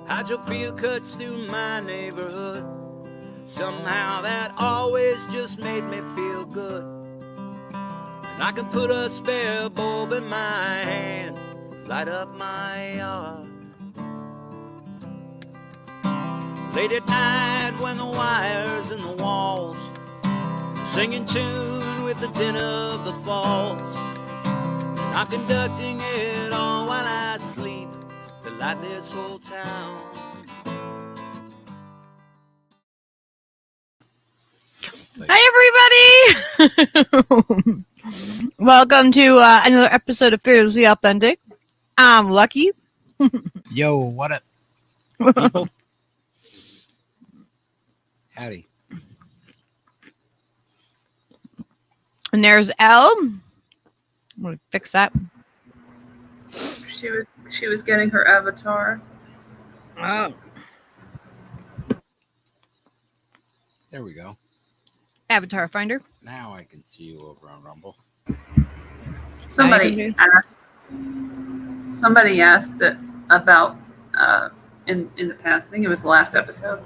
Hydro field cuts through my neighborhood. Somehow that always just made me feel good. And I can put a spare bulb in my hand, light up my yard. Late at night when the wires in the walls sing in tune with the din of the falls, and I'm conducting it all while I sleep to light this whole town. Hi, everybody! Welcome to another episode of Fearlessly Authentic. I'm Lucky. Yo, what up, people? Howdy. And there's Elle. I'm gonna fix that. She was getting her avatar. Oh, There we go. Avatar Finder. Now I can see you over on Rumble. Somebody asked that about in the past. I think it was the last episode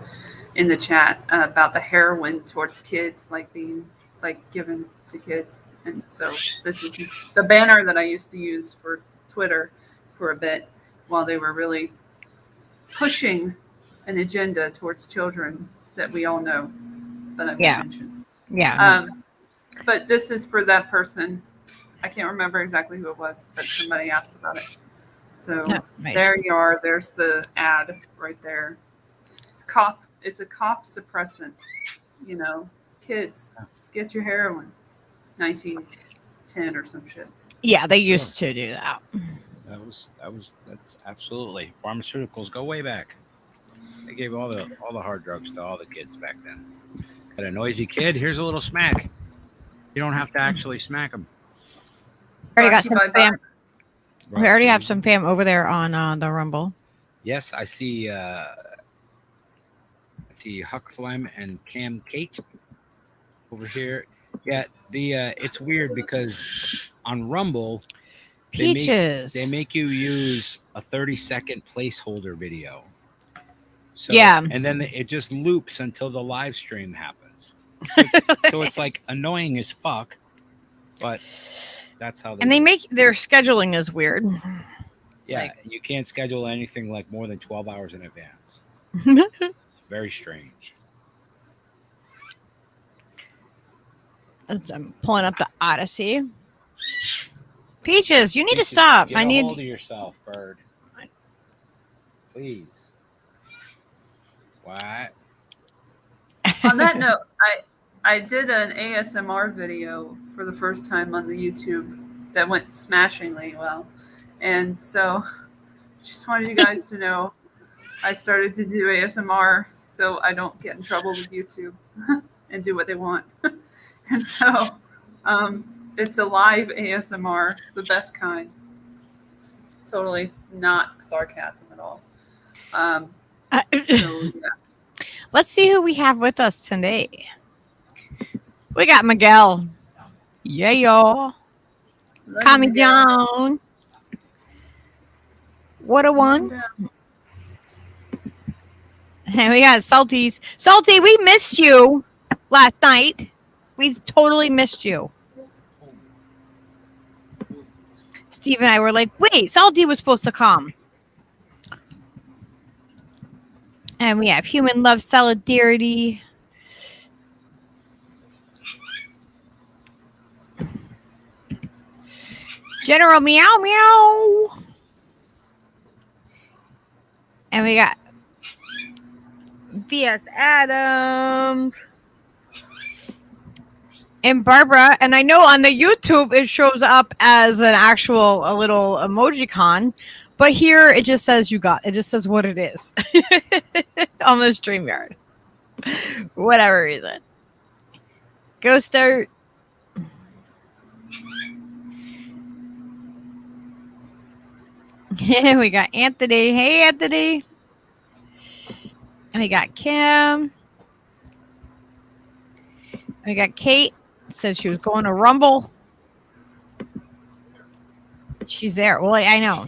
in the chat about the heroin towards kids, like being like given to kids. And so this is the banner that I used to use for Twitter for a bit while they were really pushing an agenda towards children that we all know that I've mentioned. Yeah. But this is for that person. I can't remember exactly who it was, but somebody asked about it. So nice. There you are. There's the ad right there. It's a cough suppressant. You know, kids, get your heroin. 1910 or some shit. Yeah, they used to do that. That's absolutely. Pharmaceuticals go way back. They gave all the hard drugs to all the kids back then. Got a noisy kid, here's a little smack. You don't have to actually smack them. We already got some fam. We already have some fam over there on the Rumble. Yes, I see Huck Flem and Cam Kate over here. Yeah, it's weird because on Rumble they make you use a 30-second placeholder video. So, yeah, and then it just loops until the live stream happens. So it's like annoying as fuck, but that's how. They make their scheduling is weird. Yeah, you can't schedule anything like more than 12 hours in advance. It's very strange. I'm pulling up the Odyssey. Peaches, you need to stop. Get a hold of yourself, bird. Please. What? On that note, I did an ASMR video for the first time on the YouTube that went smashingly well. And so just wanted you guys to know I started to do ASMR so I don't get in trouble with YouTube and do what they want. And so it's a live ASMR, the best kind. It's totally not sarcasm at all. So, yeah. Let's see who we have with us today. We got Miguel. Yeah, y'all. Calm me down. What a one. And we got Salties. Salty, we missed you last night. We totally missed you. Steve and I were like, wait, Salty was supposed to come. And we have Human Love Solidarity. General Meow Meow. And we got VS Adam. And Barbara. And I know on the YouTube it shows up as a little emoji-con. But here it just says it just says what it is on the StreamYard. Whatever reason. Go start. We got Anthony. Hey, Anthony. And we got Kim. We got Kate. Said she was going to Rumble. She's there. Well, I know.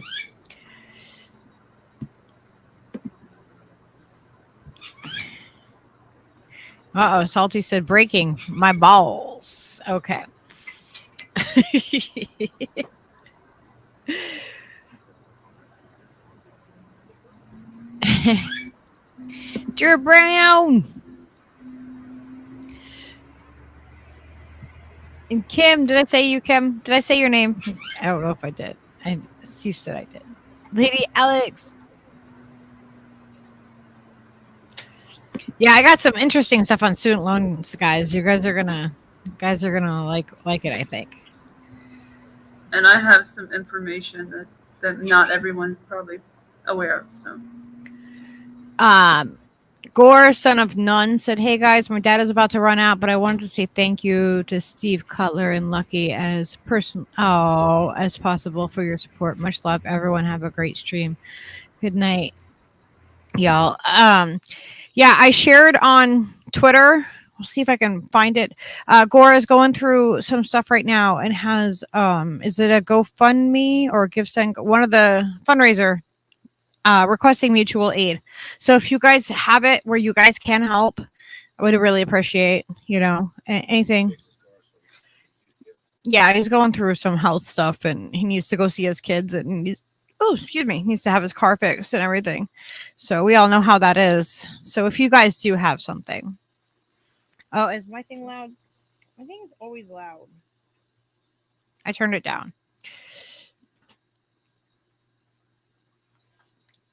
Uh-oh, Salty said breaking my balls. Okay. Drew Brown. And Kim, did I say you, Kim? Did I say your name? I don't know if I did. You said I did. Lady Alex. Yeah, I got some interesting stuff on student loans, guys. You guys are gonna like it, I think. And I have some information that not everyone's probably aware of. So, Gore, son of none, said, "Hey guys, my dad is about to run out, but I wanted to say thank you to Steve Cutler and Lucky as possible for your support. Much love, everyone. Have a great stream. Good night, y'all." Yeah, I shared on Twitter. We'll see if I can find it. Gore is going through some stuff right now and has is it a GoFundMe or GiveSend? One of the fundraiser requesting mutual aid. So if you guys have it where you guys can help, I would really appreciate, anything. Yeah, he's going through some health stuff and he needs to go see his kids and he needs to have his car fixed and everything. So we all know how that is. So if you guys do have something. Oh, is my thing loud? My thing is always loud. I turned it down.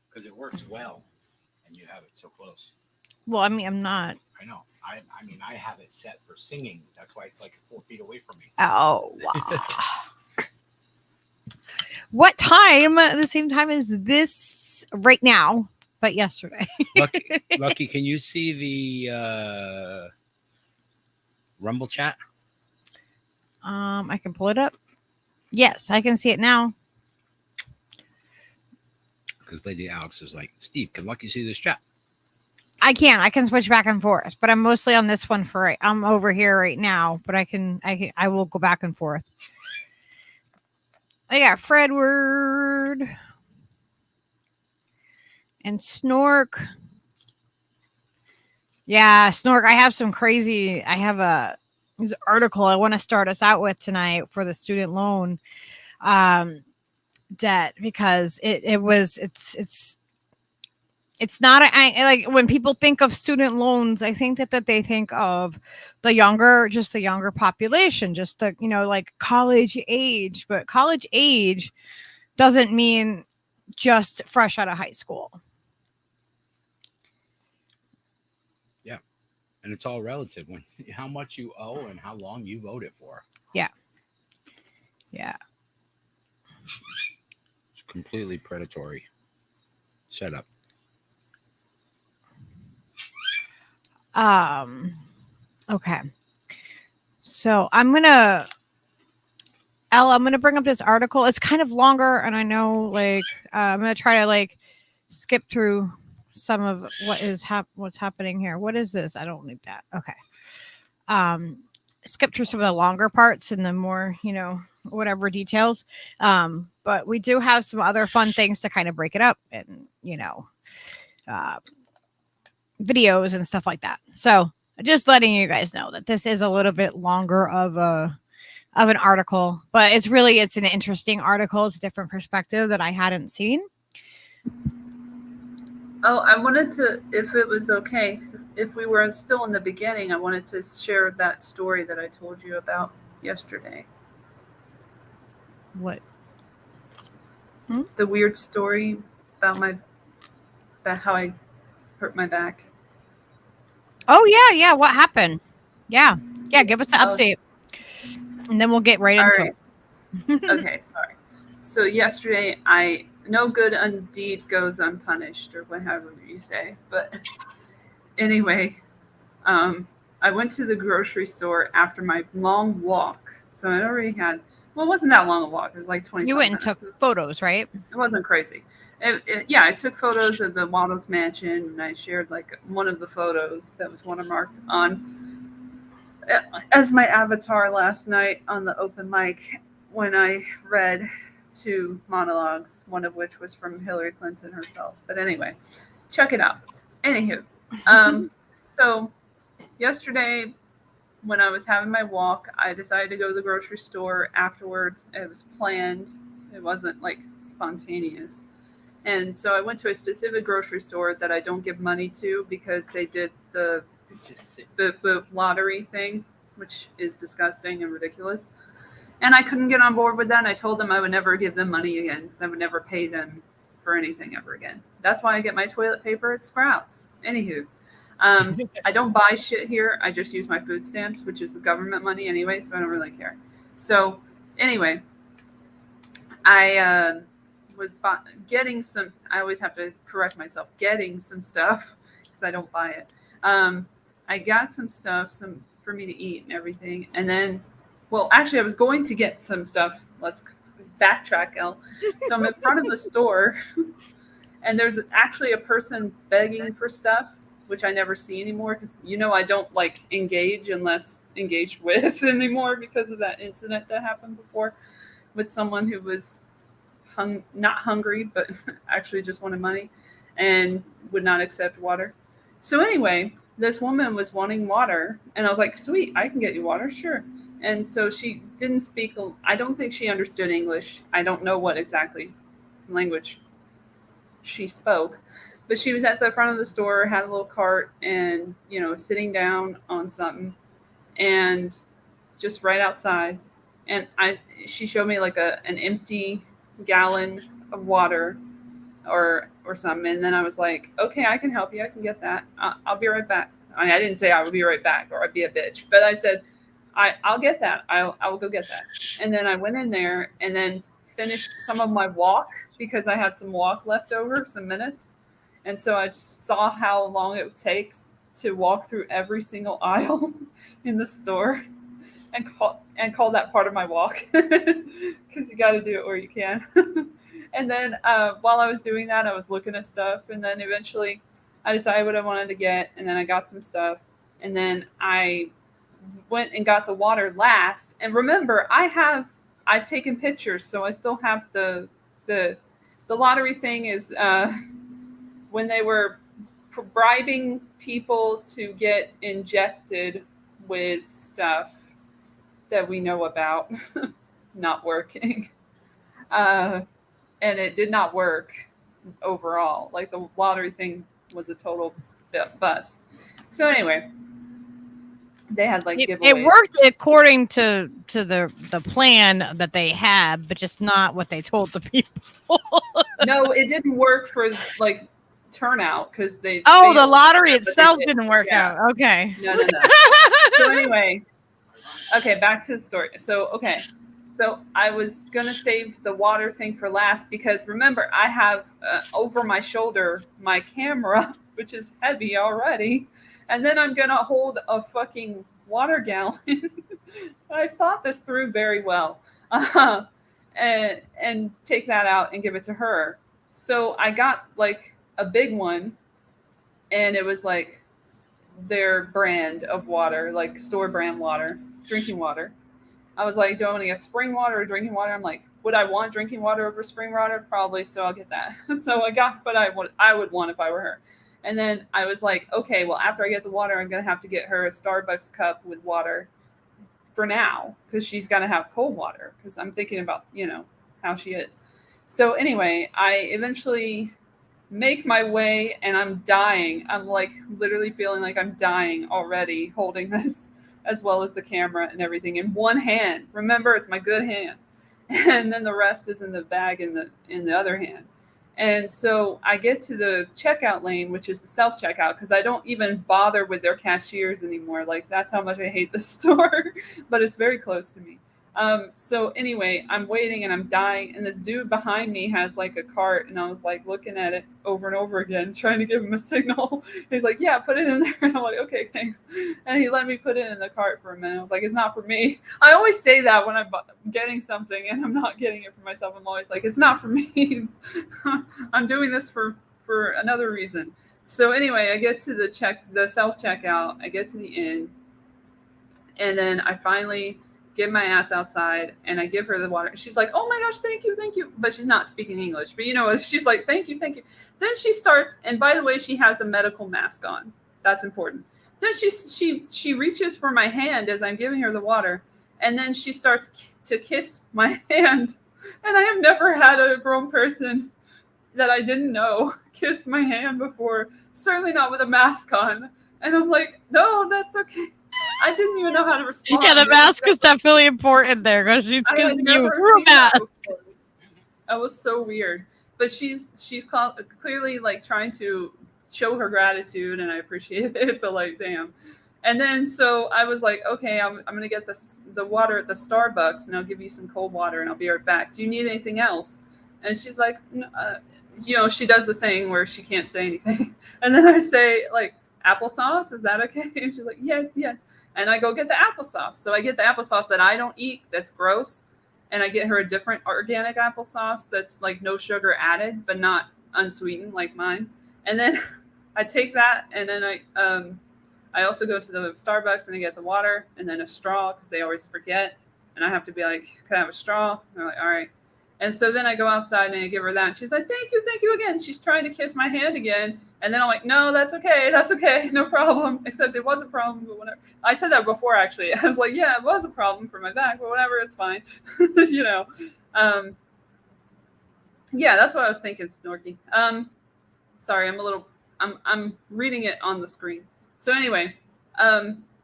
Because it works well and you have it so close. Well, I mean, I'm not. I know. I mean, I have it set for singing. That's why it's like 4 feet away from me. Oh, wow. What time? The same time as this right now, but yesterday. Lucky, can you see the Rumble chat? I can pull it up. Yes, I can see it now. Because Lady Alex is like, Steve, can Lucky see this chat? I can switch back and forth, but I'm mostly on this one I'm over here right now, but I will go back and forth. I got Fredward and Snork. Yeah, Snork. I have this article I want to start us out with tonight for the student loan debt because it's not like when people think of student loans, I think that they think of the younger population, just the like college age, but college age doesn't mean just fresh out of high school. Yeah, and it's all relative when how much you owe and how long you've owed it for. Yeah. It's completely predatory setup. Okay. So I'm gonna bring up this article. It's kind of longer, and I know I'm gonna try to skip through some of what's happening here. What is this? I don't need that. Okay. Skip through some of the longer parts and the more, whatever details. But we do have some other fun things to kind of break it up and, videos and stuff like that. So just letting you guys know that this is a little bit longer of an article, but it's an interesting article. It's a different perspective that I hadn't seen. Oh, I wanted to, if it was okay, if we were still in the beginning, I wanted to share that story that I told you about yesterday. What? The weird story about how I hurt my back. Oh yeah. What happened? Yeah. Give us an update, and then we'll get right into it. Okay, sorry. So yesterday, no good deed goes unpunished, or whatever you say. But anyway, I went to the grocery store after my long walk. So I already had. Well, it wasn't that long a walk. It was like 20 minutes. You went and took photos, right? It wasn't crazy. I took photos of the Waddles Mansion, and I shared one of the photos that was watermarked on as my avatar last night on the open mic when I read 2 monologues, one of which was from Hillary Clinton herself. But anyway, check it out. Anywho, so yesterday when I was having my walk, I decided to go to the grocery store afterwards. It was planned. It wasn't like spontaneous. And so I went to a specific grocery store that I don't give money to because they did the lottery thing, which is disgusting and ridiculous. And I couldn't get on board with that. And I told them I would never give them money again. I would never pay them for anything ever again. That's why I get my toilet paper at Sprouts. Anywho, I don't buy shit here. I just use my food stamps, which is the government money anyway, so I don't really care. So anyway, I was getting some, I always have to correct myself, getting some stuff because I don't buy it. I got some stuff, some for me to eat and everything. And then, well, actually I was going to get some stuff. Let's backtrack, Elle. So I'm in front of the store and there's actually a person begging for stuff, which I never see anymore because, you know, I don't like engage unless engaged with anymore because of that incident that happened before with someone who was not hungry, but actually just wanted money and would not accept water. So anyway, this woman was wanting water and I was like, sweet, I can get you water. Sure. And so she didn't speak. I don't think she understood English. I don't know what exactly language she spoke, but she was at the front of the store, had a little cart and, you know, sitting down on something and just right outside. And she showed me like an empty gallon of water or something. And then I was like, okay, I can help you. I can get that. I'll be right back. I didn't say I would be right back or I'd be a bitch, but I said, I'll get that. I will go get that. And then I went in there and then finished some of my walk because I had some walk left over, some minutes. And so I saw how long it takes to walk through every single aisle in the store and call that part of my walk because you got to do it where you can. And then while I was doing that, I was looking at stuff. And then eventually I decided what I wanted to get. And then I got some stuff. And then I went and got the water last. And remember, I've taken pictures. So I still have the lottery thing is when they were bribing people to get injected with stuff that we know about not working. And it did not work overall. Like the lottery thing was a total bust. So anyway, they had like giveaways. It worked according to the plan that they had, but just not what they told the people. No, it didn't work for like turnout because they. Oh, the lottery itself didn't work out. Okay. No. So anyway. Okay, back to the story. So I was going to save the water thing for last because remember, I have over my shoulder my camera, which is heavy already, and then I'm going to hold a fucking water gallon. I thought this through very well and take that out and give it to her. So I got like a big one and it was like their brand of water, like store brand water. Drinking water. I was like, do I want to get spring water or drinking water? I'm like, would I want drinking water over spring water? Probably, so I'll get that. So I got what I would want if I were her. And then I was like, okay, well, after I get the water, I'm going to have to get her a Starbucks cup with water for now because she's going to have cold water because I'm thinking about, you know, how she is. So anyway, I eventually make my way and I'm dying. I'm like literally feeling like I'm dying already holding this as well as the camera and everything in one hand. Remember, it's my good hand. And then the rest is in the bag in the other hand. And so I get to the checkout lane, which is the self-checkout, because I don't even bother with their cashiers anymore. Like, that's how much I hate the store, but it's very close to me. So anyway, I'm waiting and I'm dying. And this dude behind me has like a cart. And I was like looking at it over and over again, trying to give him a signal. He's like, yeah, put it in there. And I'm like, okay, thanks. And he let me put it in the cart for a minute. I was like, it's not for me. I always say that when I'm getting something and I'm not getting it for myself. I'm always like, it's not for me. I'm doing this for another reason. So anyway, I get to the self-checkout. I get to the end. And then I finally get my ass outside and I give her the water. She's like, oh my gosh, thank you. But she's not speaking English. But you know what? She's like, thank you. Then she starts, and by the way, she has a medical mask on. That's important. Then she reaches for my hand as I'm giving her the water, and then she starts to kiss my hand. And I have never had a grown person that I didn't know kiss my hand before, certainly not with a mask on. And I'm like, no, that's okay. I didn't even know how to respond. Yeah, the mask is definitely important there because she's kissing you through a mask. That was so weird. But she's clearly like trying to show her gratitude, and I appreciate it. But like, damn. And then so I was like, okay, I'm gonna get the water at the Starbucks, and I'll give you some cold water, and I'll be right back. Do you need anything else? And she's like, she does the thing where she can't say anything. And then I say, like, applesauce, is that okay? And she's like, yes. And I go get the applesauce. So I get the applesauce that I don't eat, that's gross. And I get her a different organic applesauce that's like no sugar added, but not unsweetened like mine. And then I take that, and then I also go to the Starbucks and I get the water and then a straw because they always forget. And I have to be like, can I have a straw? And they're like, all right. And so then I go outside and I give her that. And she's like, thank you again. She's trying to kiss my hand again. And then I'm like, no, that's okay, no problem. Except it was a problem, but whatever. I said that before, actually. I was like, yeah, it was a problem for my back, but whatever, it's fine. Yeah, that's what I was thinking, Snorky. Sorry, I'm reading it on the screen. So anyway,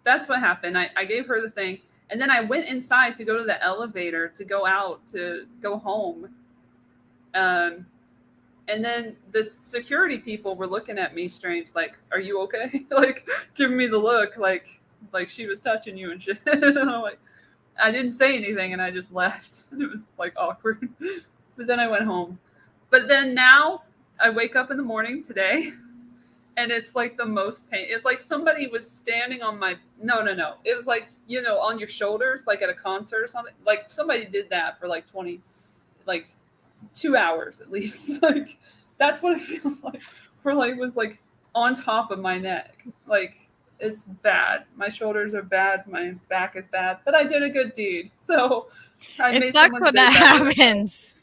that's what happened. I gave her the thing. And then I went inside to go to the elevator to go out to go home. And then the security people were looking at me strange, like, are you okay? Like, giving me the look like she was touching you and shit. And I'm like, I didn't say anything and I just left. It was like awkward. But then I went home. But then now I wake up in the morning today. And it's like the most pain. It's like somebody was standing on my, no. It was like, on your shoulders, like at a concert or something. Like somebody did that for like 2 hours at least. Like, that's what it feels like. For like, was like on top of my neck. Like, it's bad. My shoulders are bad. My back is bad. But I did a good deed. So it sucks when that happens.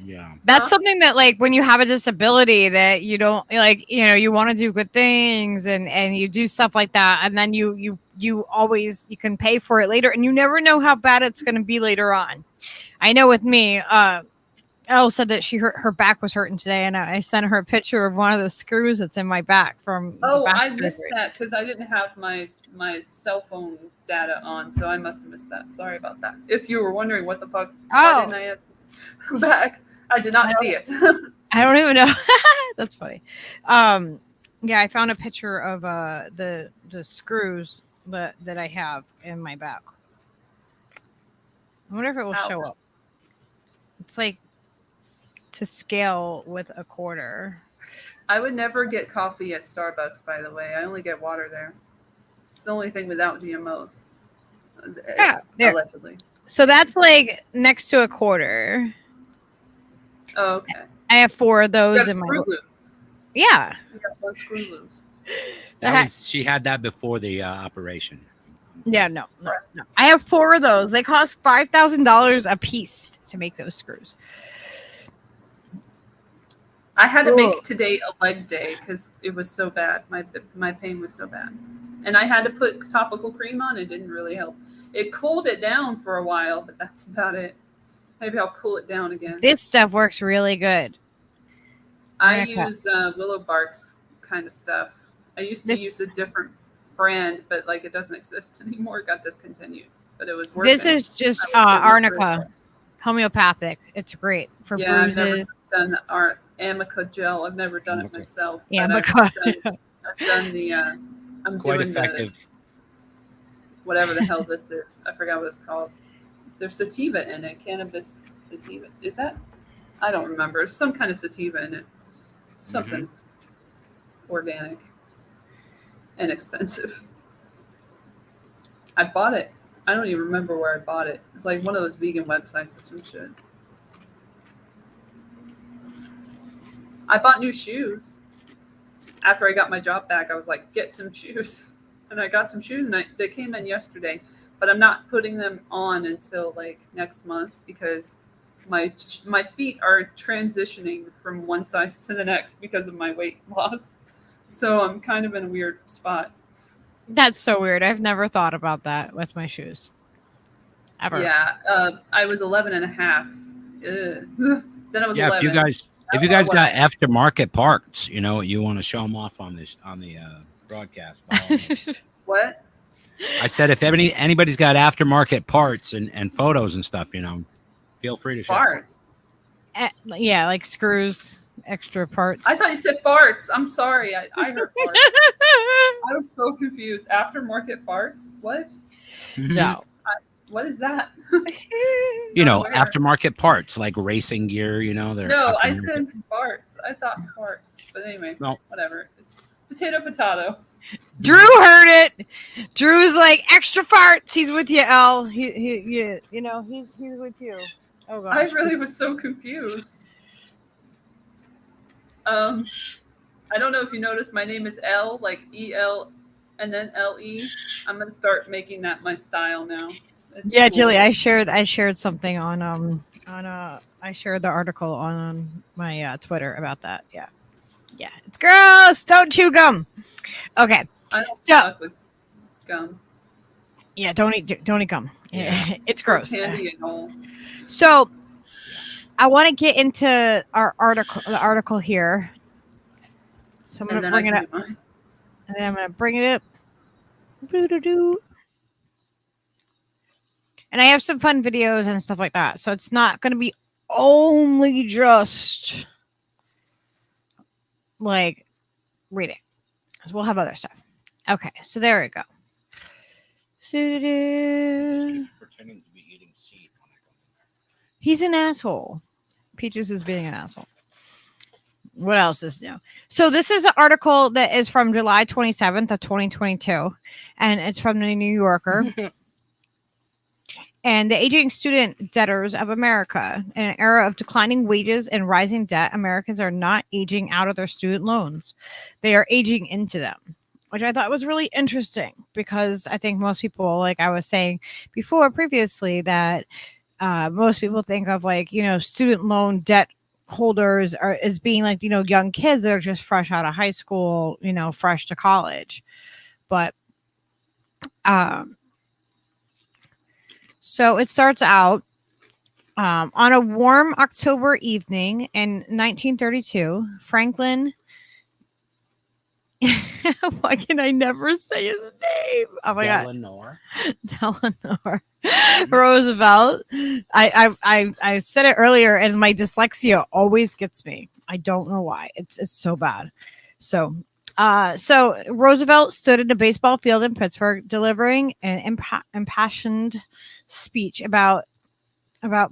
Yeah. That's something that, like, when you have a disability that you don't like, you want to do good things and you do stuff like that. And then you can pay for it later and you never know how bad it's going to be later on. I know with me, Elle said that her back was hurting today. And I sent her a picture of one of the screws that's in my back from. Oh, I missed that because I didn't have my cell phone data on. So I must have missed that. Sorry about that. If you were wondering what the fuck, why didn't I have back? I did not see it. I don't even know. That's funny. Yeah, I found a picture of the screws that I have in my back. I wonder if it will show up. It's like to scale with a quarter. I would never get coffee at Starbucks, by the way. I only get water there. It's the only thing without GMOs. Yeah, there. Allegedly. So that's like next to a quarter. Oh, okay. I have 4 of those in my. Screw loose. Yeah. You got 1 screw loose. She had that before the operation. Yeah, no. I have 4 of those. They cost $5,000 a piece to make those screws. I had to make today a leg day because it was so bad. My pain was so bad. And I had to put topical cream on. It didn't really help. It cooled it down for a while, but that's about it. Maybe I'll cool it down again. This stuff works really good. I use Willow Bark's kind of stuff. I used to use a different brand, but like it doesn't exist anymore. It got discontinued, but it was worth it. This is just arnica, homeopathic. It's great for bruises. I've never done the Amica gel. I've never done it myself. Amica. I've done the. I'm quite doing effective. Whatever the hell this is. I forgot what it's called. There's sativa in it. Cannabis sativa. Is that? I don't remember. There's some kind of sativa in it. Something organic and expensive. I bought it. I don't even remember where I bought it. It's like one of those vegan websites or some shit. I bought new shoes. After I got my job back, I was like, get some shoes. And I got some shoes and they came in yesterday. But I'm not putting them on until like next month because my feet are transitioning from one size to the next because of my weight loss. So I'm kind of in a weird spot. That's so weird. I've never thought about that with my shoes. Ever. Yeah. I was 11 and a half. Ugh. Then I was 11. If you guys got aftermarket parts, you want to show them off on the broadcast. What? I said if anybody's got aftermarket parts and photos and stuff, feel free to share. Parts. Yeah, like screws, extra parts. I thought you said farts. I'm sorry. I heard farts. I was so confused. Aftermarket farts? What? No. What is that? Aftermarket parts like racing gear. No, I said farts. I thought farts. But anyway, whatever. It's potato. Drew heard it. Drew's like extra farts. He's with you, Al. He's with you. Oh gosh. I really was so confused. I don't know if you noticed. My name is L, like EL, and then LE. I'm gonna start making that my style now. It's cool. Jilly, I shared something on I shared the article on my Twitter about that. Yeah, it's gross. Don't chew gum. Okay, I don't fuck with gum. Yeah, don't eat gum. Yeah. It's gross. Candy and all. So, I want to get into our article here. So I'm going to bring it up, and then I'm going to bring it up. And I have some fun videos and stuff like that. So it's not going to be only just like reading. We'll have other stuff. Okay, so there we go. She's pretending to be eating seed when I come in there. He's an asshole. Peaches is being an asshole. What else is new? So this is an article that is from July 27th of 2022, and it's from the New Yorker. And the aging student debtors of America. In an era of declining wages and rising debt, Americans are not aging out of their student loans. They are aging into them, which I thought was really interesting because I think most people, like I was saying previously, that most people think of student loan debt holders as being like, young kids that are just fresh out of high school, fresh to college. But so it starts out on a warm October evening in 1932, Franklin. Why can I never say his name? Oh my God. Delano Roosevelt. I said it earlier, and my dyslexia always gets me. I don't know why. It's so bad. So Roosevelt stood in a baseball field in Pittsburgh, delivering an impassioned speech about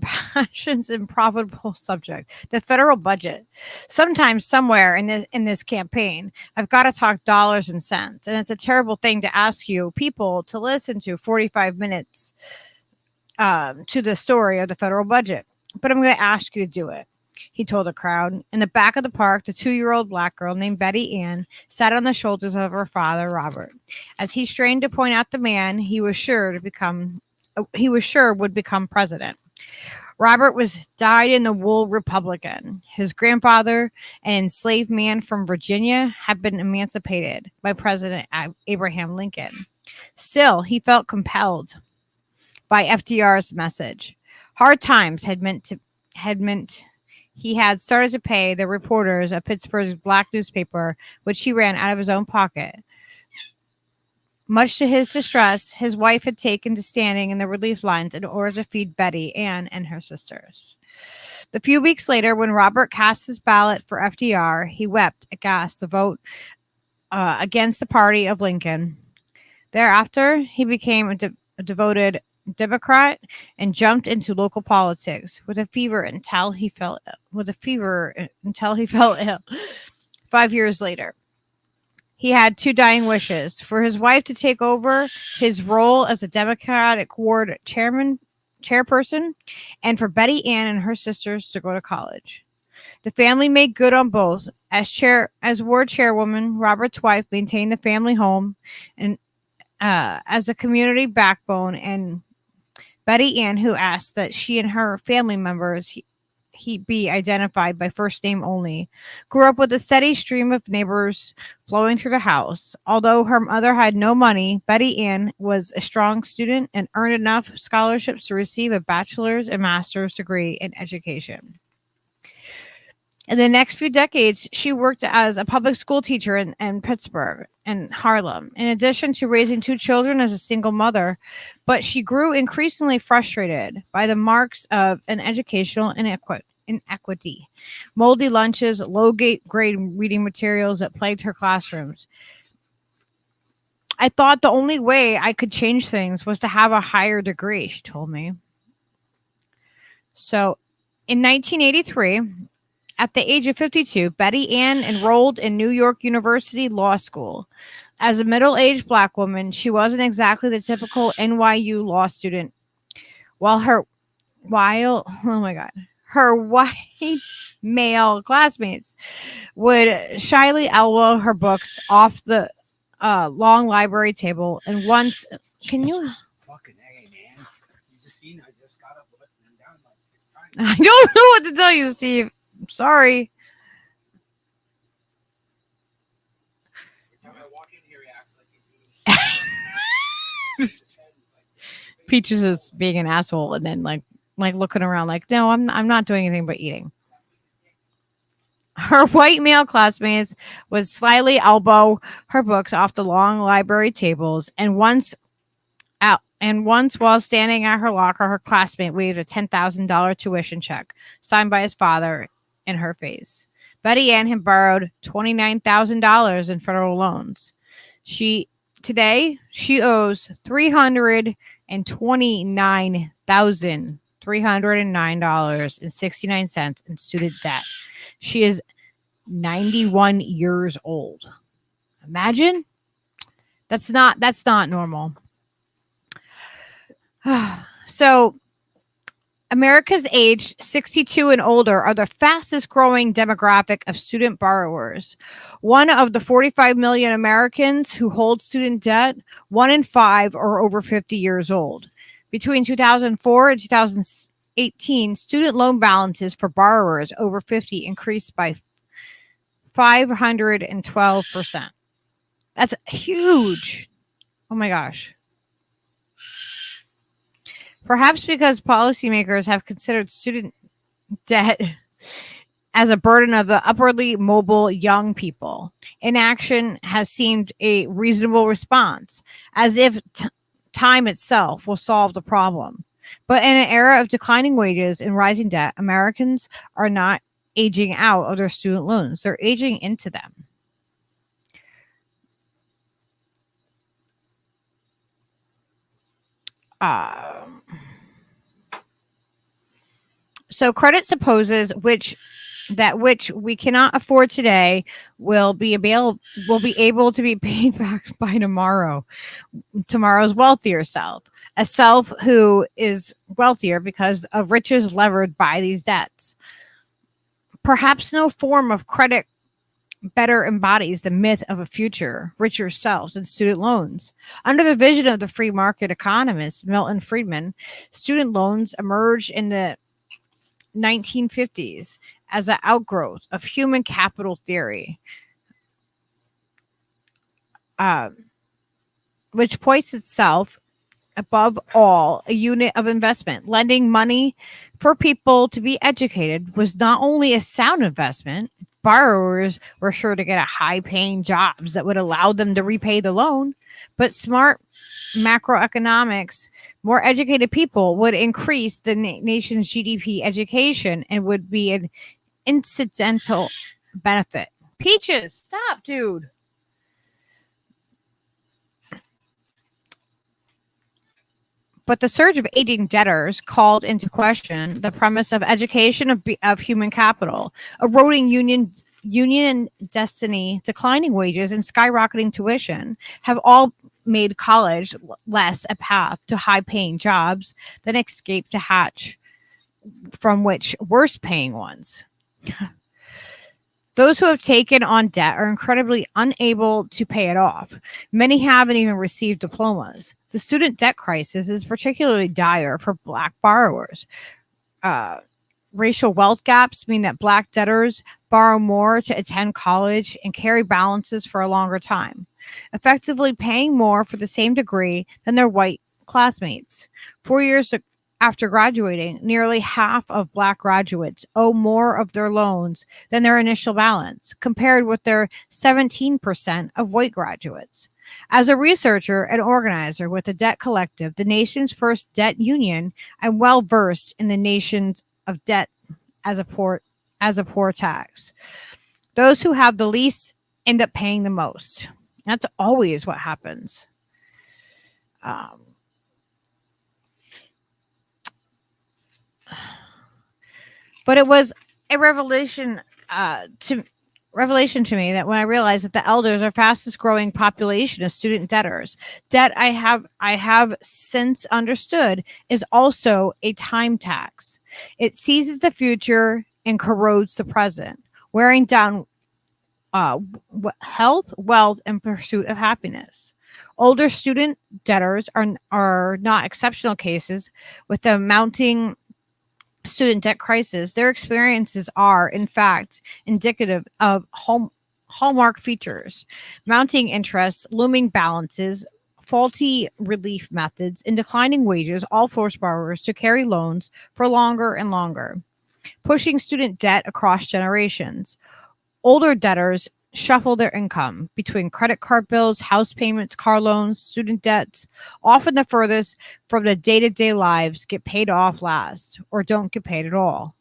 passion's improbable subject, the federal budget. Sometimes, somewhere in this campaign, I've got to talk dollars and cents, and it's a terrible thing to ask you people to listen to 45 minutes to the story of the federal budget. But I'm going to ask you to do it, he told the crowd. In the back of the park, the 2-year-old black girl named Betty Ann sat on the shoulders of her father, Robert. As he strained to point out the man he was sure would become president. Robert was dyed-in-the-wool Republican. His grandfather, an enslaved man from Virginia, had been emancipated by President Abraham Lincoln. Still, he felt compelled by FDR's message. Hard times had meant he had started to pay the reporters of Pittsburgh's black newspaper, which he ran out of his own pocket. Much to his distress, his wife had taken to standing in the relief lines in order to feed Betty Ann and her sisters. A few weeks later, when Robert cast his ballot for FDR, he wept aghast to vote against the party of Lincoln. Thereafter, he became a devoted Democrat and jumped into local politics with a fever until he fell ill. 5 years later, he had two dying wishes: for his wife to take over his role as a Democratic ward chairperson, and for Betty Ann and her sisters to go to college. The family made good on both. As ward chairwoman, Robert's wife maintained the family home and as a community backbone, and Betty Ann, who asked that she and her family members he be identified by first name only, grew up with a steady stream of neighbors flowing through the house. Although her mother had no money, Betty Ann was a strong student and earned enough scholarships to receive a bachelor's and master's degree in education. In the next few decades, she worked as a public school teacher in Pittsburgh and Harlem, in addition to raising 2 children as a single mother. But she grew increasingly frustrated by the marks of an educational inequity, moldy lunches, low-grade reading materials that plagued her classrooms. I thought the only way I could change things was to have a higher degree, she told me. So in 1983, at the age of 52, Betty Ann enrolled in New York University Law School. As a middle-aged Black woman, she wasn't exactly the typical NYU law student. Her white male classmates would shyly elbow her books off the long library table. And once, can you? Fucking A, man. You just seen I just got up and down like 6 times. I don't know what to tell you, Steve. I'm sorry. Every time I walk in here, he acts like he's Peaches is being an asshole and then like looking around like, no, I'm not doing anything but eating. Her white male classmates would slyly elbow her books off the long library tables, and once while standing at her locker, her classmate waved a $10,000 tuition check signed by his father in her face. Betty Ann had borrowed $29,000 in federal loans. Today she owes $329,309.69 in student debt. She is 91 years old. Imagine. That's not normal. So America's aged 62 and older are the fastest growing demographic of student borrowers. One of the 45 million Americans who hold student debt, 1 in 5 are over 50 years old. Between 2004 and 2018, student loan balances for borrowers over 50 increased by 512%. That's huge. Oh my gosh. Perhaps because policymakers have considered student debt as a burden of the upwardly mobile young people, inaction has seemed a reasonable response, as if time itself will solve the problem. But in an era of declining wages and rising debt, Americans are not aging out of their student loans. They're aging into them. So credit supposes which we cannot afford today will be able to be paid back by tomorrow's wealthier self, a self who is wealthier because of riches levered by these debts. Perhaps no form of credit better embodies the myth of a future richer selves than student loans. Under the vision of the free market economist Milton Friedman, student loans emerged in the 1950s as an outgrowth of human capital theory, which points itself above all a unit of investment. Lending money for people to be educated was not only a sound investment. Borrowers were sure to get a high-paying jobs that would allow them to repay the loan, but smart macroeconomics, more educated people would increase the nation's GDP. Education and would be an incidental benefit. Peaches, stop, dude. But the surge of aging debtors called into question the premise of education of human capital, eroding union destiny, declining wages, and skyrocketing tuition have all made college less a path to high-paying jobs than escape to hatch from which worse-paying ones. Those who have taken on debt are incredibly unable to pay it off. Many haven't even received diplomas. The student debt crisis is particularly dire for Black borrowers. Racial wealth gaps mean that Black debtors borrow more to attend college and carry balances for a longer time, effectively paying more for the same degree than their white classmates. 4 years after graduating, nearly half of Black graduates owe more of their loans than their initial balance, compared with their 17% of white graduates. As a researcher and organizer with the Debt Collective, the nation's first debt union, I'm well versed in the nation's of debt as a poor tax. Those who have the least end up paying the most. That's always what happens. But it was a revelation to me that when I realized that the elders are fastest growing population of student debtors. Debt I have since understood is also a time tax. It seizes the future and corrodes the present, wearing down health, wealth, and pursuit of happiness. Older student debtors are not exceptional cases with the mounting student debt crisis. Their experiences are, in fact, indicative of hallmark features: mounting interest, looming balances, faulty relief methods, and declining wages all force borrowers to carry loans for longer and longer, pushing student debt across generations. Older debtors shuffle their income between credit card bills, house payments, car loans, student debts. Often the furthest from the day-to-day lives get paid off last or don't get paid at all.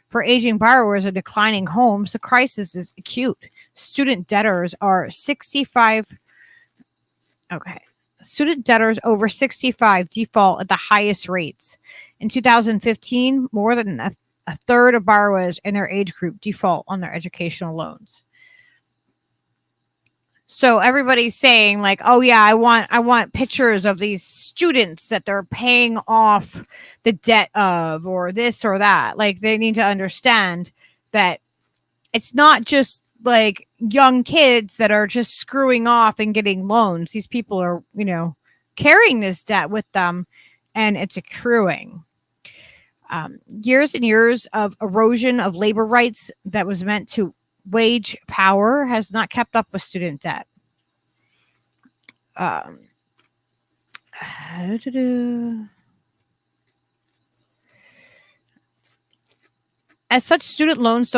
For aging borrowers and declining homes, the crisis is acute. Student debtors over 65 default at the highest rates. In 2015, more than a third of borrowers in their age group default on their educational loans. So everybody's saying like, oh yeah, I want pictures of these students that they're paying off the debt of, or this or that. Like, they need to understand that it's not just like young kids that are just screwing off and getting loans. These people are, carrying this debt with them, and it's accruing. Years and years of erosion of labor rights that was meant to wage power has not kept up with student debt. As such, student loans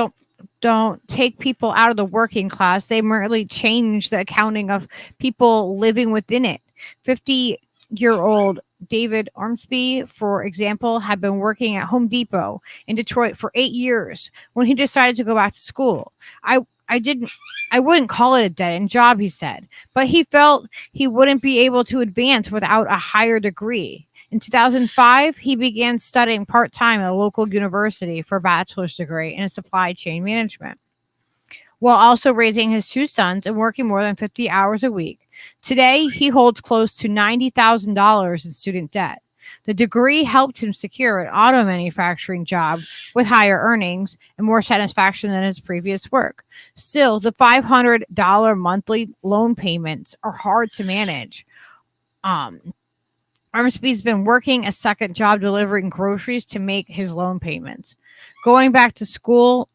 don't take people out of the working class. They merely change the accounting of people living within it. 50-year-old David Ormsby, for example, had been working at Home Depot in Detroit for 8 years when he decided to go back to school. I wouldn't call it a dead-end job, he said, but he felt he wouldn't be able to advance without a higher degree. In 2005, he began studying part-time at a local university for a bachelor's degree in supply chain management, while also raising his 2 sons and working more than 50 hours a week. Today, he holds close to $90,000 in student debt. The degree helped him secure an auto manufacturing job with higher earnings and more satisfaction than his previous work. Still, the $500 monthly loan payments are hard to manage. Ormsby's been working a second job delivering groceries to make his loan payments. Going back to school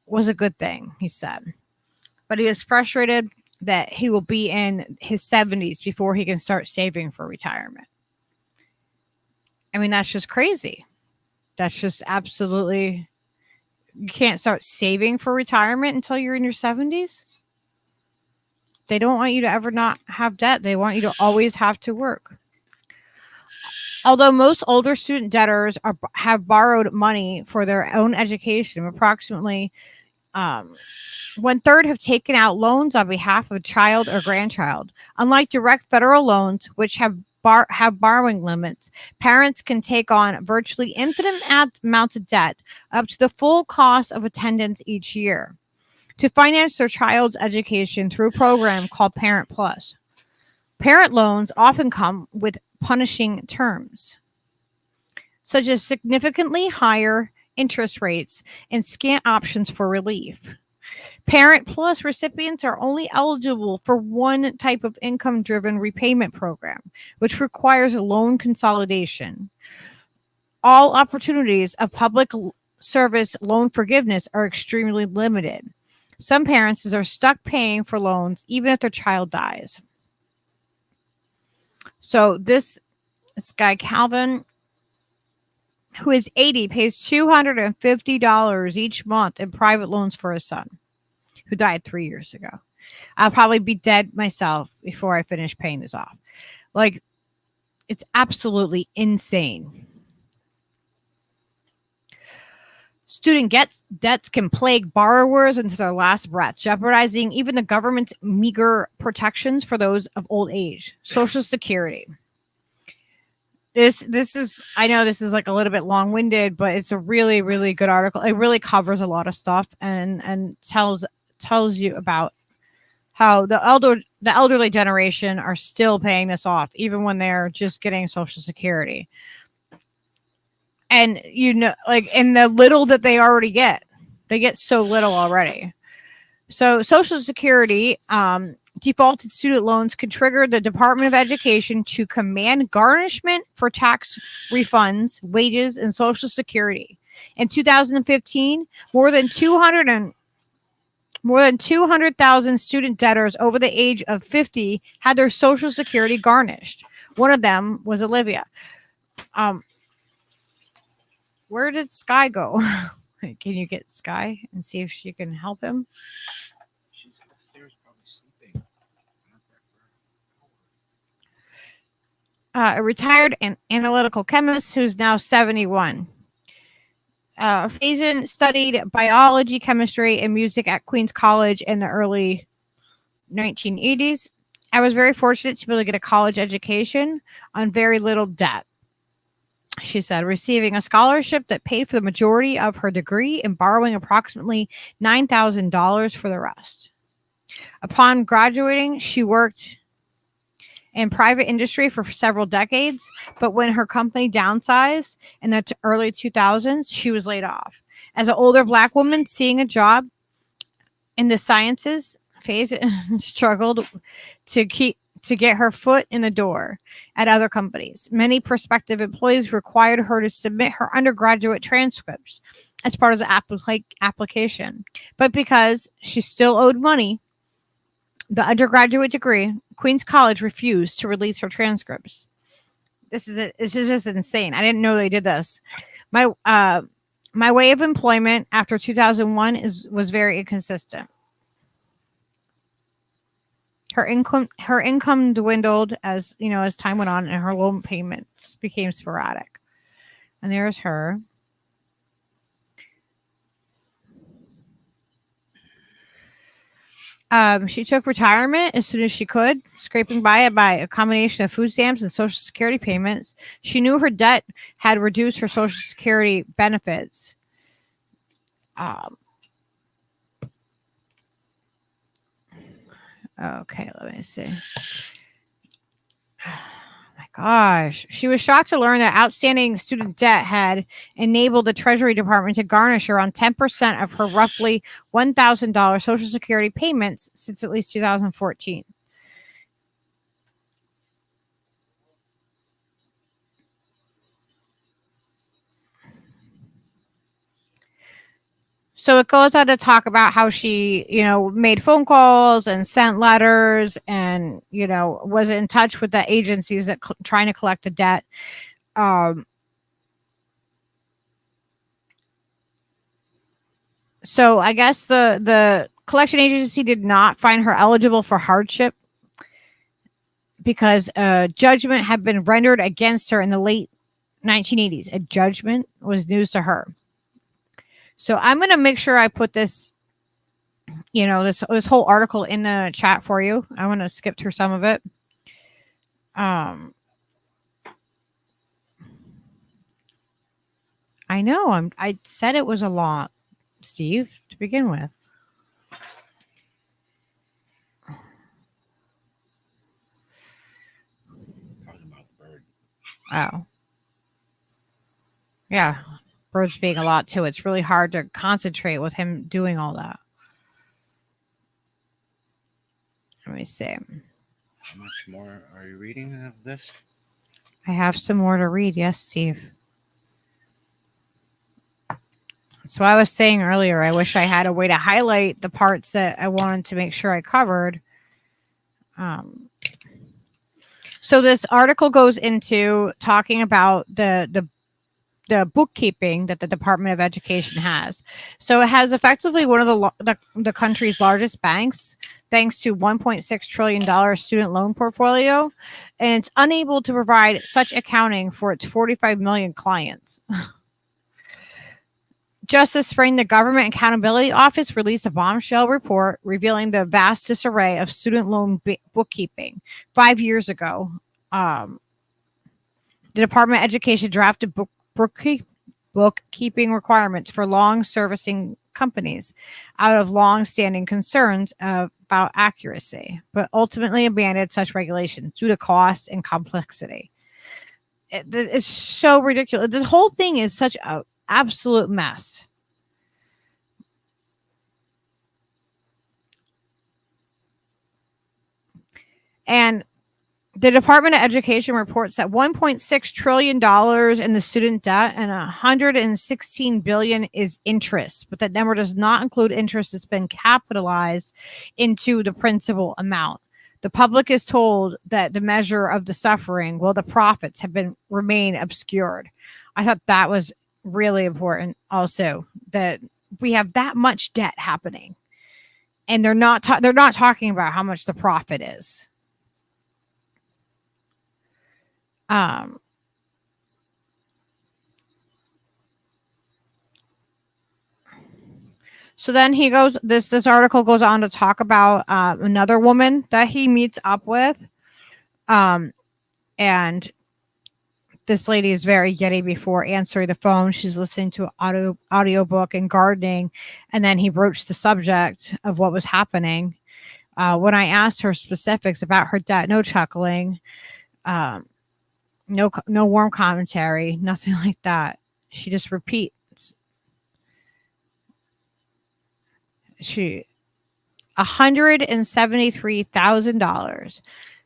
was a good thing, he said, but he is frustrated that he will be in his 70s before he can start saving for retirement. I mean, that's just crazy. That's just absolutely, you can't start saving for retirement until you're in your 70s. They don't want you to ever not have debt. They want you to always have to work. Although most older student debtors have borrowed money for their own education, approximately 1/3 have taken out loans on behalf of a child or grandchild. Unlike direct federal loans, which have borrowing limits, parents can take on virtually infinite amounts of debt, up to the full cost of attendance each year, to finance their child's education through a program called Parent Plus. Parent loans often come with punishing terms, such as significantly higher interest rates and scant options for relief. Parent Plus recipients are only eligible for one type of income-driven repayment program, which requires a loan consolidation. All opportunities of public service loan forgiveness are extremely limited. Some parents are stuck paying for loans even if their child dies. So this guy, Calvin, who is 80, pays $250 each month in private loans for his son, who died 3 years ago. I'll probably be dead myself before I finish paying this off. Like, it's absolutely insane. Student debts can plague borrowers into their last breath, jeopardizing even the government's meager protections for those of old age. Social Security. This is, I know this is like a little bit long-winded, but it's a really, really good article. It really covers a lot of stuff and tells you about how the elderly generation are still paying this off, even when they're just getting Social Security. And, like, in the little that they already get, they get so little already. So Social Security defaulted student loans could trigger the Department of Education to command garnishment for tax refunds, wages, and Social Security. In 2015, more than 200,000 student debtors over the age of 50 had their Social Security garnished. One of them was Olivia. Where did Sky go? Can you get Sky and see if she can help him? She's upstairs probably sleeping. A retired analytical chemist who's now 71. Faison studied biology, chemistry, and music at Queens College in the early 1980s. I was very fortunate to be able to get a college education on very little debt, she said, receiving a scholarship that paid for the majority of her degree and borrowing approximately $9,000 for the rest. Upon graduating, she worked in private industry for several decades, but when her company downsized in the early 2000s, she was laid off. As an older Black woman seeing a job in the sciences, Faison struggled to get her foot in the door at other companies. Many prospective employees required her to submit her undergraduate transcripts as part of the application. But because she still owed money, the undergraduate degree, Queens College refused to release her transcripts. This is just insane. I didn't know they did this. My way of employment after 2001 was very inconsistent. Her income dwindled as time went on, and her loan payments became sporadic. And there's her. She took retirement as soon as she could, scraping by a combination of food stamps and Social Security payments. She knew her debt had reduced her Social Security benefits. Okay, let me see. Oh my gosh. She was shocked to learn that outstanding student debt had enabled the Treasury Department to garnish around 10% of her roughly $1,000 Social Security payments since at least 2014. So it goes on to talk about how she, made phone calls and sent letters and, was in touch with the agencies that trying to collect the debt. So I guess the collection agency did not find her eligible for hardship because a judgment had been rendered against her in the late 1980s. A judgment was news to her. So I'm going to make sure I put this, this whole article in the chat for you. I want to skip through some of it. I know I said it was a lot, Steve, to begin with. Talking about the bird. Oh. Yeah. Birds being a lot too. It's really hard to concentrate with him doing all that. Let me see. How much more are you reading of this? I have some more to read. Yes, Steve. So I was saying earlier, I wish I had a way to highlight the parts that I wanted to make sure I covered. So this article goes into talking about the bookkeeping that the Department of Education has. So it has effectively one of the country's largest banks, thanks to $1.6 trillion student loan portfolio, and it's unable to provide such accounting for its 45 million clients. Just this spring, the Government Accountability Office released a bombshell report revealing the vast disarray of student loan bookkeeping. 5 years ago, the Department of Education drafted bookkeeping requirements for long servicing companies out of long-standing concerns about accuracy, but ultimately abandoned such regulations due to cost and complexity. It's so ridiculous. This whole thing is such an absolute mess. And the Department of Education reports that $1.6 trillion in the student debt and $116 billion is interest, but that number does not include interest that's been capitalized into the principal amount. The public is told that the measure of the suffering, well, the profits have remain obscured. I thought that was really important also, that we have that much debt happening, and they're not talking about how much the profit is. So then he goes, this article goes on to talk about another woman that he meets up with. And this lady is very giddy before answering the phone. She's listening to an audiobook and gardening. And then he broached the subject of what was happening. When I asked her specifics about her debt, no chuckling, no warm commentary, nothing like that. She just repeats. $173,000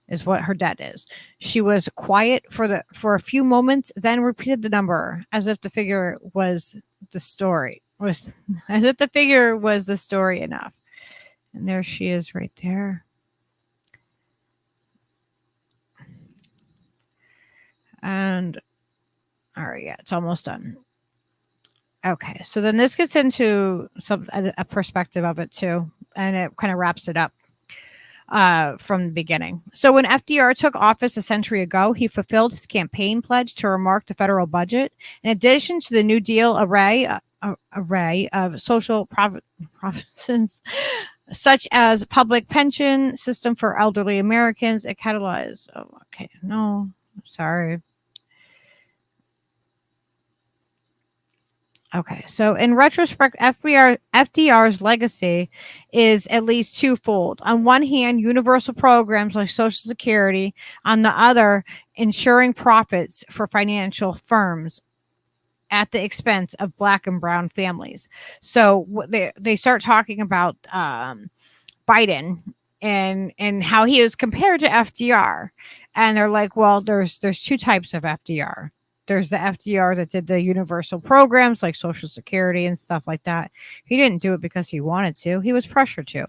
is what her debt is. She was quiet for a few moments, then repeated the number as if the figure was the story. As if the figure was the story enough. And there she is right there. And all right, yeah, it's almost done. Okay, so then this gets into a perspective of it too, and it kind of wraps it up from the beginning. So when FDR took office a century ago, he fulfilled his campaign pledge to remark the federal budget. In addition to the New Deal array of social provisions, such as public pension system for elderly Americans, it catalyzed. Oh, okay, no, sorry. Okay, so in retrospect, FDR's legacy is at least twofold. On one hand, universal programs like Social Security. On the other, ensuring profits for financial firms at the expense of Black and brown families. So they start talking about Biden and how he is compared to FDR, and they're like, well, there's two types of FDR. There's the FDR that did the universal programs like Social Security and stuff like that. He didn't do it because he wanted to. He was pressured to.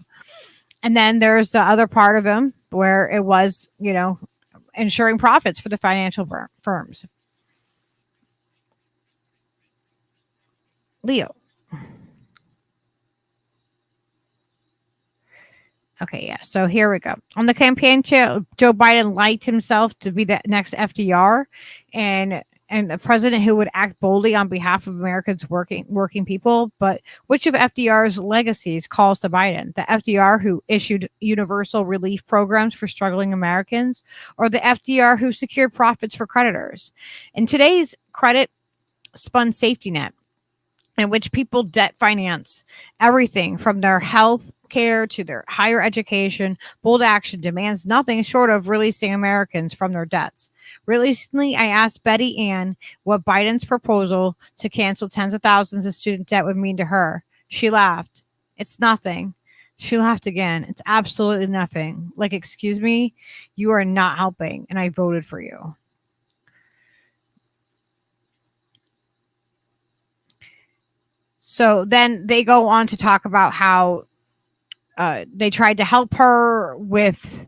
And then there's the other part of him where it was, ensuring profits for the financial firms. Leo. Okay, yeah. So here we go. On the campaign trail, Joe Biden liked himself to be the next FDR and a president who would act boldly on behalf of Americans' working people. But which of FDR's legacies calls to Biden? The FDR who issued universal relief programs for struggling Americans, or the FDR who secured profits for creditors? In today's credit spun safety net, in which people debt finance everything from their health care to their higher education, bold action demands nothing short of releasing Americans from their debts. Recently, I asked Betty Ann what Biden's proposal to cancel tens of thousands of student debt would mean to her. She laughed. It's nothing. She laughed again. It's absolutely nothing. Like, excuse me, you are not helping, and I voted for you. So then they go on to talk about how they tried to help her with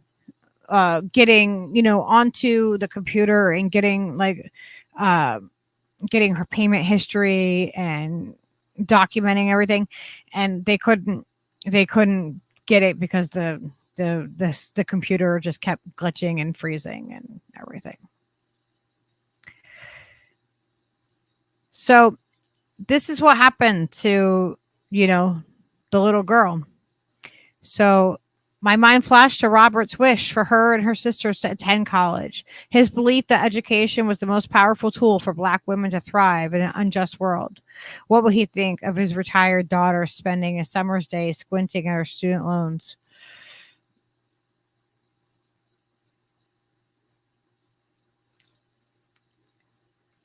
getting, onto the computer and getting getting her payment history and documenting everything, and they couldn't get it because the computer just kept glitching and freezing and everything. So this is what happened to, the little girl. So my mind flashed to Robert's wish for her and her sisters to attend college. His belief that education was the most powerful tool for Black women to thrive in an unjust world. What would he think of his retired daughter spending a summer's day squinting at her student loans?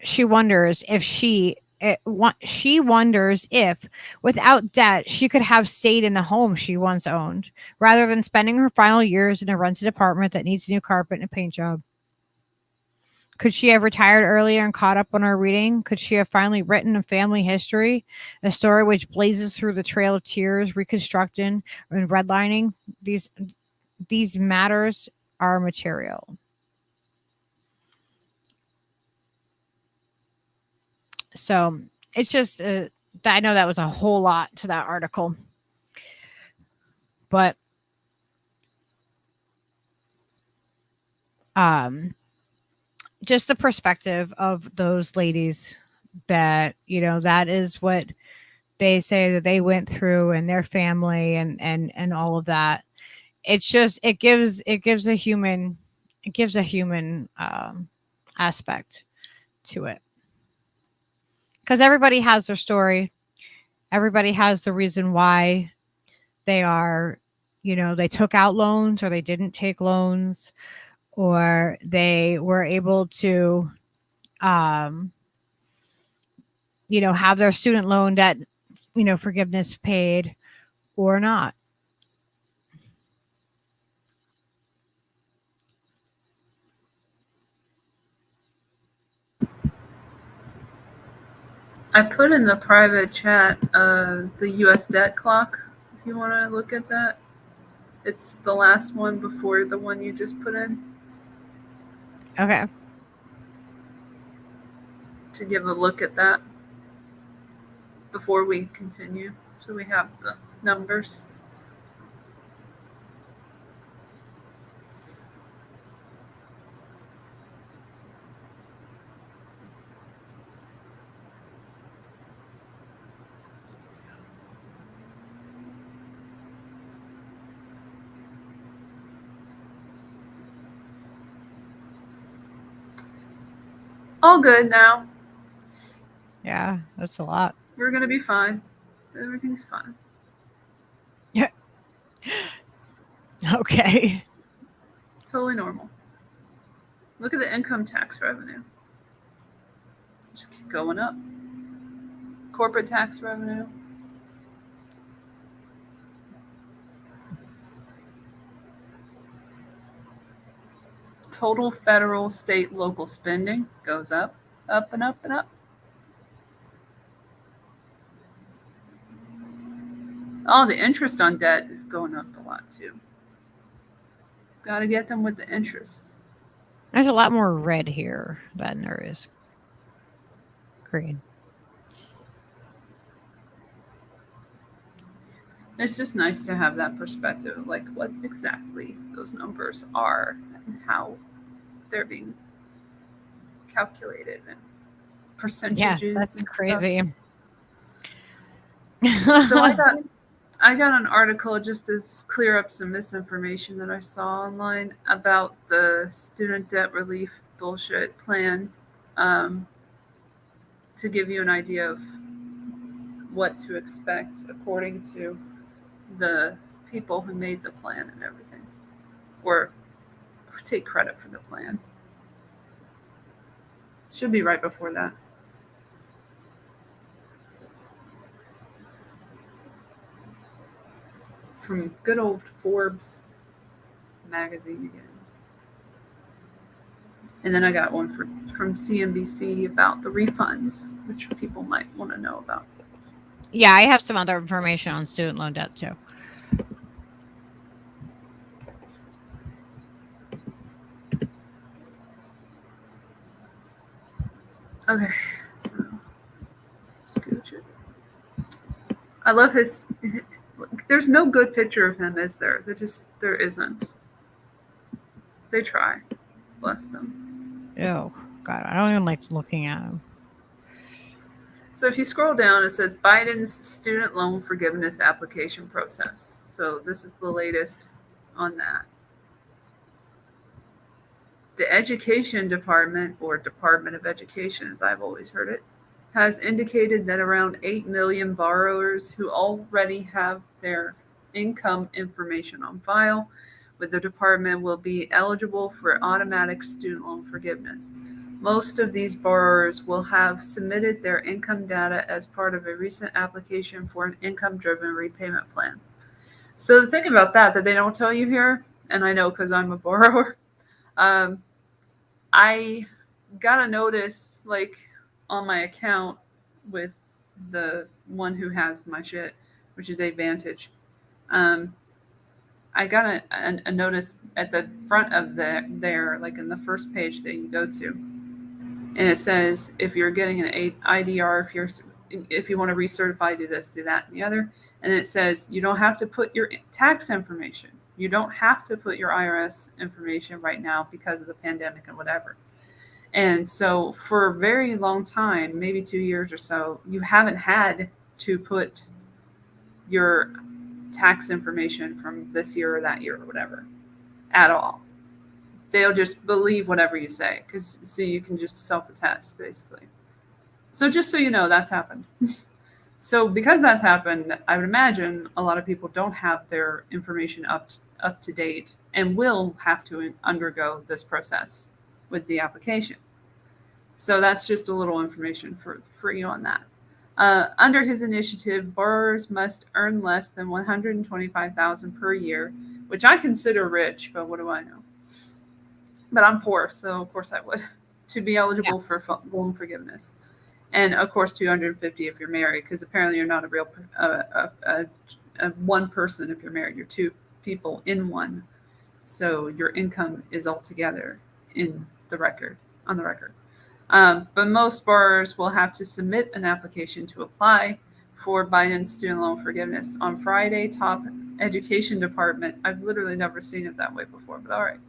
She wonders if without debt she could have stayed in the home she once owned rather than spending her final years in a rented apartment that needs a new carpet and a paint job. Could she have retired earlier and caught up on her reading? Could she have finally written a family history, a story which blazes through the trail of tears, reconstruction, and redlining? These matters are material. So it's just, I know that was a whole lot to that article, but just the perspective of those ladies that, that is what they say that they went through and their family and all of that. It's just, it gives a human aspect to it. Because everybody has their story. Everybody has the reason why they are, they took out loans or they didn't take loans, or they were able to, have their student loan debt, forgiveness paid or not. I put in the private chat the U.S. debt clock, if you want to look at that. It's the last one before the one you just put in. Okay. To give a look at that before we continue, so we have the numbers. All good now. Yeah, that's a lot. We're going to be fine. Everything's fine. Yeah. Okay. Totally normal. Look at the income tax revenue. Just keep going up. Corporate tax revenue. Total federal, state, local spending goes up, up and up and up. Oh, the interest on debt is going up a lot too. Got to get them with the interest. There's a lot more red here than there is green. It's just nice to have that perspective of like what exactly those numbers are and how they're being calculated and percentages. Yeah, that's crazy. So I got an article just to clear up some misinformation that I saw online about the student debt relief bullshit plan, to give you an idea of what to expect according to the people who made the plan and everything, or take credit for the plan. Should be right before that. From good old Forbes magazine again. And then I got one from CNBC about the refunds, which people might want to know about. Yeah, I have some other information on student loan debt too. Okay, so scooch it. I love his. There's no good picture of him, is there? There isn't. They try. Bless them. Oh God, I don't even like looking at him. So if you scroll down, it says Biden's student loan forgiveness application process. So this is the latest on that. The Education Department, or Department of Education as I've always heard it, has indicated that around 8 million borrowers who already have their income information on file with the department will be eligible for automatic student loan forgiveness. Most of these borrowers will have submitted their income data as part of a recent application for an income-driven repayment plan. So the thing about that they don't tell you here, and I know because I'm a borrower, I got a notice like on my account with the one who has my shit, which is Advantage. I got a notice at the front of there, like in the first page that you go to, and it says if you're getting an IDR, if you want to recertify, do this, do that, and the other, and it says you don't have to put your tax information. You don't have to put your IRS information right now because of the pandemic and whatever. And so for a very long time, maybe 2 years or so, you haven't had to put your tax information from this year or that year or whatever at all. They'll just believe whatever you say so you can just self-attest basically. So just so you know, that's happened. So because that's happened, I would imagine a lot of people don't have their information up to date and will have to undergo this process with the application. So that's just a little information for you on that. Under his initiative, borrowers must earn less than $125,000 per year, which I consider rich, but what do I know? But I'm poor, so of course I would, to be eligible for loan forgiveness. And of course, $250 if you're married, because apparently you're not a real one person if you're married. You're two people in one, so your income is all together on the record. But most borrowers will have to submit an application to apply for Biden's student loan forgiveness. On Friday, top Education Department, I've literally never seen it that way before, but all right.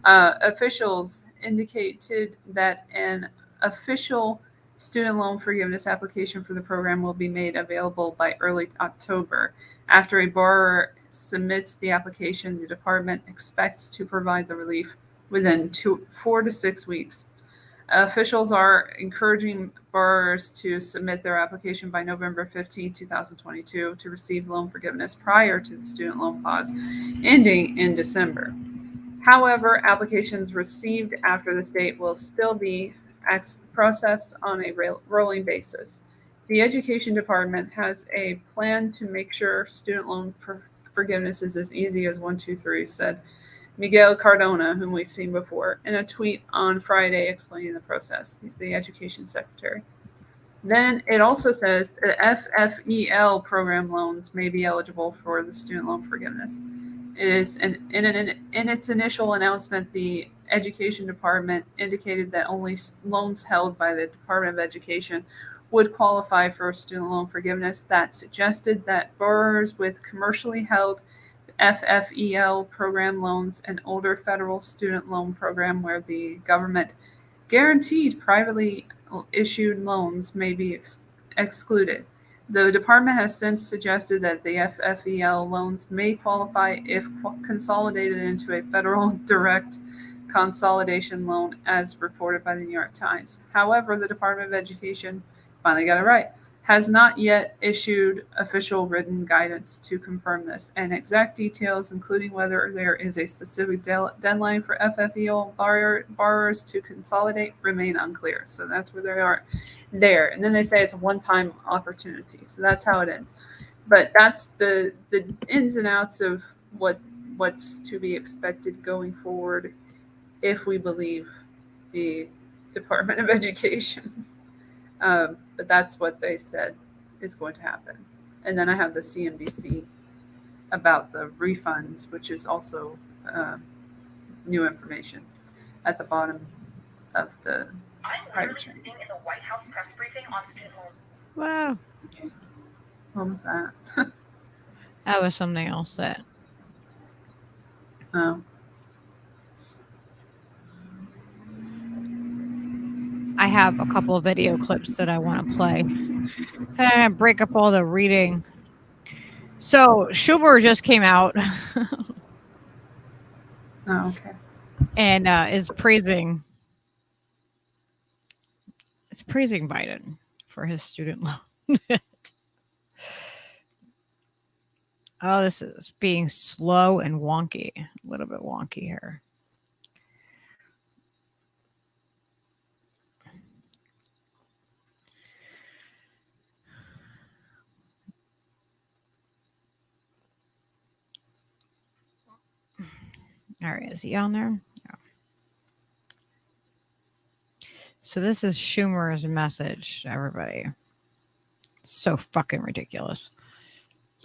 Officials indicated that an official student loan forgiveness application for the program will be made available by early October. After a borrower submits the application, the department expects to provide the relief within 4 to 6 weeks. Officials are encouraging borrowers to submit their application by November 15, 2022 to receive loan forgiveness prior to the student loan pause ending in December. However, applications received after this date will still be processed on a rolling basis. The Education Department has a plan to make sure student loan forgiveness is as easy as 1, 2, 3, said Miguel Cardona, whom we've seen before, in a tweet on Friday explaining the process. He's the Education Secretary. Then it also says that FFEL program loans may be eligible for the student loan forgiveness. It is in its initial announcement, the Education Department indicated that only loans held by the Department of Education would qualify for student loan forgiveness. That suggested that borrowers with commercially held FFEL program loans and older federal student loan program where the government guaranteed privately issued loans may be excluded. The department has since suggested that the FFEL loans may qualify if consolidated into a federal direct consolidation loan, as reported by the New York Times. However, the Department of Education finally got it right, has not yet issued official written guidance to confirm this, and exact details, including whether there is a specific deadline for FFEL borrowers to consolidate, remain unclear. So that's where they are there. And then they say it's a one-time opportunity. So that's how it ends. But that's the ins and outs of what's to be expected going forward if we believe the Department of Education. But that's what they said is going to happen. And then I have the CNBC about the refunds, which is also new information at the bottom of the private channel. In the White House press briefing on student loan. Wow. What was that? That was something else that. Oh. I have a couple of video clips that I want to play. I'm gonna break up all the reading. So Schumer just came out. Oh, okay. And is praising Biden for his student loan. Oh, this is being slow and wonky. A little bit wonky here. All right, is he on there? No. So this is Schumer's message to everybody. So fucking ridiculous.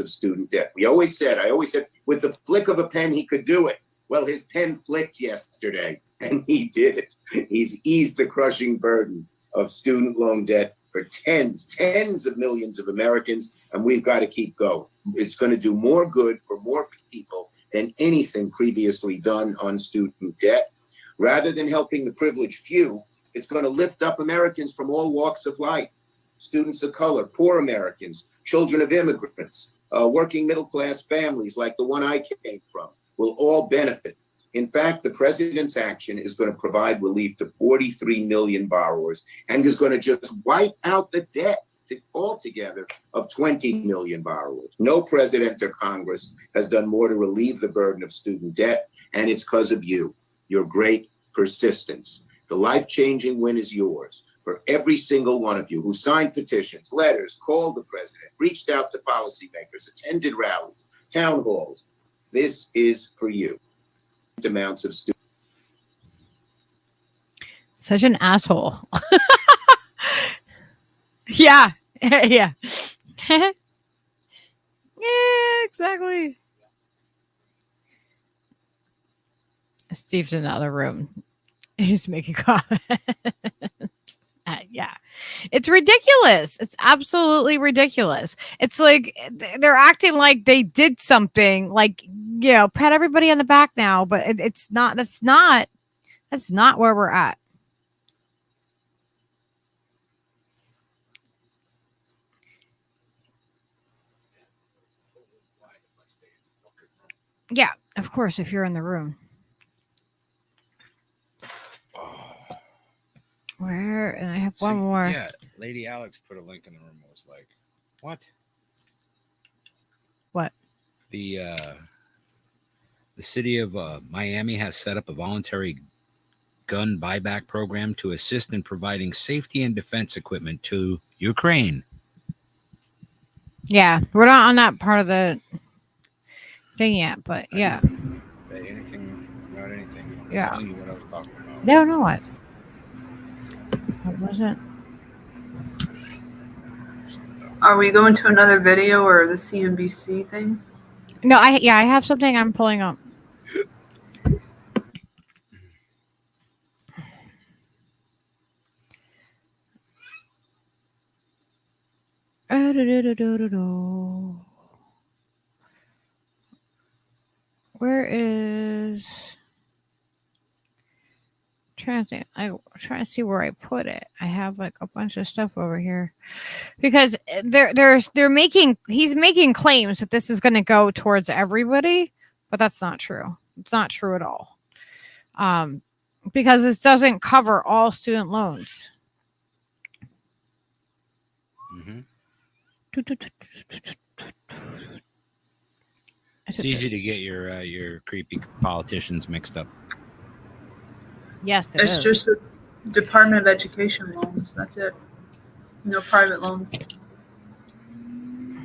Of student debt. I always said, with the flick of a pen, he could do it. Well, his pen flicked yesterday, and he did it. He's eased the crushing burden of student loan debt for tens of millions of Americans, and we've got to keep going. It's going to do more good for more people than anything previously done on student debt. Rather than helping the privileged few, it's going to lift up Americans from all walks of life. Students of color, poor Americans, children of immigrants, working middle-class families like the one I came from will all benefit. In fact, the president's action is going to provide relief to 43 million borrowers and is going to just wipe out the debt altogether of 20 million borrowers. No president or Congress has done more to relieve the burden of student debt, and it's because of you, your great persistence. The life-changing win is yours. For every single one of you who signed petitions, letters, called the president, reached out to policymakers, attended rallies, town halls, this is for you. Amounts of students. Such an asshole. Yeah. Yeah. Yeah, exactly. Steve's in the other room. He's making comments. Yeah, it's ridiculous. It's absolutely ridiculous. It's like they're acting like they did something, like, you know, pat everybody on the back now, but it's not. That's not where we're at. Yeah, of course, if you're in the room. Where? And I have one more. Yeah, Lady Alex put a link in the room. It was like, what? What? The city of Miami has set up a voluntary gun buyback program to assist in providing safety and defense equipment to Ukraine. Yeah, we're not on that part of the thing yet, but yeah. Say anything about anything. I was Yeah. telling you what I was talking about. No, know what? What was it? Are we going to another video or the CNBC thing? No, I have something I'm pulling up. Where is? Trying to think. I'm trying to see where I put it. I have like a bunch of stuff over here because he's making claims that this is going to go towards everybody, but that's not true. It's not true at all. Because this doesn't cover all student loans. Mm-hmm. It's easy to get your creepy politicians mixed up. Yes, it's just the Department of Education loans. That's it. No private loans.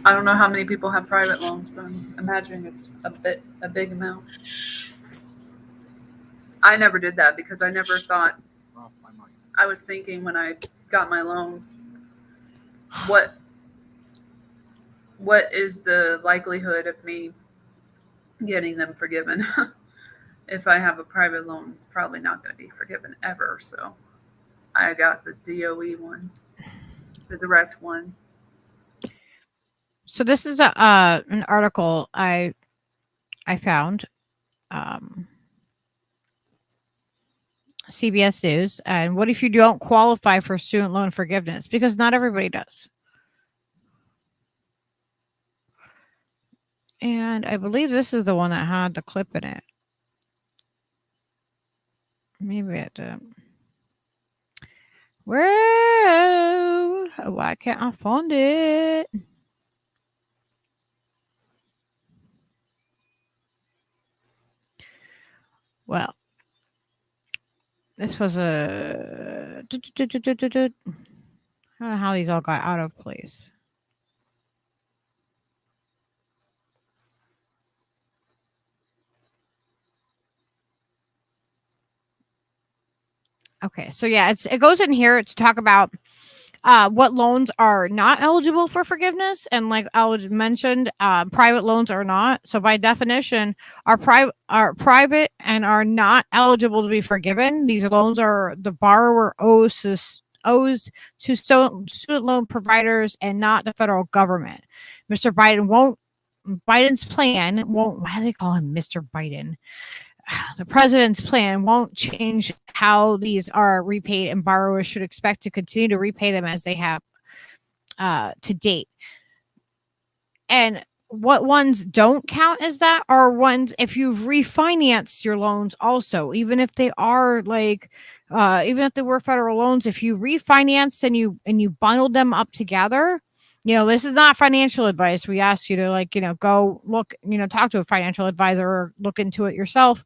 I don't know how many people have private loans, but I'm imagining it's a big amount. I never did that because I never thought. I was thinking when I got my loans, what what is the likelihood of me getting them forgiven? If I have a private loan, it's probably not going to be forgiven ever. So I got the DOE one, the direct one. So this is an article I found, CBS News. And what if you don't qualify for student loan forgiveness? Because not everybody does. And I believe this is the one that had the clip in it. Maybe it didn't. Whoa! Why can't I find it? Well, this was a. I don't know how these all got out of place. Okay, so yeah, it goes in here to talk about what loans are not eligible for forgiveness, and like I was mentioned, private loans are not. So by definition, are private and are not eligible to be forgiven. These loans are the borrower owes to student loan providers and not the federal government. Biden's plan won't. Why do they call him Mr. Biden? The president's plan won't change how these are repaid, and borrowers should expect to continue to repay them as they have to date. And what ones don't count as that are ones if you've refinanced your loans also, even if they are like even if they were federal loans, if you refinanced and you bundled them up together. This is not financial advice. We ask you to go look, talk to a financial advisor or look into it yourself.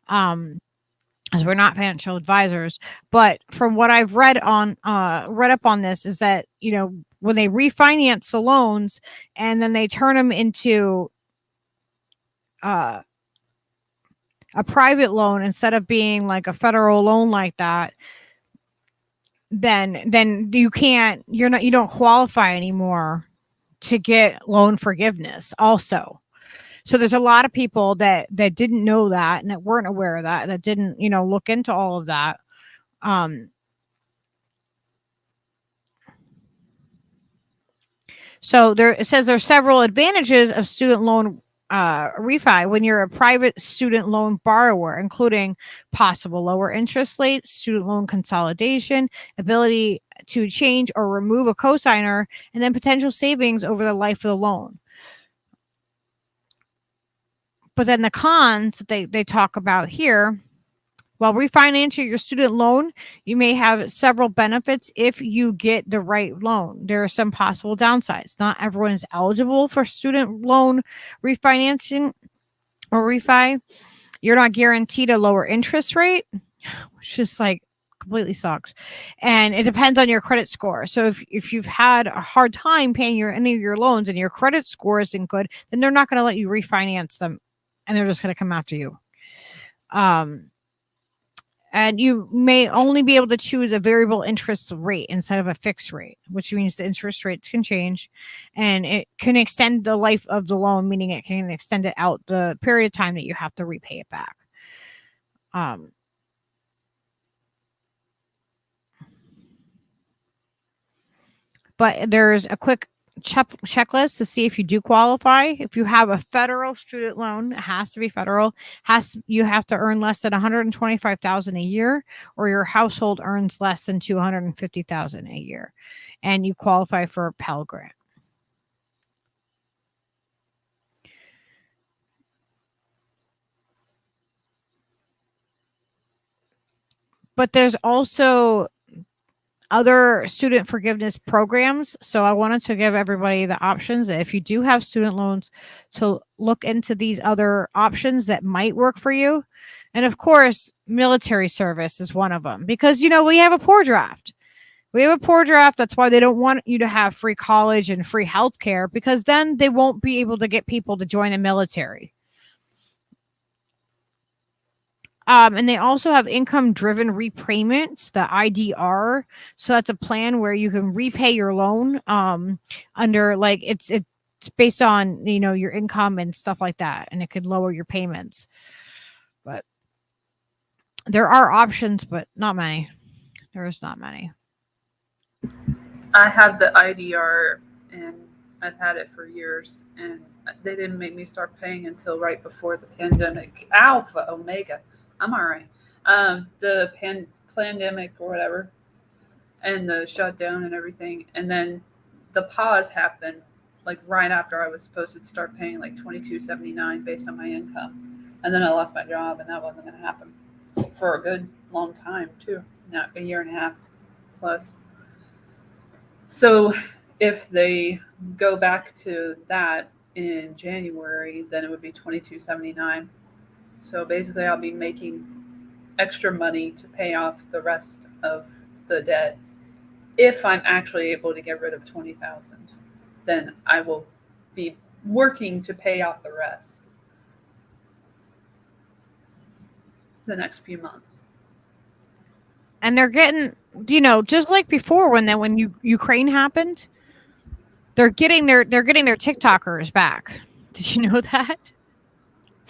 As we're not financial advisors, but from what I've read up on this is that, when they refinance the loans and then they turn them into a private loan instead of being like a federal loan like that, then you don't qualify anymore to get loan forgiveness also. So there's a lot of people that didn't know that and that weren't aware of that didn't, look into all of that. So it says there's several advantages of student loan refi when you're a private student loan borrower, including possible lower interest rates, student loan consolidation, ability to change or remove a cosigner, and then potential savings over the life of the loan. But then the cons that they talk about here, while refinancing your student loan, you may have several benefits if you get the right loan. There are some possible downsides. Not everyone is eligible for student loan refinancing or refi. You're not guaranteed a lower interest rate, which is like completely sucks. And it depends on your credit score. So if you've had a hard time paying any of your loans and your credit score isn't good, then they're not going to let you refinance them, and they're just going to come after you. And you may only be able to choose a variable interest rate instead of a fixed rate, which means the interest rates can change, and it can extend the life of the loan, meaning it can extend it out the period of time that you have to repay it back. But there's a quick checklist to see if you do qualify. If you have a federal student loan, it has to be federal. You have to earn less than $125,000 a year, or your household earns less than $250,000 a year, and you qualify for a Pell Grant. But there's also other student forgiveness programs. So I wanted to give everybody the options that if you do have student loans, to look into these other options that might work for you. And of course, military service is one of them, because, we have a poor draft. That's why they don't want you to have free college and free healthcare, because then they won't be able to get people to join the military. And they also have income-driven repayments, the IDR. So that's a plan where you can repay your loan under, like, it's based on, your income and stuff like that, and it could lower your payments. But there are options, but not many. There's not many. I have the IDR, and I've had it for years, and they didn't make me start paying until right before the pandemic. Alpha Omega, I'm all right. The pandemic or whatever, and the shutdown and everything, and then the pause happened like right after I was supposed to start paying like $22.79 based on my income, and then I lost my job, and that wasn't going to happen for a good long time too, not a year and a half plus. So if they go back to that in January, then it would be $22.79. So basically, I'll be making extra money to pay off the rest of the debt. If I'm actually able to get rid of $20,000, then I will be working to pay off the rest the next few months. And they're getting, just like before when Ukraine happened, they're getting their TikTokers back. Did you know that?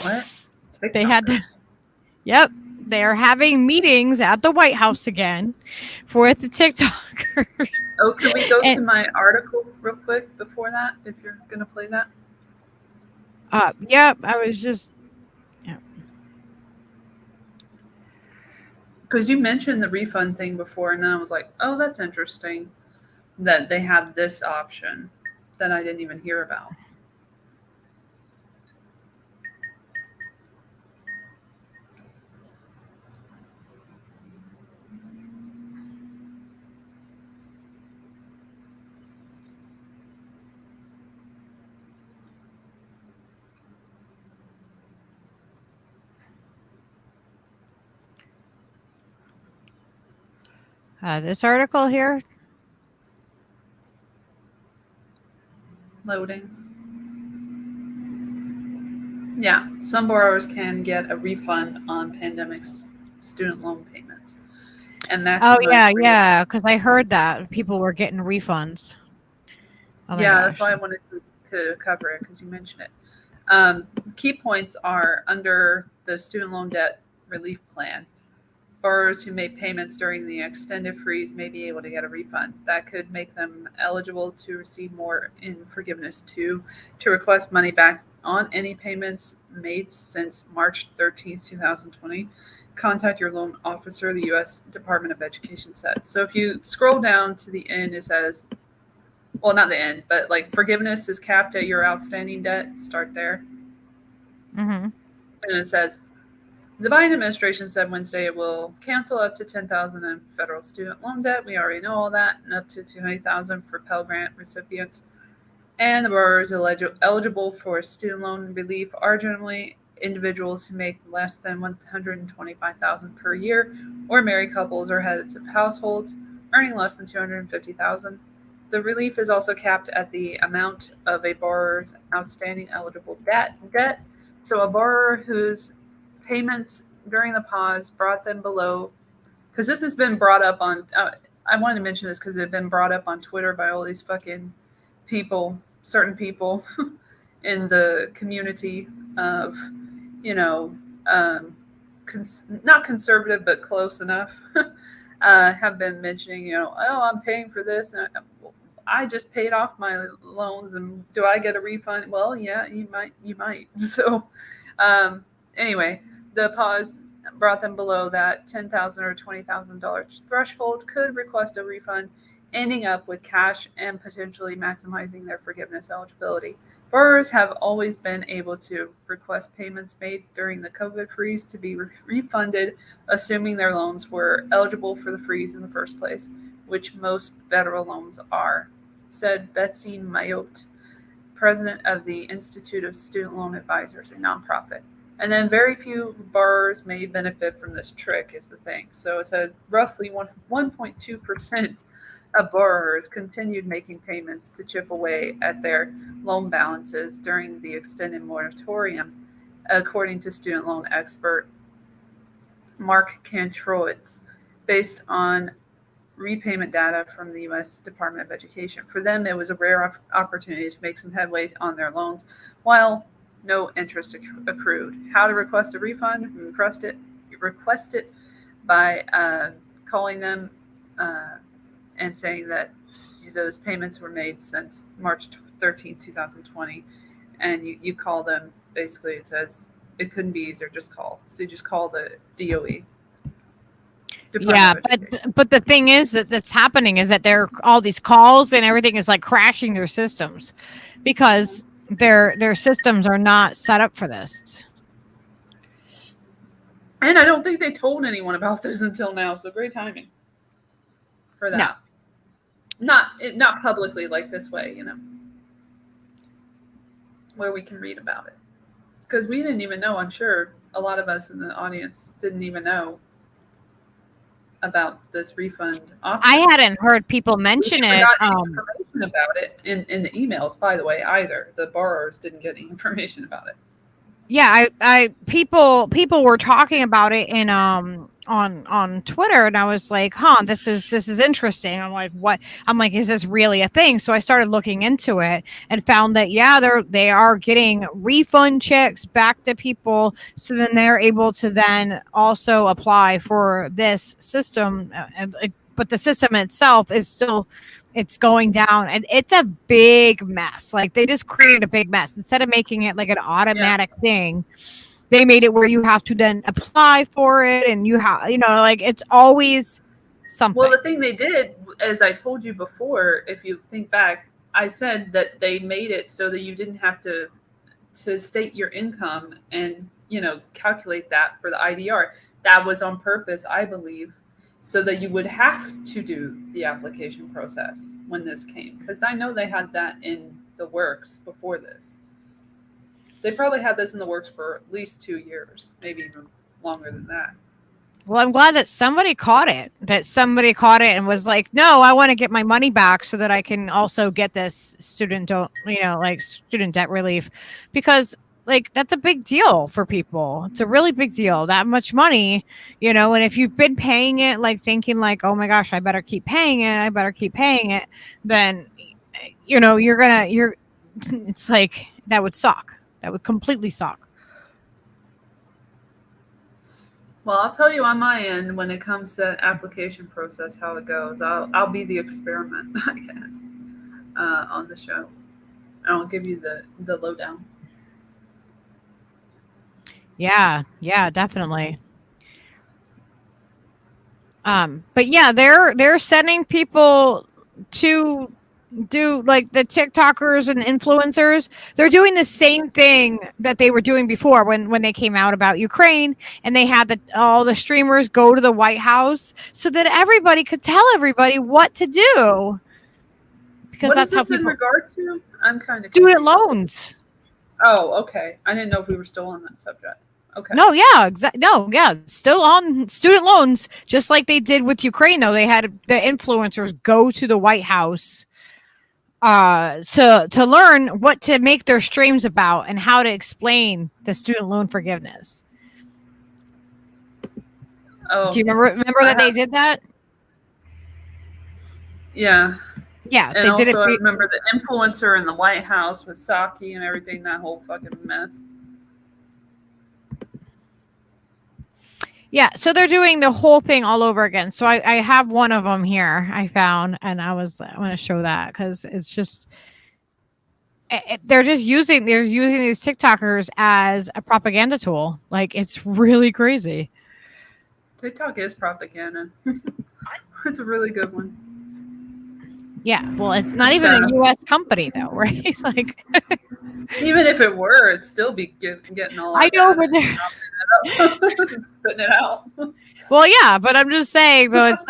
What? TikTokers? They had to. Yep. They're having meetings at the White House again for the TikTokers. Oh, can we go to my article real quick before that, if you're going to play that? Yep. I was just. Because you mentioned the refund thing before, and then I was like, oh, that's interesting that they have this option that I didn't even hear about. This article here. Loading. Yeah, some borrowers can get a refund on pandemic's student loan payments. And yeah, because I heard that people were getting refunds. Oh yeah, that's why I wanted to cover it, because you mentioned it. Key points are under the student loan debt relief plan. Borrowers who made payments during the extended freeze may be able to get a refund. That could make them eligible to receive more in forgiveness. To request money back on any payments made since March 13th, 2020, contact your loan officer, the U.S. Department of Education said. So if you scroll down to the end, it says, well, not the end, but like forgiveness is capped at your outstanding debt. Start there. Mm-hmm. And it says, the Biden administration said Wednesday it will cancel up to $10,000 in federal student loan debt. We already know all that, and up to $200,000 for Pell Grant recipients. And the borrowers eligible for student loan relief are generally individuals who make less than $125,000 per year, or married couples or heads of households earning less than $250,000. The relief is also capped at the amount of a borrower's outstanding eligible debt. So a borrower whose payments during the pause brought them below, because this has been brought up on, I wanted to mention this because it had been brought up on Twitter by all these fucking people, certain people in the community of, not conservative, but close enough, have been mentioning, oh, I'm paying for this. And I just paid off my loans, and do I get a refund? Well, yeah, you might. So, anyway, the pause brought them below that $10,000 or $20,000 threshold, could request a refund, ending up with cash and potentially maximizing their forgiveness eligibility. Borrowers have always been able to request payments made during the COVID freeze to be refunded, assuming their loans were eligible for the freeze in the first place, which most federal loans are, said Betsy Mayotte, president of the Institute of Student Loan Advisors, a nonprofit. And then very few borrowers may benefit from this trick is the thing. So it says roughly 1.2% of borrowers continued making payments to chip away at their loan balances during the extended moratorium, according to student loan expert Mark Kantrowitz, based on repayment data from the U.S. Department of Education. For them, it was a rare opportunity to make some headway on their loans while no interest accrued. How to request a refund? Request it by calling them and saying that those payments were made since March 13, 2020. And you call them, basically it says it couldn't be easier, just call. So you just call the DOE. Yeah, but the thing is that's happening is that there are all these calls and everything is like crashing their systems because their systems are not set up for this. And I don't think they told anyone about this until now, so great timing for that. No. Not publicly like this way, you know, where we can read about it. Because we didn't even know, I'm sure a lot of us in the audience didn't even know about this refund option. I hadn't heard people mention it. Information about it in the emails, by the way, either. The borrowers didn't get any information about it. Yeah, people were talking about it in on Twitter, and I was like, this is interesting. I'm like, what? I'm like, is this really a thing? So I started looking into it and found that they are getting refund checks back to people, so then they're able to then also apply for this system, but the system itself is still. It's going down and it's a big mess. Like they just created a big mess. Instead of making it like an automatic thing, they made it where you have to then apply for it and you have, like it's always something. Well, the thing they did, as I told you before, if you think back, I said that they made it so that you didn't have to state your income and, calculate that for the IDR. That was on purpose, I believe, so that you would have to do the application process when this came. Because I know they had that in the works before this. They probably had this in the works for at least 2 years, maybe even longer than that. Well, I'm glad that somebody caught it. And was like, no, I want to get my money back so that I can also get this student debt relief. Because that's a big deal for people. It's a really big deal, that much money, and if you've been paying it, thinking oh my gosh, I better keep paying it, then, it's like, that would suck. That would completely suck. Well, I'll tell you on my end, when it comes to that application process, how it goes. I'll be the experiment, I guess, on the show. I'll give you the lowdown. Yeah, definitely. But yeah, they're sending people to do the TikTokers and influencers. They're doing the same thing that they were doing before when they came out about Ukraine, and they had all the streamers go to the White House so that everybody could tell everybody what to do. Because what that's is this how in regard to? I'm kind of student loans. Oh, okay. I didn't know if we were still on that subject. Okay. No, yeah, still on student loans, just like they did with Ukraine. Though they had the influencers go to the White House to learn what to make their streams about and how to explain the student loan forgiveness. Oh, do you remember that they did that? Yeah. Yeah, and they also did it. I remember the influencer in the White House with Psaki and everything. That whole fucking mess. Yeah, so they're doing the whole thing all over again. So I have one of them here I found, and I'm going to show that because it's just they're using these TikTokers as a propaganda tool. It's really crazy. TikTok is propaganda. It's a really good one. Yeah, well, it's not even a U.S. company though, right? Even if it were, it'd still be getting all. I know, but they're spitting it out. Well, yeah, but I'm just saying though, it's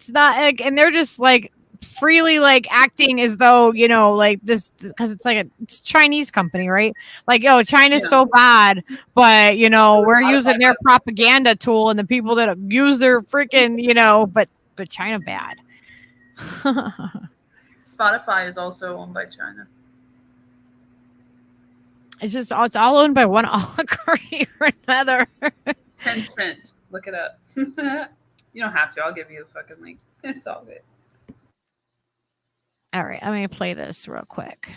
not and they're just freely acting as though this, because it's Chinese company, right? China's so bad, but we're using their propaganda tool, and the people that use their freaking but China bad. Spotify is also owned by China. It's all owned by one oligarchy or another. Tencent. Look it up. You You don't have to. I'll give you the fucking link. It's all good. All right, I'm gonna play this real quick.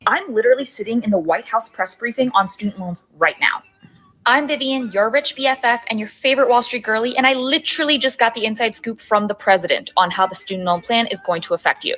I'm literally sitting in the White House press briefing on student loans right now. I'm Vivian, your rich BFF and your favorite Wall Street girly, and I literally just got the inside scoop from the president on how the student loan plan is going to affect you.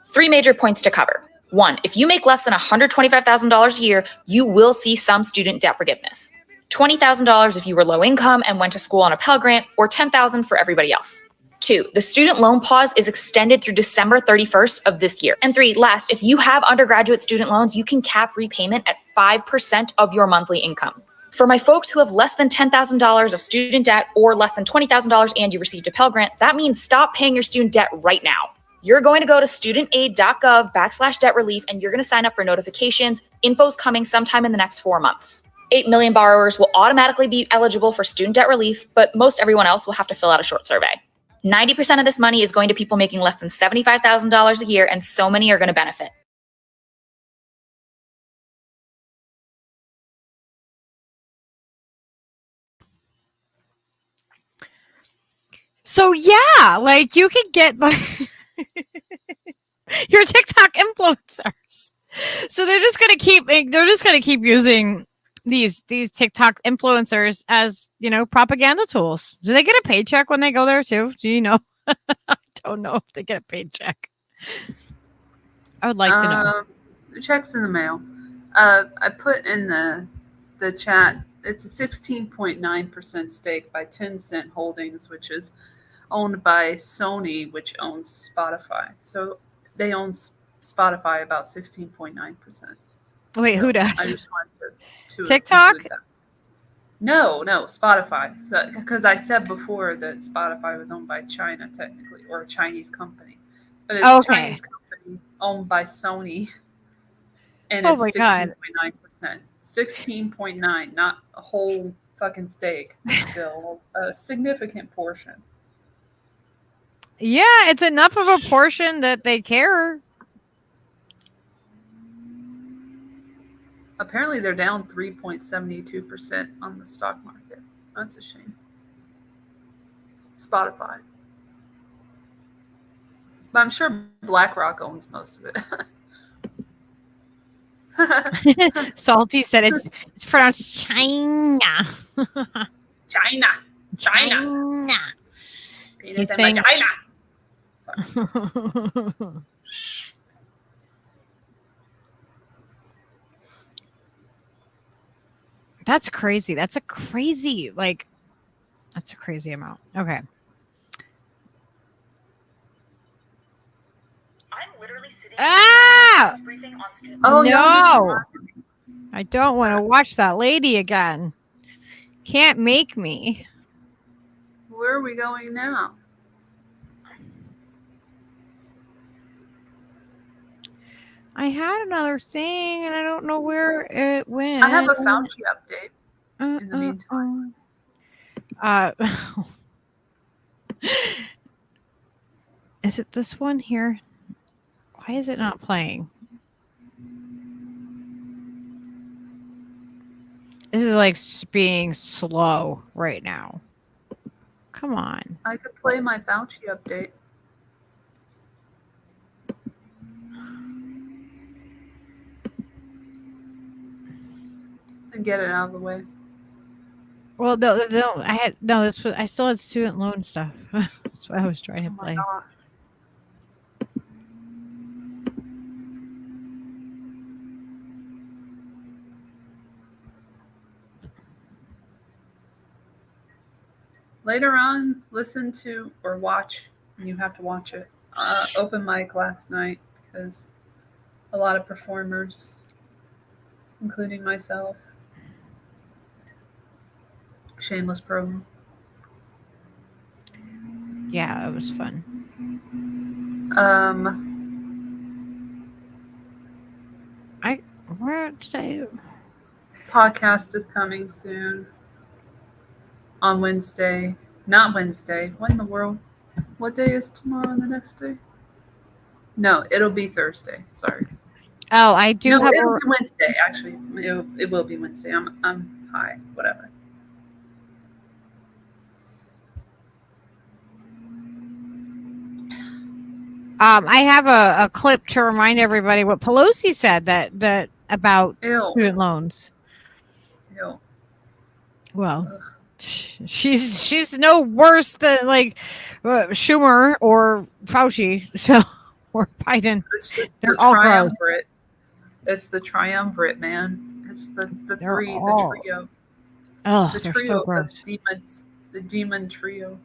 3 major points to cover. 1, if you make less than $125,000 a year, you will see some student debt forgiveness. $20,000 if you were low income and went to school on a Pell Grant, or $10,000 for everybody else. 2, the student loan pause is extended through December 31st of this year. And 3, last, if you have undergraduate student loans, you can cap repayment at 5% of your monthly income. For my folks who have less than $10,000 of student debt or less than $20,000 and you received a Pell Grant, that means stop paying your student debt right now. You're going to go to studentaid.gov/debt relief and you're going to sign up for notifications. Info's coming sometime in the next 4 months. 8 million borrowers will automatically be eligible for student debt relief, but most everyone else will have to fill out a short survey. 90% of this money is going to people making less than $75,000 a year, and so many are going to benefit. So yeah, like you could get like your TikTok influencers. So they're just gonna keep using these TikTok influencers as, you know, propaganda tools. Do they get a paycheck when they go there too? Do you know? I don't know if they get a paycheck. I would like to know. The check's in the mail. I put in the chat. It's a 16.9% stake by Tencent Holdings, which is owned by Sony, which owns Spotify. So they own Spotify about 16.9%. Wait, so who does? I just wanted to TikTok? No, Spotify. Because I said before that Spotify was owned by China, technically, or a Chinese company. But it's a Chinese company owned by Sony. And it's 16.9%. 16.9, not a whole fucking stake, but still a significant portion. Yeah, it's enough of a portion that they care. Apparently, they're down 3.72% on the stock market. That's a shame. Spotify. But I'm sure BlackRock owns most of it. Salty said it's pronounced China. China. He's saying China. That's crazy. That's a crazy amount. Okay. I'm literally sitting briefing on student no. I don't want to watch that lady again. Can't make me. Where are we going now? I had another thing and I don't know where it went. I have a Fauci update in the meantime. Is it this one here? Why is it not playing? This is like being slow right now. Come on. I could play my Fauci update. And get it out of the way. Well, no. I still had student loan stuff. That's what I was trying to play. Gosh. Later on, listen to or watch, and you have to watch it, open mic last night because a lot of performers, including myself, shameless promo. Yeah, it was fun. Where did I? Podcast is coming soon. On Wednesday. Not Wednesday. What in the world? What day is tomorrow and the next day? No, it'll be Thursday. Sorry. Oh, I do have. It'll be Wednesday. Actually, it will be Wednesday. I'm high. Whatever. I have a clip to remind everybody what Pelosi said that about student loans. Ew. Well, she's no worse than like Schumer or Fauci, so or Biden. It's just They're the all gross. triumvirate. It's the triumvirate, man. It's the three, the trio. Oh, the they're trio so gross. of demons, the demon trio,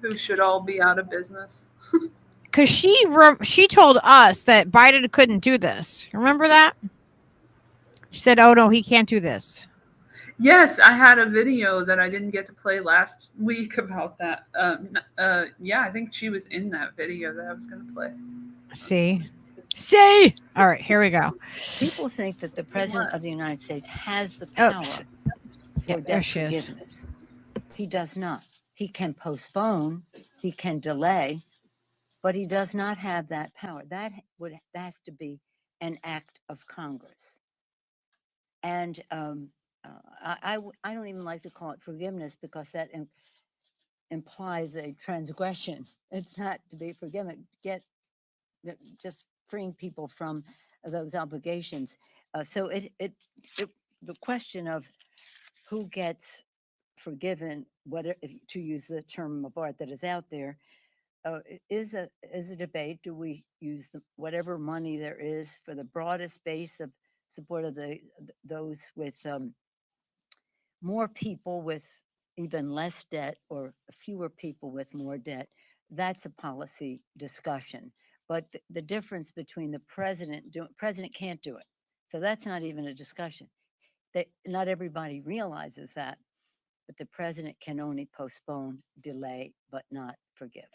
who should all be out of business. Because she told us that Biden couldn't do this. Remember that? She said, "Oh no, he can't do this." Yes, I had a video that I didn't get to play last week about that. Yeah, I think she was in that video that I was going to play. See? All right, here we go. People think that the president of the United States has the power for debt forgiveness. He does not. He can postpone, he can delay, but he does not have that power. That has to be an act of Congress. And I don't even like to call it forgiveness because that implies a transgression. It's not to be forgiven. Just freeing people from those obligations. So the question of who gets forgiven, to use the term of art that is out there, is a debate. Do we use whatever money there is for the broadest base of support of those with more people with even less debt or fewer people with more debt? That's a policy discussion. But the difference between the president can't do it. So that's not even a discussion. Not everybody realizes that, but the president can only postpone, delay, but not forgive.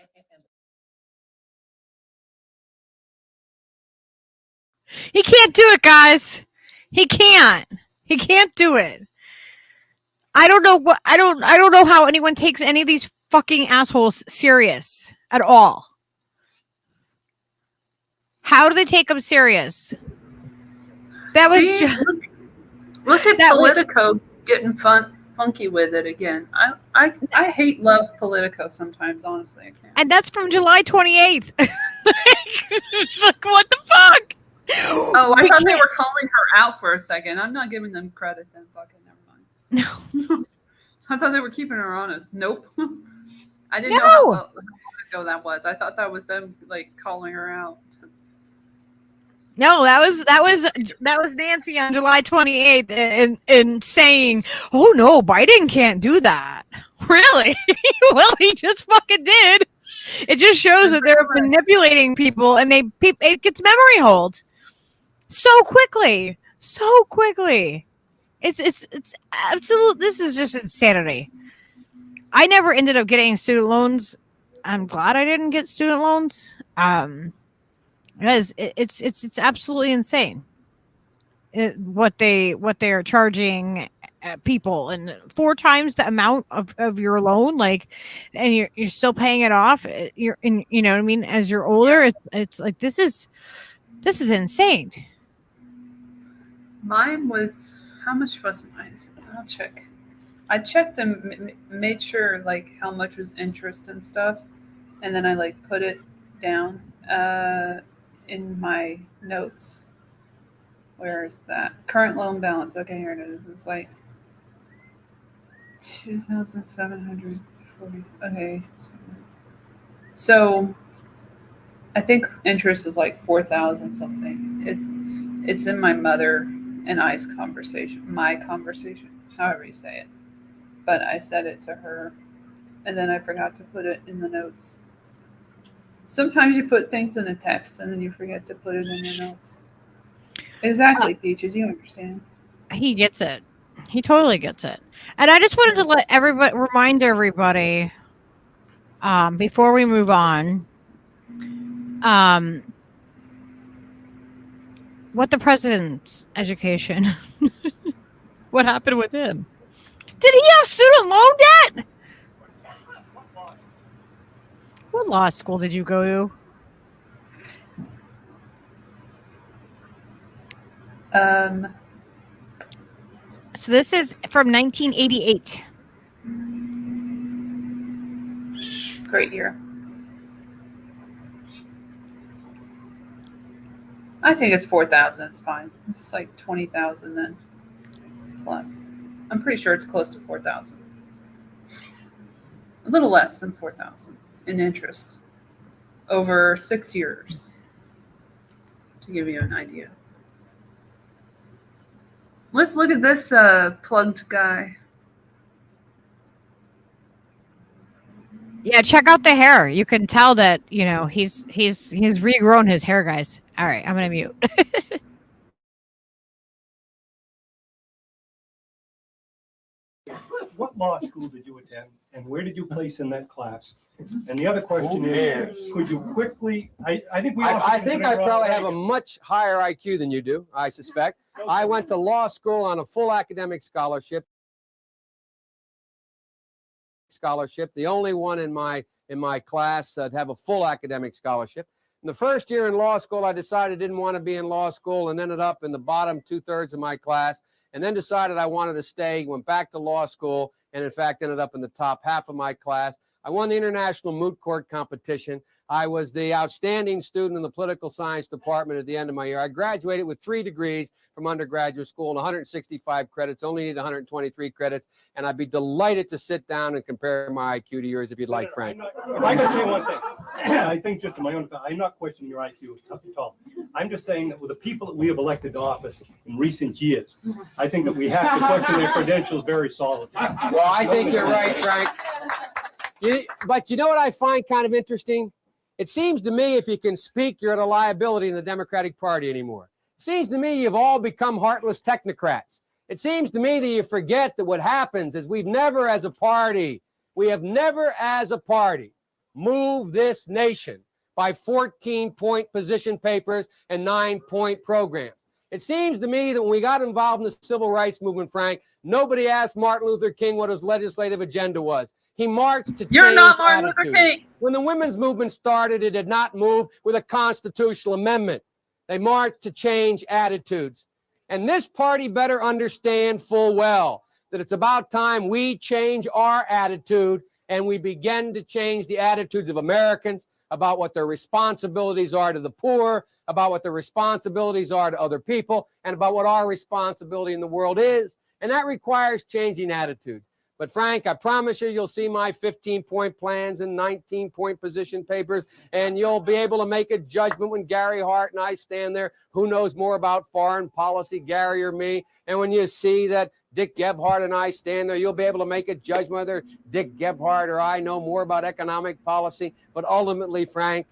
He can't do it, guys. He can't. He can't do it. I don't know how anyone takes any of these fucking assholes serious at all. How do they take them serious? That was just look at Politico getting funky with it again. I hate love Politico sometimes, honestly. I can't. And that's from July 28th. Like, what the fuck? Oh, I thought they were calling her out for a second. I'm not giving them credit then. Fucking never mind. No. I thought they were keeping her honest. Nope. I didn't know how long ago that was. I thought that was them like calling her out. No, that was Nancy on July 28th and saying, "Oh no, Biden can't do that." Really? Well, he just fucking did. It just shows that they're manipulating people, and it gets memory hold so quickly. It's absolute. This is just insanity. I never ended up getting student loans. I'm glad I didn't get student loans. Because it's absolutely insane. What they are charging people, and 4 times the amount of your loan, like, and you're still paying it off. You're in, you know what I mean, as you're older. It's like this is insane. Mine was, how much was mine? I'll check. I checked and made sure like how much was interest and stuff, and then I like put it down in my notes. Where is that? Current loan balance. Okay, here it is. It's like 2,740. Okay. So I think interest is like 4,000 something. It's in my mother and I's conversation, my conversation, however you say it. But I said it to her, and then I forgot to put it in the notes. Sometimes you put things in a text and then you forget to put it in your notes. Exactly, Peaches. You understand. He gets it. He totally gets it. And I just wanted to remind everybody, before we move on, what the president's education, what happened with him? Did he have student loan debt? What law school did you go to? So this is from 1988. Great year. I think it's 4,000. It's fine. It's like 20,000 then plus. I'm pretty sure it's close to 4,000. A little less than 4,000 in interest over 6 years, to give you an idea. Let's look at this plugged guy. Yeah, check out the hair. You can tell that, you know, he's regrown his hair, guys. All right, I'm gonna mute. What law school did you attend, and where did you place in that class? And the other question is, could you quickly? I think I probably have a much higher IQ than you do. I suspect. I went to law school on a full academic scholarship. The only one in my class to have a full academic scholarship. In the first year in law school, I decided I didn't want to be in law school and ended up in the bottom 2/3 of my class, and then decided I wanted to stay, went back to law school, and in fact ended up in the top half of my class. I won the international moot court competition. I was the outstanding student in the political science department at the end of my year. I graduated with 3 degrees from undergraduate school and 165 credits, only need 123 credits, and I'd be delighted to sit down and compare my IQ to yours if you'd like, Frank. I got to say one thing. I think just in my own, I'm not questioning your IQ at all. I'm just saying that with the people that we have elected to office in recent years, I think that we have to question their credentials very solidly. Well, I think you're right, Frank. But you know what I find kind of interesting? It seems to me if you can speak, you're at a liability in the Democratic Party anymore. It seems to me you've all become heartless technocrats. It seems to me that you forget that what happens is we have never as a party moved this nation by 14-point position papers and 9-point programs. It seems to me that when we got involved in the civil rights movement, Frank, nobody asked Martin Luther King what his legislative agenda was. He marched to You're change not Martin attitudes. Luther King. When the women's movement started, it did not move with a constitutional amendment. They marched to change attitudes. And this party better understand full well that it's about time we change our attitude and we begin to change the attitudes of Americans about what their responsibilities are to the poor, about what their responsibilities are to other people, and about what our responsibility in the world is. And that requires changing attitudes. But Frank, I promise you, you'll see my 15-point plans and 19-point position papers, and you'll be able to make a judgment when Gary Hart and I stand there. Who knows more about foreign policy, Gary or me? And when you see that Dick Gebhardt and I stand there, you'll be able to make a judgment whether Dick Gebhardt or I know more about economic policy. But ultimately, Frank,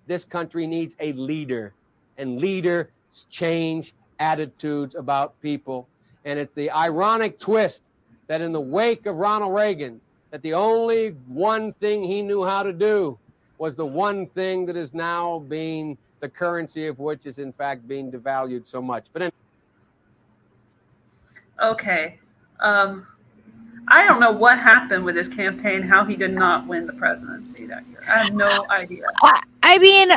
this country needs a leader, and leaders change attitudes about people. And it's the ironic twist that in the wake of Ronald Reagan, that the only one thing he knew how to do was the one thing that is now being the currency of which is in fact being devalued so much. But okay. I don't know what happened with his campaign, how he did not win the presidency that year. I have no idea. I mean,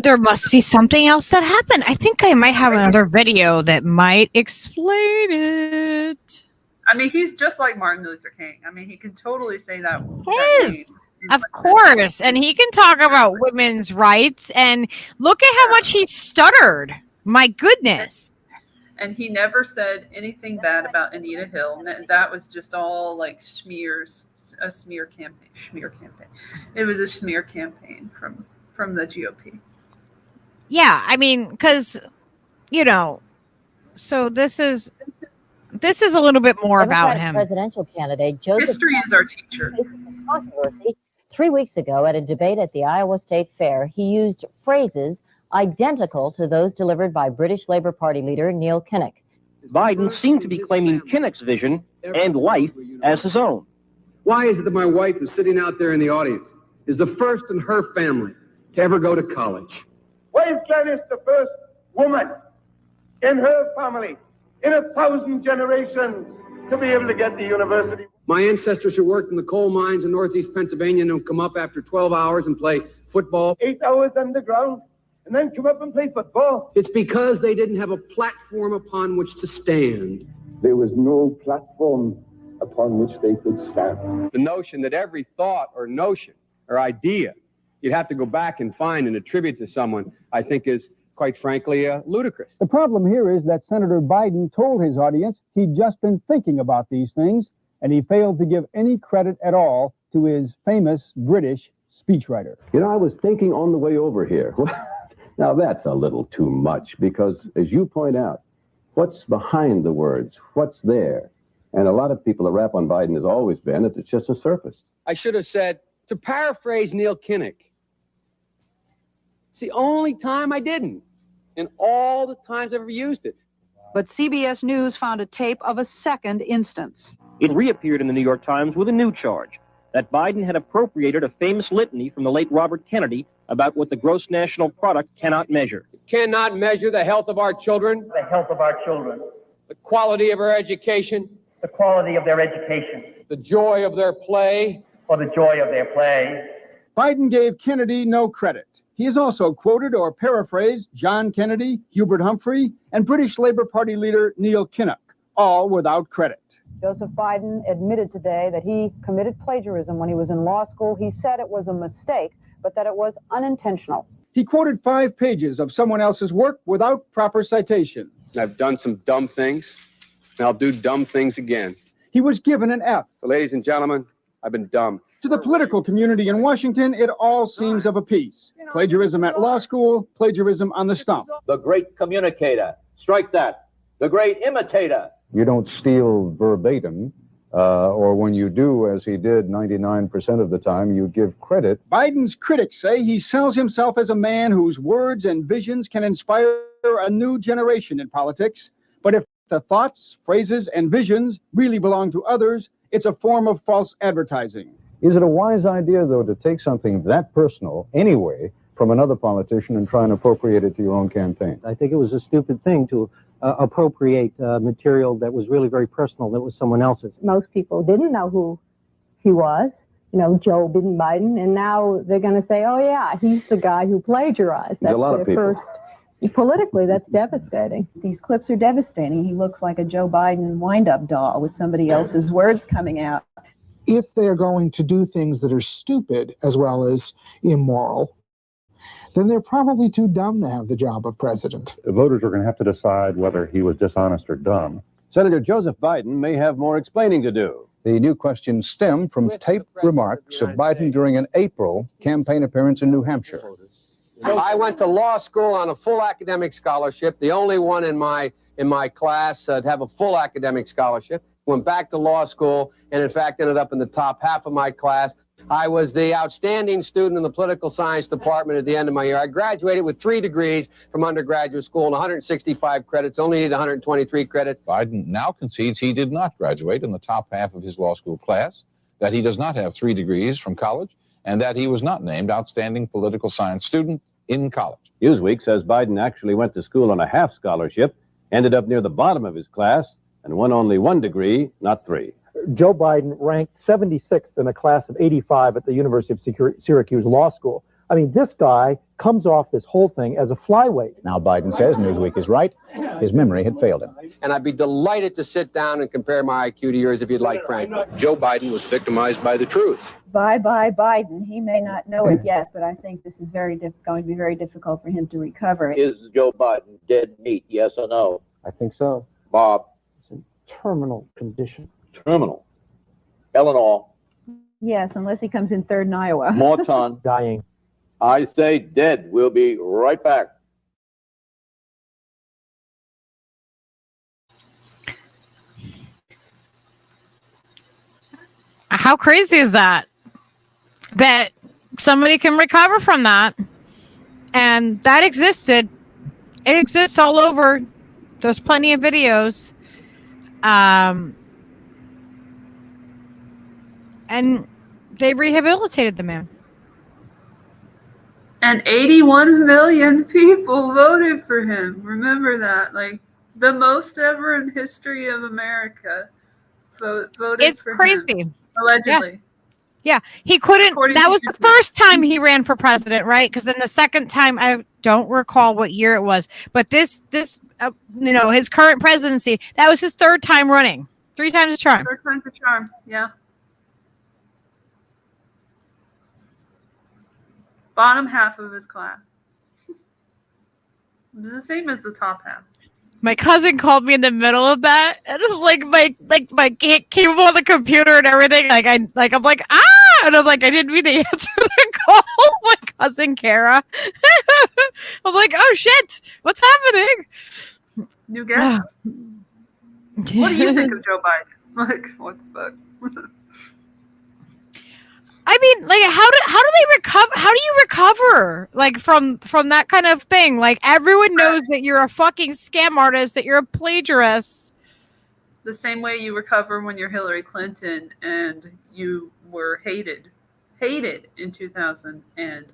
there must be something else that happened. I think I might have another video that might explain it. I mean, he's just like Martin Luther King. I mean, he can totally say that. Of course. And he can talk about women's rights. And look at how much he stuttered. My goodness. And he never said anything bad about Anita Hill. That was just all like smears, a smear campaign. It was a smear campaign from the GOP. Yeah, I mean, because, you know, so this is a little bit more about him. Presidential candidate Joseph History is our teacher. Controversy 3 weeks ago at a debate at the Iowa State Fair, he used phrases identical to those delivered by British Labour Party leader Neil Kinnock. Biden seemed to be claiming Kinnock's vision and life as his own. Why is it that my wife is sitting out there in the audience, is the first in her family to ever go to college? Why is Gladys the first woman in her family in 1,000 generations to be able to get to university? My ancestors who worked in the coal mines in northeast Pennsylvania don't come up after 12 hours and play football. 8 hours underground and then come up and play football. It's because they didn't have a platform upon which to stand. There was no platform upon which they could stand. The notion that every thought or notion or idea you'd have to go back and find and attribute to someone, I think is quite frankly, ludicrous. The problem here is that Senator Biden told his audience he'd just been thinking about these things, and he failed to give any credit at all to his famous British speechwriter. You know, I was thinking on the way over here. Now, that's a little too much because, as you point out, what's behind the words? What's there? And a lot of people, the rap on Biden has always been that it's just a surface. I should have said, to paraphrase Neil Kinnock, it's the only time I didn't, and all the times I've ever used it. But CBS News found a tape of a second instance. It reappeared in the New York Times with a new charge, that Biden had appropriated a famous litany from the late Robert Kennedy about what the gross national product cannot measure. It cannot measure the health of our children, the health of our children, the quality of our education, the quality of their education, the joy of their play, or the joy of their play. Biden gave Kennedy no credit. He has also quoted or paraphrased John Kennedy, Hubert Humphrey, and British Labour Party leader Neil Kinnock, all without credit. Joseph Biden admitted today that he committed plagiarism when he was in law school. He said it was a mistake, but that it was unintentional. He quoted 5 pages of someone else's work without proper citation. I've done some dumb things, and I'll do dumb things again. He was given an F. So, ladies and gentlemen, I've been dumb. To the political community in Washington, it all seems of a piece. Plagiarism at law school, plagiarism on the stump. The great communicator. Strike that. The great imitator. You don't steal verbatim, or when you do, as he did 99% of the time, you give credit. Biden's critics say he sells himself as a man whose words and visions can inspire a new generation in politics. But if the thoughts, phrases, and visions really belong to others, it's a form of false advertising. Is it a wise idea, though, to take something that personal, anyway, from another politician and try and appropriate it to your own campaign? I think it was a stupid thing to appropriate material that was really very personal, that was someone else's. Most people didn't know who he was, you know, Joe Biden, and now they're going to say, oh, yeah, he's the guy who plagiarized. That's a lot of people. Politically, that's devastating. These clips are devastating. He looks like a Joe Biden wind-up doll with somebody else's words coming out. If they're going to do things that are stupid as well as immoral, then they're probably too dumb to have the job of president. The voters are going to have to decide whether he was dishonest or dumb. Senator Joseph Biden may have more explaining to do. The new questions stem from taped remarks of Biden during an April campaign appearance in New Hampshire. I went to law school on a full academic scholarship, the only one in my class to have a full academic scholarship. Went back to law school and, in fact, ended up in the top half of my class. I was the outstanding student in the political science department at the end of my year. I graduated with 3 degrees from undergraduate school and 165 credits, only needed 123 credits. Biden now concedes he did not graduate in the top half of his law school class, that he does not have 3 degrees from college, and that he was not named outstanding political science student in college. Newsweek says Biden actually went to school on a half scholarship, ended up near the bottom of his class, and won only 1 degree, not 3. Joe Biden ranked 76th in a class of 85 at the University of Syracuse Law School. I mean, this guy comes off this whole thing as a flyweight. Now Biden says Newsweek is right. His memory had failed him. And I'd be delighted to sit down and compare my IQ to yours if you'd like, Frank. Joe Biden was victimized by the truth. Bye Biden. He may not know it yet, but I think this is going to be very difficult for him to recover. Is Joe Biden dead meat, yes or no? I think so. Bob? It's in terminal condition. Terminal. Eleanor? Yes, unless he comes in third in Iowa. Morton? Dying. I say dead. We'll be right back. How crazy is that? That somebody can recover from that. And that existed. It exists all over. There's plenty of videos. And they rehabilitated the man. And 81 million people voted for him. Remember that. Like, the most ever in history of America voted for him. It's crazy. Allegedly. Yeah. He couldn't. According That to was the first time he ran for president, right? Because then the second time, I don't recall what year it was. But this his current presidency, that was his third time running. 3 times a charm. 3 times a charm. Yeah. Bottom half of his class. The same as the top half. My cousin called me in the middle of that, and it was my came on the computer and everything. I'm like and I was like, I didn't mean to answer the call. My cousin Kara. I'm like, oh shit, what's happening? New guest. What do you think of Joe Biden? Like, what the fuck? I mean, like, how do they recover? How do you recover, like, from that kind of thing? Like, everyone knows that you're a fucking scam artist, that you're a plagiarist. The same way you recover when you're Hillary Clinton and you were hated in 2000 and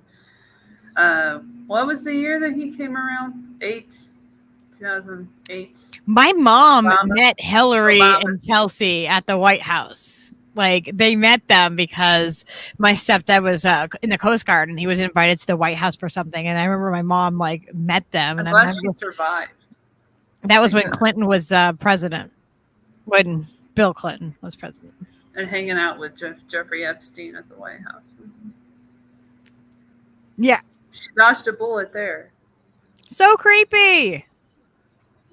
what was the year that he came around? 2008. My mom met Hillary and Chelsea at the White House. Like, they met them because my stepdad was in the Coast Guard and he was invited to the White House for something. And I remember my mom like met them. And I'm glad she survived. That was when Clinton was president. When Bill Clinton was president. And hanging out with Jeffrey Epstein at the White House. Yeah. She dodged a bullet there. So creepy.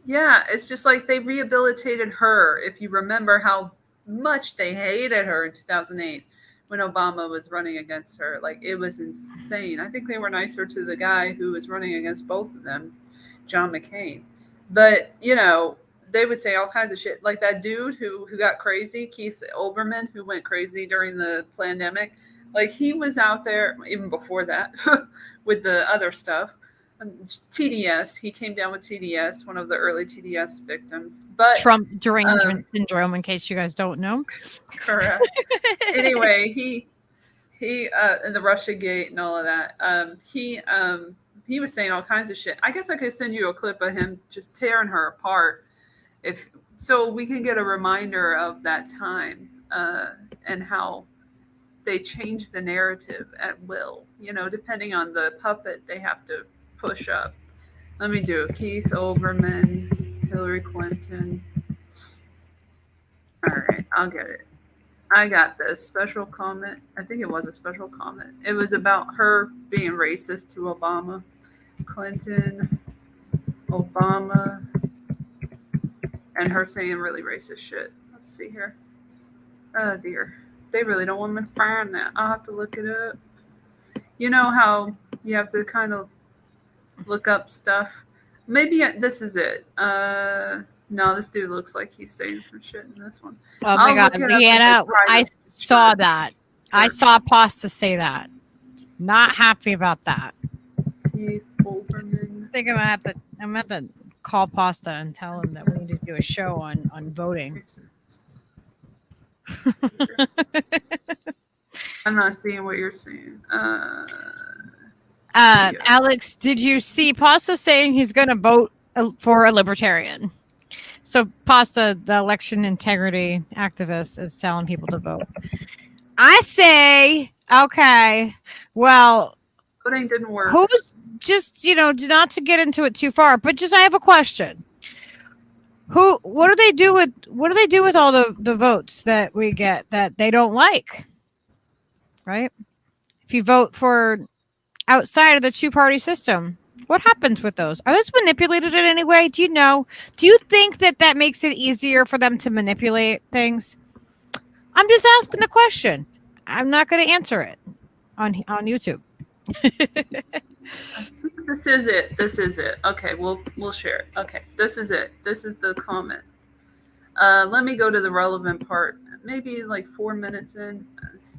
Yeah, it's just like they rehabilitated her. If you remember how much they hated her in 2008 when Obama was running against her. Like, it was insane. I think they were nicer to the guy who was running against both of them, John McCain. But, you know, they would say all kinds of shit. Like that dude who got crazy, Keith Olbermann, who went crazy during the pandemic. Like, he was out there even before that with the other stuff. TDS, he came down with TDS, one of the early TDS victims. But Trump derangement syndrome, in case you guys don't know. Correct. Anyway, he and the Russiagate and all of that. He was saying all kinds of shit. I guess I could send you a clip of him just tearing her apart, so we can get a reminder of that time and how they change the narrative at will. You know, depending on the puppet they have to push up. Let me do it. Keith Olbermann, Hillary Clinton. All right, I'll get it. I got this special comment. I think it was a special comment. It was about her being racist to Obama. Clinton, Obama, and her saying really racist shit. Let's see here. Oh dear. They really don't want me to find that. I'll have to look it up. You know how you have to kind of look up stuff? Maybe this is it. No, this dude looks like he's saying some shit in this one. Oh my God, Leanna, I saw that. I saw Pasta say that. Not happy about that. Keith Olbermann. I think I'm gonna have to call Pasta and tell him that we need to do a show on voting. I'm not seeing what you're seeing. Alex, did you see Pasta saying he's going to vote for a libertarian? So Pasta, the election integrity activist, is telling people to vote. I say, okay, well, voting didn't work. Who's just, not to get into it too far, but just I have a question. What do they do with all the votes that we get that they don't like? Right? If you vote for outside of the two-party system, what happens with those? Are those manipulated in any way? Do you know? Do you think that makes it easier for them to manipulate things? I'm just asking the question. I'm not going to answer it on YouTube. I think this is it. This is it. Okay, we'll share it. Okay, this is it. This is the comment. Let me go to the relevant part. Maybe like 4 minutes in,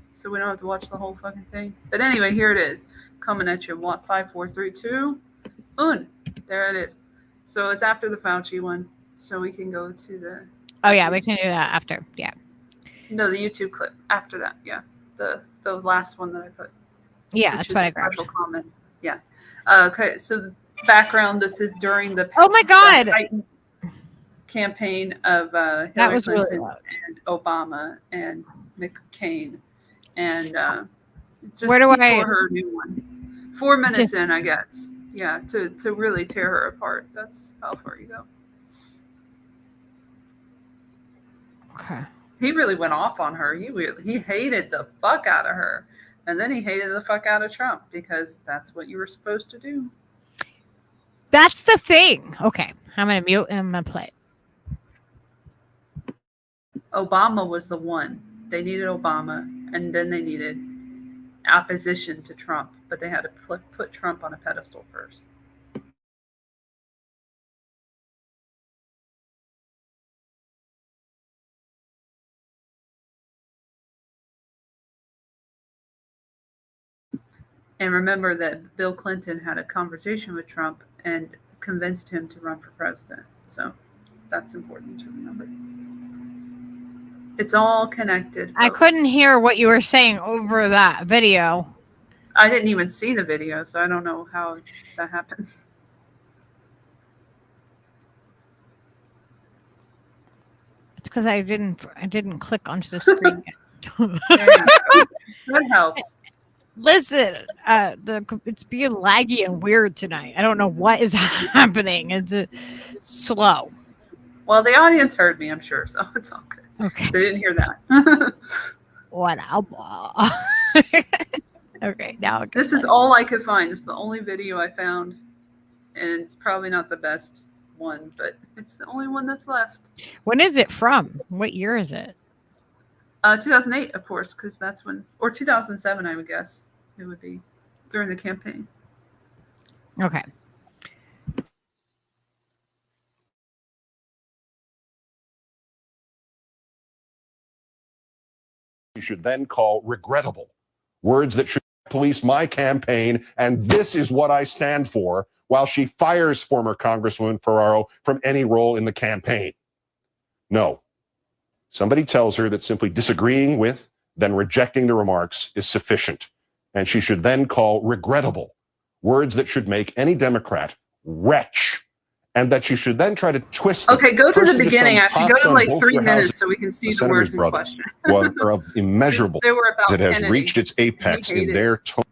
so we don't have to watch the whole fucking thing. But anyway, here it is. Coming at you. 5, 4, 3, 2, 1. There it is. So it's after the Fauci one. So we can go to the. Oh yeah, we can do that after. Yeah. No, the YouTube clip after that. Yeah, the last one that I put. Yeah, that's what I grabbed. Special comment. Yeah. Okay. So the background. This is during the. Oh my God. Campaign of Hillary Clinton and Obama and McCain, and just where do I for her new one? 4 minutes in, I guess. Yeah, to really tear her apart. That's how far you go. Okay. He really went off on her. He hated the fuck out of her, and then he hated the fuck out of Trump because that's what you were supposed to do. That's the thing. Okay, I'm going to mute and I'm going to play it. Obama was the one. They needed Obama, and then they needed opposition to Trump, but they had to put Trump on a pedestal first. And remember that Bill Clinton had a conversation with Trump and convinced him to run for president. So that's important to remember. It's all connected. Folks. I couldn't hear what you were saying over that video. I didn't even see the video, so I don't know how that happened. It's because I didn't click onto the screen yet. That helps. Listen, it's being laggy and weird tonight. I don't know what is happening. It's slow. Well, the audience heard me, I'm sure, so it's all good. Okay. So they didn't hear that. Whatever. Okay, now this is all I could find. This is the only video I found, and it's probably not the best one, but it's the only one that's left. When is it from? What year is it? 2008, of course, because that's when, or 2007, I would guess it would be during the campaign. Okay. You should then call regrettable. Words that should police my campaign, and this is what I stand for, while she fires former Congresswoman Ferraro from any role in the campaign. No. Somebody tells her that simply disagreeing with, then rejecting the remarks is sufficient, and she should then call regrettable. Words that should make any Democrat wretch, and that she should then try to twist them. Okay, go to the beginning, actually. Go to like both 3 your minutes houses. so we can see The the words senator's in brother question. are of immeasurable. They were about It has Kennedy. reached its apex He in hated their it. tone.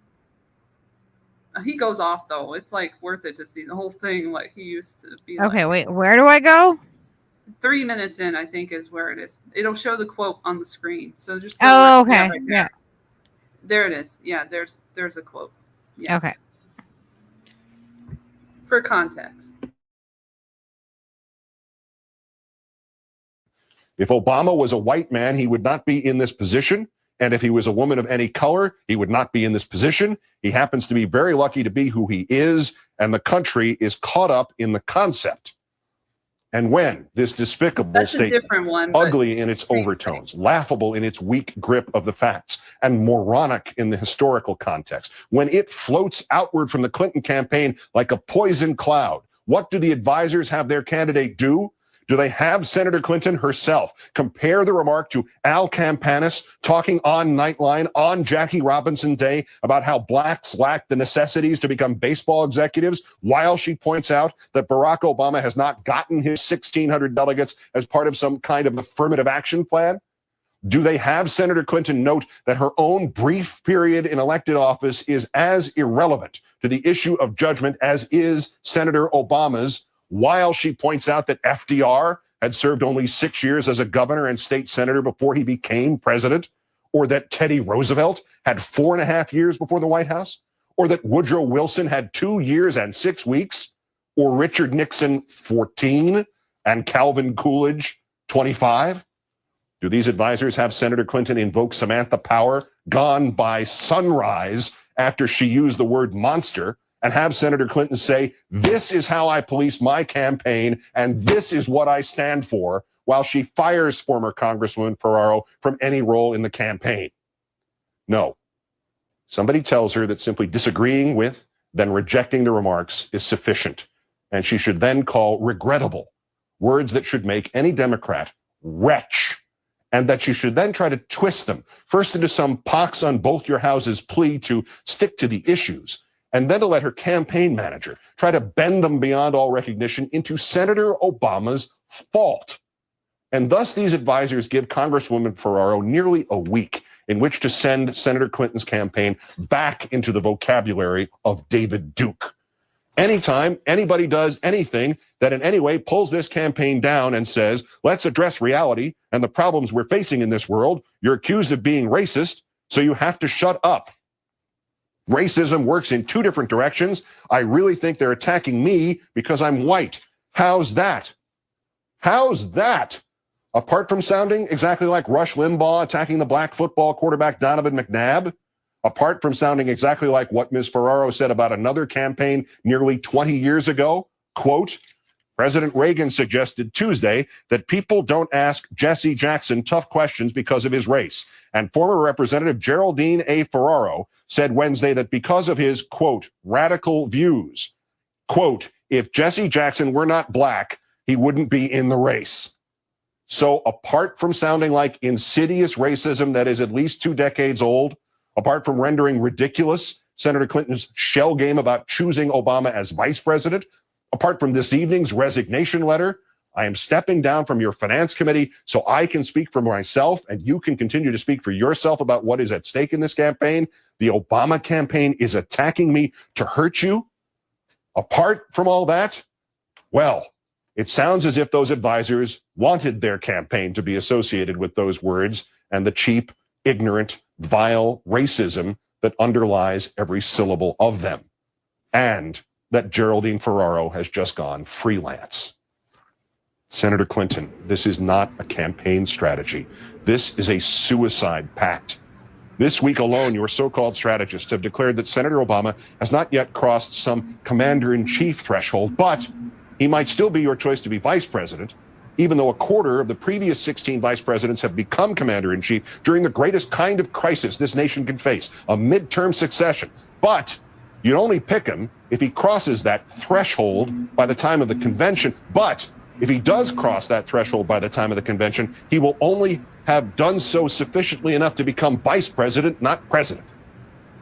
He goes off, though. It's like worth it to see the whole thing like he used to be. Okay, like. wait, where do I go? 3 minutes in, I think, is where it is. It'll show the quote on the screen. So just go Oh, where- okay. right Yeah. there it is. Yeah, there's a quote. Yeah. Okay. For context. If Obama was a white man, he would not be in this position. And if he was a woman of any color, he would not be in this position. He happens to be very lucky to be who he is, and the country is caught up in the concept. And when this despicable That's a statement, different one, but ugly in its overtones, laughable in its weak grip of the facts, and moronic in the historical context, when it floats outward from the Clinton campaign like a poison cloud, what do the advisors have their candidate do? Do they have Senator Clinton herself compare the remark to Al Campanis talking on Nightline on Jackie Robinson Day about how blacks lack the necessities to become baseball executives, while she points out that Barack Obama has not gotten his 1,600 delegates as part of some kind of affirmative action plan? Do they have Senator Clinton note that her own brief period in elected office is as irrelevant to the issue of judgment as is Senator Obama's, while she points out that FDR had served only 6 years as a governor and state senator before he became president, or that Teddy Roosevelt had 4.5 years before the White House, or that Woodrow Wilson had 2 years and 6 weeks, or Richard Nixon 14 and Calvin Coolidge 25? Do these advisors have Senator Clinton invoke Samantha Power, gone by sunrise, after she used the word monster, and have Senator Clinton say, this is how I police my campaign, and this is what I stand for, while she fires former Congresswoman Ferraro from any role in the campaign? No. Somebody tells her that simply disagreeing with, then rejecting the remarks is sufficient, and she should then call regrettable. Words that should make any Democrat wretch, and that she should then try to twist them, first into some pox on both your houses plea to stick to the issues, and then to let her campaign manager try to bend them beyond all recognition into Senator Obama's fault. And thus these advisors give Congresswoman Ferraro nearly a week in which to send Senator Clinton's campaign back into the vocabulary of David Duke. Anytime anybody does anything that in any way pulls this campaign down and says, let's address reality and the problems we're facing in this world, you're accused of being racist, so you have to shut up. racism works in two different directions. I really think they're attacking me because I'm white. How's that? How's that? Apart from sounding exactly like Rush Limbaugh attacking the black football quarterback Donovan McNabb, apart from sounding exactly like what Ms. Ferraro said about another campaign nearly 20 years ago, quote, President Reagan suggested Tuesday that people don't ask Jesse Jackson tough questions because of his race. And former Representative Geraldine A. Ferraro said Wednesday that because of his, quote, radical views, quote, if Jesse Jackson were not black, he wouldn't be in the race. So apart from sounding like insidious racism that is at least 2 decades old, apart from rendering ridiculous Senator Clinton's shell game about choosing Obama as vice president, apart from this evening's resignation letter, I am stepping down from your finance committee so I can speak for myself and you can continue to speak for yourself about what is at stake in this campaign. The Obama campaign is attacking me to hurt you. Apart from all that, well, it sounds as if those advisors wanted their campaign to be associated with those words and the cheap, ignorant, vile racism that underlies every syllable of them. And that Geraldine Ferraro has just gone freelance. Senator Clinton, this is not a campaign strategy. This is a suicide pact. This week alone, your so-called strategists have declared that Senator Obama has not yet crossed some commander-in-chief threshold, but he might still be your choice to be vice president, even though a quarter of the previous 16 vice presidents have become commander-in-chief during the greatest kind of crisis this nation can face, a midterm succession. But you'd only pick him if he crosses that threshold by the time of the convention. But if he does cross that threshold by the time of the convention, he will only have done so sufficiently enough to become vice president, not president.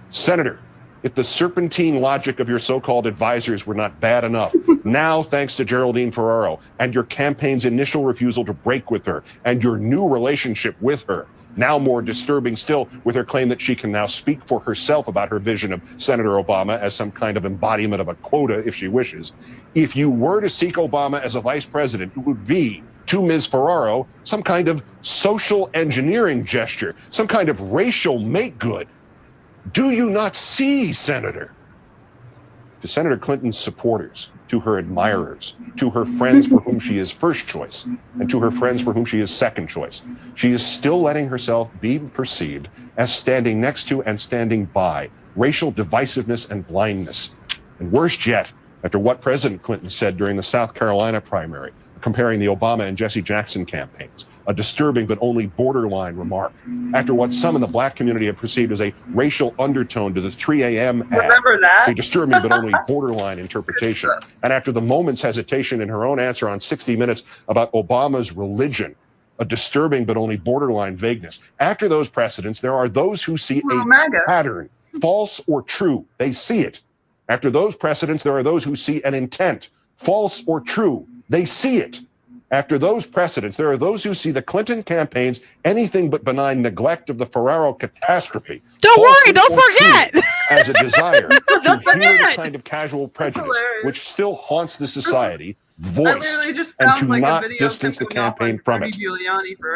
Senator, if the serpentine logic of your so-called advisors were not bad enough, now thanks to Geraldine Ferraro and your campaign's initial refusal to break with her and your new relationship with her, now more disturbing still with her claim that she can now speak for herself about her vision of Senator Obama as some kind of embodiment of a quota if she wishes. If you were to seek Obama as a vice president, it would be, to Ms. Ferraro, some kind of social engineering gesture, some kind of racial make-good. Do you not see, Senator? To Senator Clinton's supporters, to her admirers, to her friends for whom she is first choice, and to her friends for whom she is second choice, she is still letting herself be perceived as standing next to and standing by racial divisiveness and blindness. And worst yet, after what President Clinton said during the South Carolina primary, comparing the Obama and Jesse Jackson campaigns, a disturbing but only borderline remark. After what some in the black community have perceived as a racial undertone to the 3 a.m. ad, Remember that? a disturbing but only borderline interpretation. And after the moment's hesitation in her own answer on 60 Minutes about Obama's religion, a disturbing but only borderline vagueness. After those precedents, there are those who see a pattern, false or true. They see it. After those precedents, there are those who see an intent, false or true. They see it. After those precedents, there are those who see the Clinton campaign's anything but benign neglect of the Ferraro catastrophe. Don't worry, don't forget. As a desire to hear the kind of casual prejudice which still haunts the society, voiced, and to not distance the campaign from it.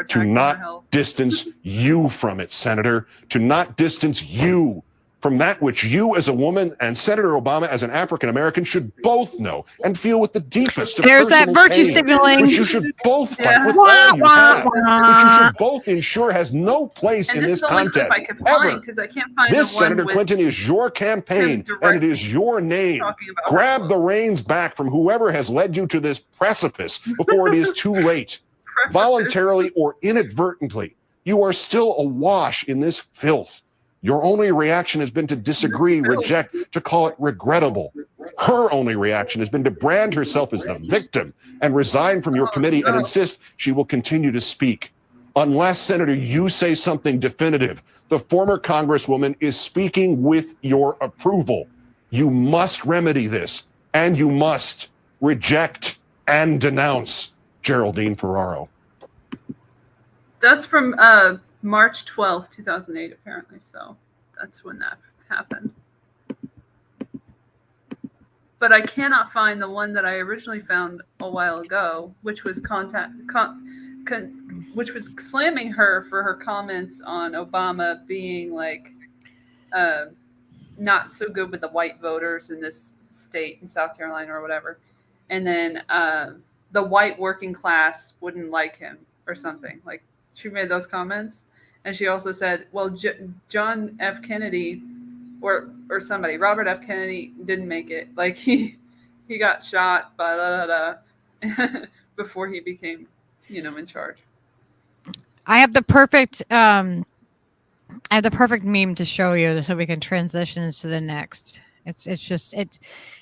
To not distance you from it, Senator. To not distance you from that which you as a woman and Senator Obama as an African American should both know and feel with the deepest of There's that personal virtue pain, signaling. which you should both fight with Wah, all you wah, have, wah. which you should both ensure has no place And in this this is the only clip contest I could ever. find because I can't find This the one Senator with Clinton is your campaign and it is your name. Grab the reins back from whoever has led you to this precipice before it is too late. Voluntarily or inadvertently, you are still awash in this filth. Your only reaction has been to disagree, reject, to call it regrettable. Her only reaction has been to brand herself as the victim and resign from your committee and insist she will continue to speak. Unless, Senator, you say something definitive, the former Congresswoman is speaking with your approval. You must remedy this, and you must reject and denounce Geraldine Ferraro. That's from March 12th, 2008, apparently. So that's when that happened. But I cannot find the one that I originally found a while ago, which was which was slamming her for her comments on Obama being like not so good with the white voters in this state in South Carolina or whatever. And then the white working class wouldn't like him or something. Like she made those comments. And she also said, well, John F. Kennedy or somebody, Robert F. Kennedy didn't make it. Like he got shot before he became, in charge. I have the perfect meme to show you so we can transition into the next. It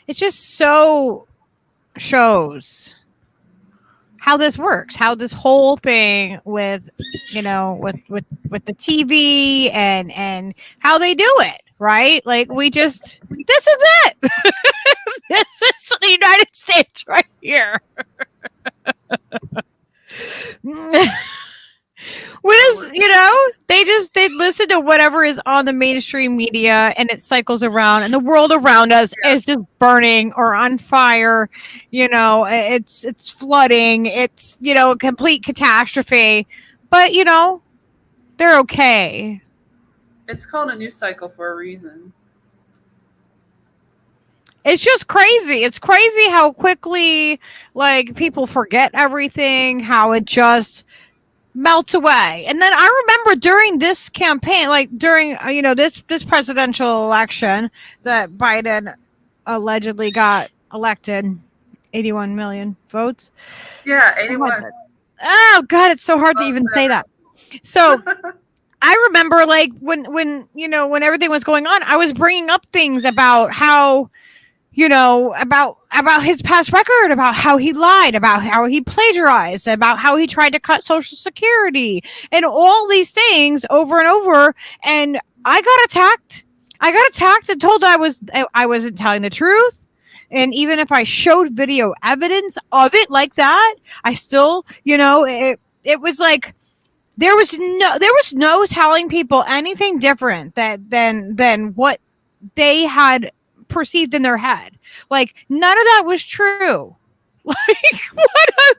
just so shows how this works, how this whole thing with with the TV and how they do it, right? Like this is it. This is the United States right here. They listen to whatever is on the mainstream media and it cycles around and the world around us is just burning or on fire. It's flooding. It's, a complete catastrophe, but they're okay. It's called a news cycle for a reason. It's just crazy. It's crazy how quickly people forget everything, how it just melts away. And then I remember during this campaign, during this presidential election that Biden allegedly got elected, 81 million votes. Yeah, 81. Oh God, it's so hard to even say that. So I remember when everything was going on, I was bringing up things about how about his past record, about how he lied, about how he plagiarized, about how he tried to cut Social Security and all these things over and over. And I got attacked. And told I wasn't telling the truth. And even if I showed video evidence of it like that, I still, it was like there was no telling people anything different than what they had perceived in their head. Like none of that was true. What?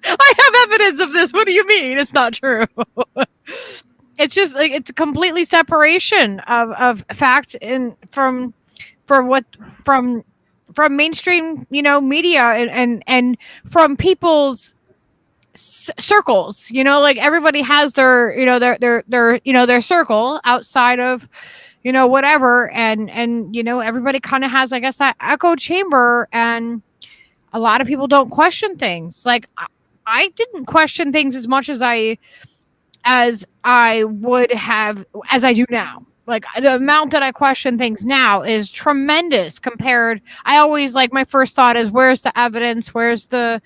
I have evidence of this. What do you mean it's not true? It's just it's a completely separation of fact and from mainstream media and from people's circles. Everybody has their circle outside of whatever. And everybody kind of has, I guess, that echo chamber, and a lot of people don't question things. Like I didn't question things as much as I would have, as I do now. Like the amount that I question things now is tremendous compared. I always my first thought is, where's the evidence? Where's the,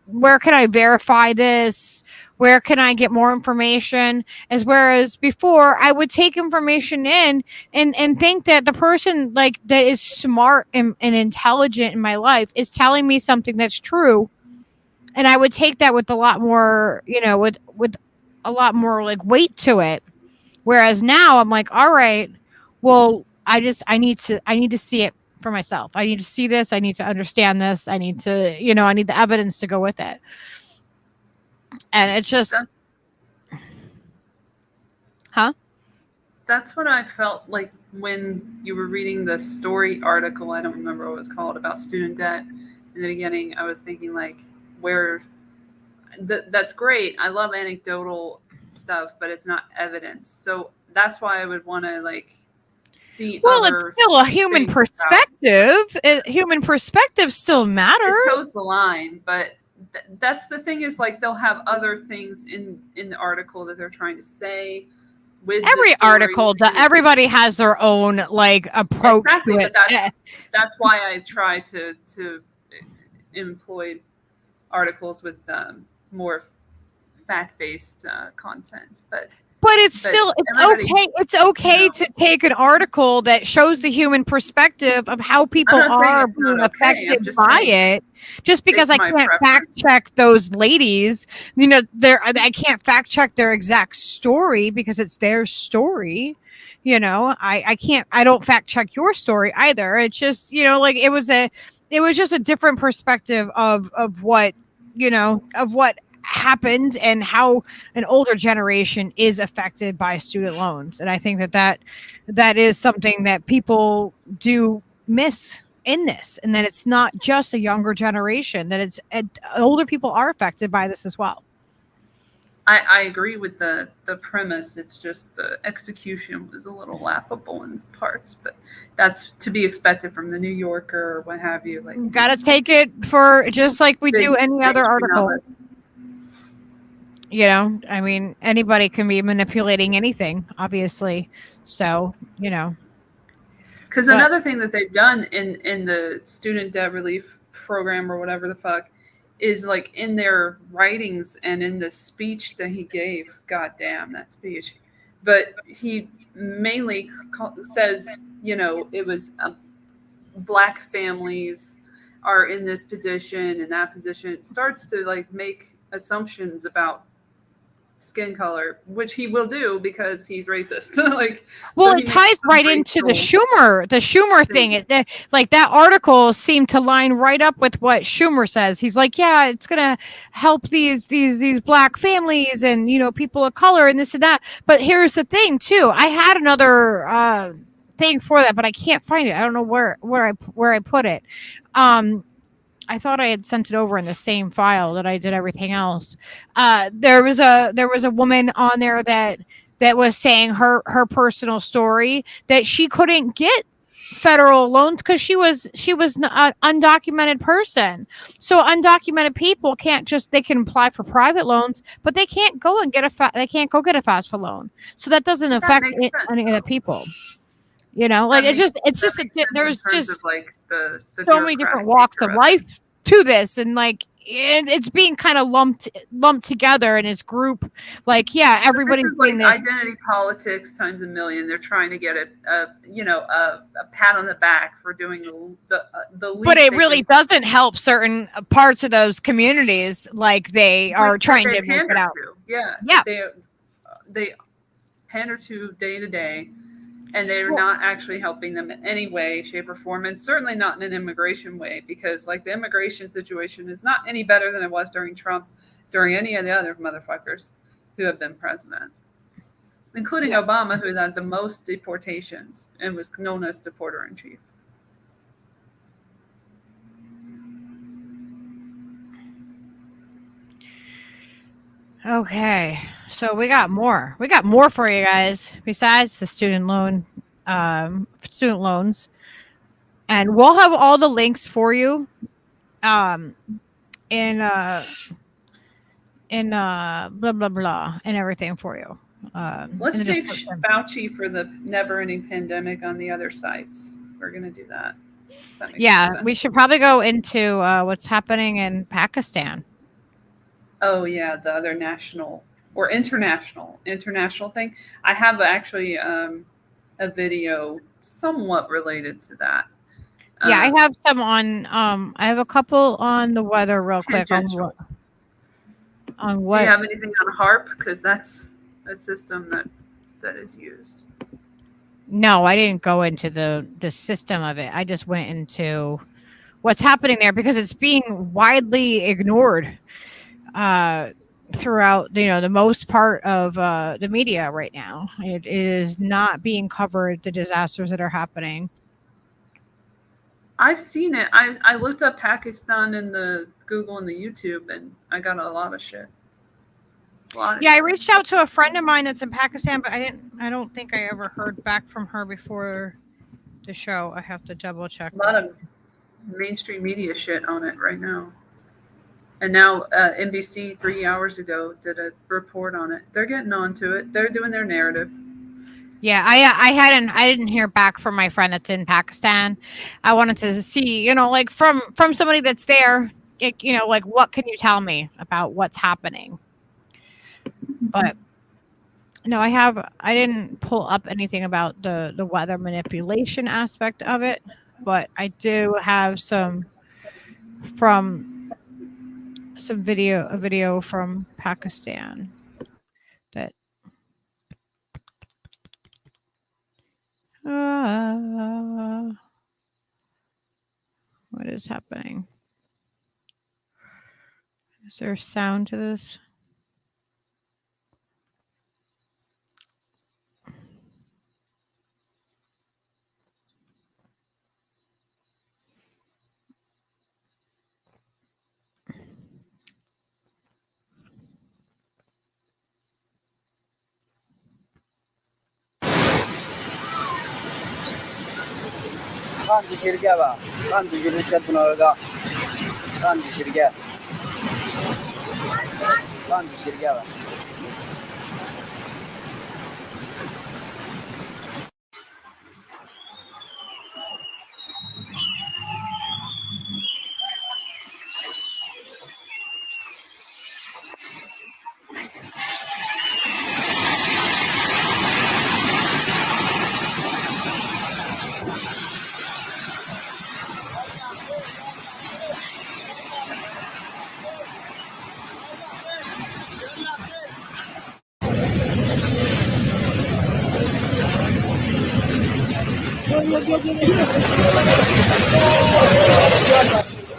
where can I verify this? Where can I get more information? Whereas before I would take information in and think that the person that is smart and intelligent in my life is telling me something that's true. And I would take that with a lot more, with a lot more weight to it. Whereas now I'm like, all right, well, I need to see it for myself. I need to see this. I need to understand this. I need to, I need the evidence to go with it. And it's just, That's what I felt like when you were reading the story article. I don't remember what it was called, about student debt. In the beginning, I was thinking that's great. I love anecdotal stuff, but it's not evidence. So that's why I would want to see. Well, it's still a human perspective. Human perspective still matters. It toes the line, but that's the thing is they'll have other things in the article that they're trying to say. With every article, everybody has their own approach to it. But that's why I try to employ articles with more fact-based content. But it's okay. It's okay to take an article that shows the human perspective of how people are being affected by it. Just because I can't fact check those ladies, I can't fact check their exact story because it's their story. I don't fact check your story either. It's just, it was just a different perspective of what, happened and how an older generation is affected by student loans. And I think that is something that people do miss in this, and that it's not just a younger generation, that it's older people are affected by this as well. I agree with the premise. It's just the execution was a little laughable in parts, but that's to be expected from the New Yorker or what have you. Like, Got to take it for just like we do any other mainstream article. outlets. You know, I mean, anybody can be manipulating anything, obviously. So, you know. Because another thing that they've done in the student debt relief program or whatever the fuck is like in their writings and in the speech that he gave. God damn that speech! But he mainly says, you know, it was black families are in this position and that position. It starts to like make assumptions about skin color, which he will do because he's racist. Like, well, so it ties right into the Schumer thing. Like that article seemed to line right up with what Schumer says. He's like, yeah, it's gonna help these black families and, you know, people of color and this and that. But here's the thing too. I had another thing for that, but I can't find it. I don't know where I put it. I thought I had sent it over in the same file that I did everything else. There was a woman on there that was saying her personal story, that she couldn't get federal loans because she was an undocumented person. So undocumented people they can apply for private loans, but they can't go and get a FAFSA loan. So that doesn't affect any of the people. You know, like there's just like the so many different walks of life to this, and like it's being kind of lumped together in this group. Like, yeah, everybody's like identity politics times a million. They're trying to get a pat on the back for doing the least. But it really doesn't help certain parts of those communities. Like they are trying to make it out. Yeah. They pander to day. And they're not actually helping them in any way, shape, or form, and certainly not in an immigration way, because like the immigration situation is not any better than it was during Trump, during any of the other motherfuckers who have been president, including Obama, who had the most deportations and was known as deporter in chief. Okay, so we got more for you guys besides the student loans, and we'll have all the links for you in blah blah blah and everything for you. Let's save Fauci for the never-ending pandemic on the other sites. We're gonna do that. Yeah, we should probably go into what's happening in Pakistan. Oh yeah, the other national or international thing. I have actually a video somewhat related to that. Yeah, I have some on. I have a couple on the weather, real quick. On what? Do you have anything on HARP? Because that's a system that is used. No, I didn't go into the system of it. I just went into what's happening there because it's being widely ignored throughout, the most part of the media right now. It is not being covered, the disasters that are happening. I've seen it. I looked up Pakistan in the Google and the YouTube, and I got a lot of shit. I reached out to a friend of mine that's in Pakistan, but I don't think I ever heard back from her before the show. I have to double check. A lot of mainstream media shit on it right now. And now NBC 3 hours ago did a report on it. They're getting onto it. They're doing their narrative. Yeah, I didn't hear back from my friend that's in Pakistan. I wanted to see, like from somebody that's there, like what can you tell me about what's happening? But no, I didn't pull up anything about the weather manipulation aspect of it, but I do have a video from Pakistan that what is happening? Is there sound to this? Kanji shirga ba. Kanji shirga chattunaga. Kanji shirga. Kanji shirga ba.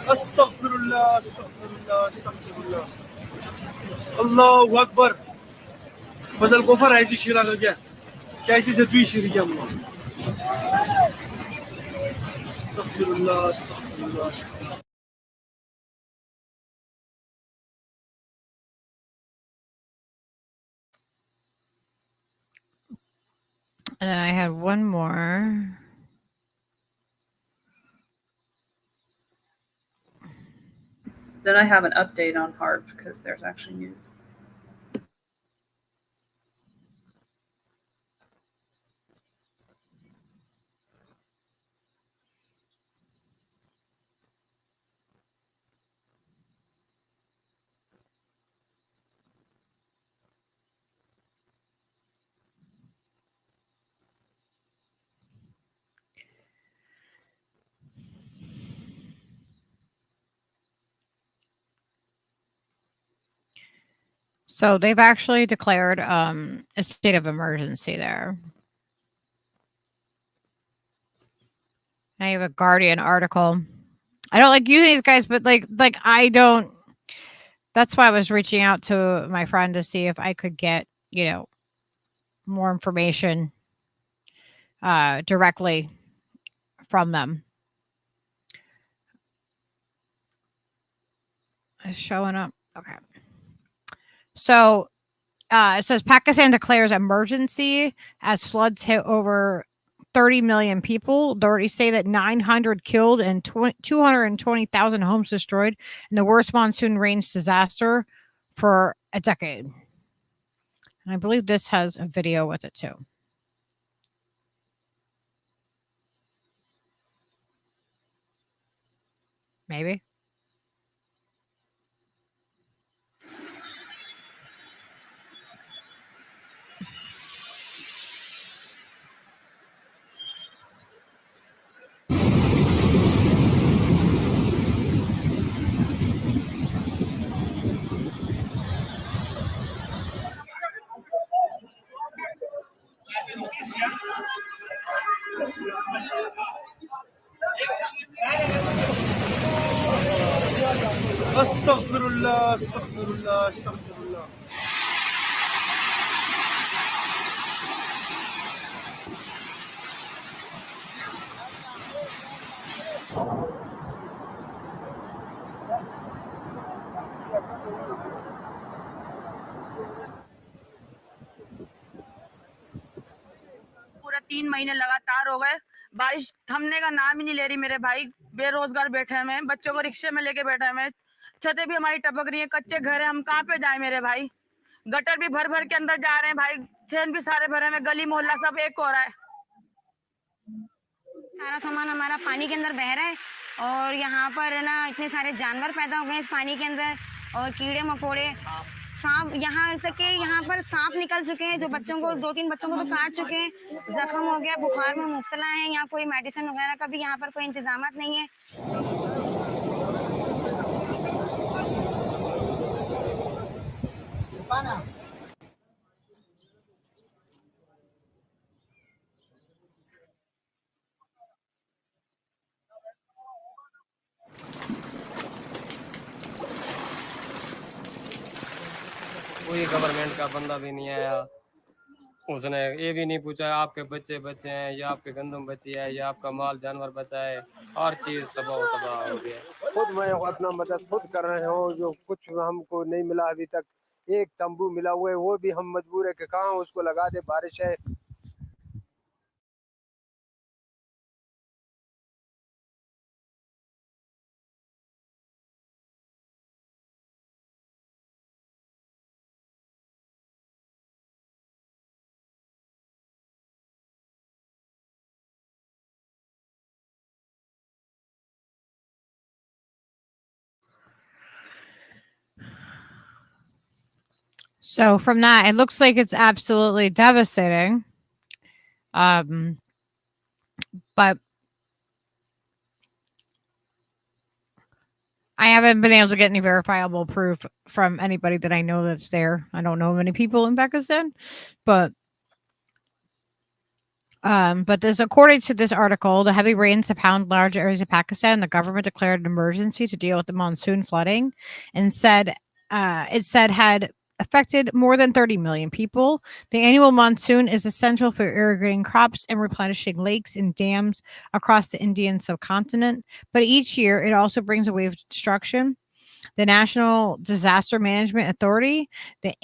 Astaghfirullah, astaghfirullah, astaghfirullah. Allahu Akbar. Badal gofar aisi shira ho gaya. Kaisi se dui shiri gaya mula. Astaghfirullah, astaghfirullah. And then I had one more. Then I have an update on HARP because there's actually news. So they've actually declared a state of emergency there. I have a Guardian article. I don't like using these guys, but like I don't. That's why I was reaching out to my friend to see if I could get, more information directly from them. It's showing up. Okay. So it says Pakistan declares emergency as floods hit over 30 million people. Authorities say that 900 killed and 220,000 homes destroyed in the worst monsoon rains disaster for a decade. And I believe this has a video with it too. Maybe. Astaghfirullah, astaghfirullah, astaghfirullah. पूरा 3 महीने लगातार हो गए, बारिश थमने का नाम ही नहीं ले रही मेरे भाई। बेरोजगार बैठे हुए हैं, बच्चों को रिक्शे में लेके बैठे हुए हैं, छतें भी हमारी टपक रही है, कच्चे घर है, हम कहाँ पे जाएं मेरे भाई। गटर भी भर भर के अंदर जा रहे हैं भाई, चैन भी सारे भरे हैं, गली मोहल्ला सब एक हो रहा है। सारा सामान हमारा पानी के अंदर बह रहा है और यहाँ पर ना इतने सारे जानवर पैदा हो गए इस पानी के अंदर और कीड़े मकोड़े, सांप, यहाँ तक के यहाँ पर सांप निकल चुके हैं, जो बच्चों को 2-3 बच्चों को तो काट चुके हैं, जख्म हो गया, बुखार में मुब्तला है, यहाँ कोई मेडिसिन वगैरह का भी यहाँ पर कोई इंतजाम नहीं है। गवर्नमेंट का बंदा भी नहीं आया। उसने ये भी नहीं पूछा आपके बच्चे बचे हैं या आपके गंदम बची है या आपका माल जानवर बचा है। हर चीज तबाह हो गया। खुद मैं अपना मदद खुद कर रहे हो, जो कुछ हमको नहीं मिला अभी तक। एक तंबू मिला हुआ है, वो भी हम मजबूर है कि कहाँ उसको लगा दे, बारिश है। So from that, it looks like it's absolutely devastating. But I haven't been able to get any verifiable proof from anybody that I know that's there. I don't know many people in Pakistan, but this, according to this article, the heavy rains have pounded large areas of Pakistan. The government declared an emergency to deal with the monsoon flooding, and said had affected more than 30 million people. The annual monsoon is essential for irrigating crops and replenishing lakes and dams across the Indian subcontinent. But each year, it also brings a wave of destruction. The National Disaster Management Authority, the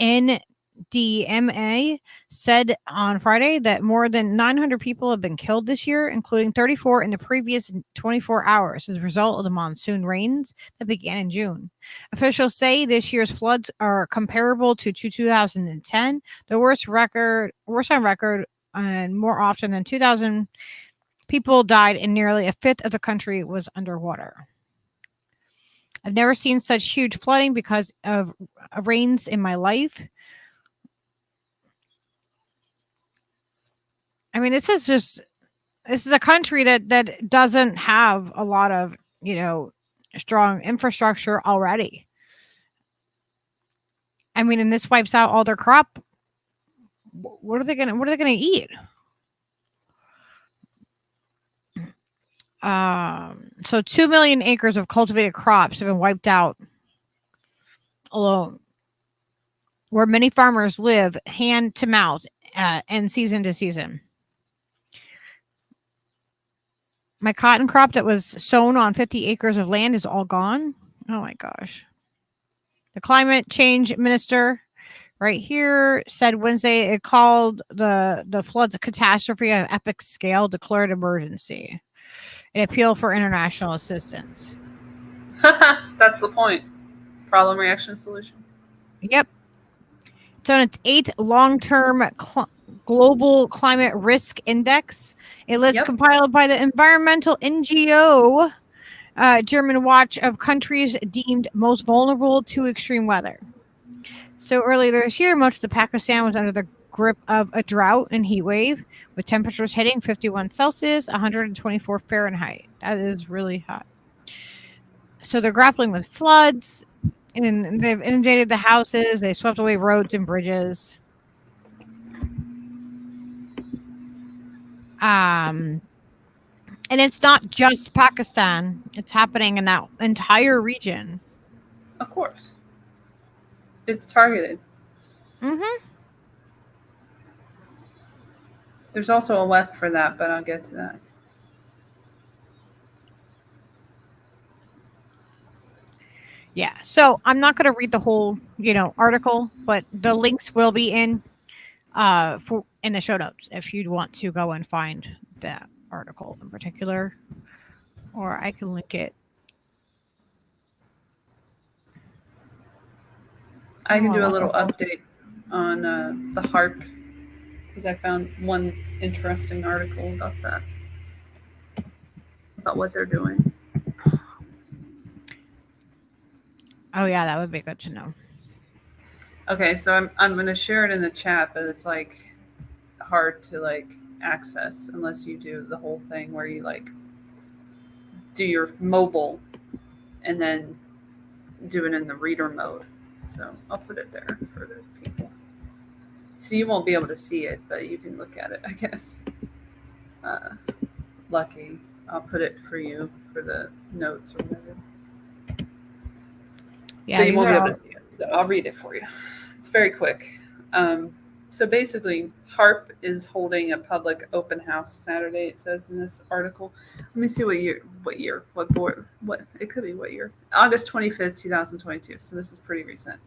NDMA, said on Friday that more than 900 people have been killed this year, including 34 in the previous 24 hours as a result of the monsoon rains that began in June. Officials say this year's floods are comparable to 2010, the worst on record, and more often than 2,000 people died and nearly a fifth of the country was underwater. I've never seen such huge flooding because of rains in my life. I mean, this is a country that doesn't have a lot of, strong infrastructure already. I mean, and this wipes out all their crop. What are they gonna eat? So 2 million acres of cultivated crops have been wiped out alone, where many farmers live hand to mouth and season to season. My cotton crop that was sown on 50 acres of land is all gone. Oh my gosh. The climate change minister right here said Wednesday it called the floods a catastrophe of epic scale, declared emergency, an appeal for international assistance. That's the point. Problem, reaction, solution. Yep. It's on its 8th long-term global climate risk index, a list compiled by the environmental NGO German Watch of countries deemed most vulnerable to extreme weather. So earlier this year, most of the Pakistan was under the grip of a drought and heat wave, with temperatures hitting 51 Celsius, 124 Fahrenheit. That is really hot. So they're grappling with floods, and they've inundated the houses. They swept away roads and bridges. And it's not just Pakistan. It's happening in that entire region. Of course. It's targeted. Mm-hmm. There's also a left for that, but I'll get to that. Yeah. So I'm not going to read the whole, article, but the links will be in the show notes if you'd want to go and find that article in particular, or I can link it. I can do a little update on the HARP because I found one interesting article about that, about what they're doing. Oh yeah, that would be good to know. Okay, so I'm going to share it in the chat, but it's hard to access unless you do the whole thing where you do your mobile and then do it in the reader mode. So I'll put it there for the people. So you won't be able to see it, but you can look at it, I guess. Lucky. I'll put it for you for the notes or whatever. Yeah, but you won't be able to see it, so I'll read it for you. It's very quick. So basically, HARP is holding a public open house Saturday. It says in this article. Let me see what board, what it could be. What year? August 25th, 2022. So this is pretty recent,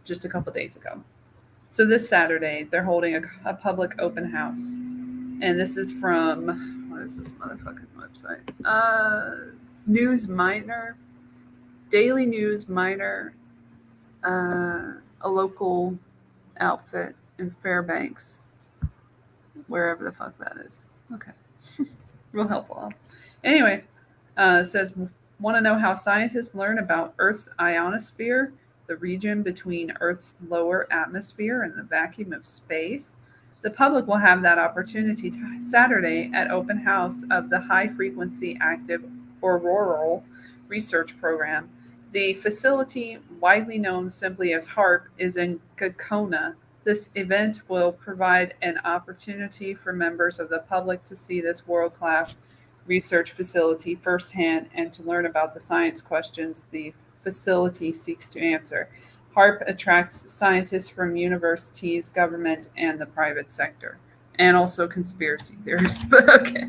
just a couple days ago. So this Saturday, they're holding a public open house, and this is from, what is this motherfucking website? News Miner, Daily News Miner, a local outfit in Fairbanks, wherever the fuck that is. Okay. Real helpful. Anyway, it says, want to know how scientists learn about Earth's ionosphere, the region between Earth's lower atmosphere and the vacuum of space? The public will have that opportunity Saturday at open house of the High Frequency Active Auroral Research Program. The facility, widely known simply as HARP, is in Gakona. This event will provide an opportunity for members of the public to see this world-class research facility firsthand and to learn about the science questions the facility seeks to answer. HARP attracts scientists from universities, government, and the private sector, and also conspiracy theorists. But okay,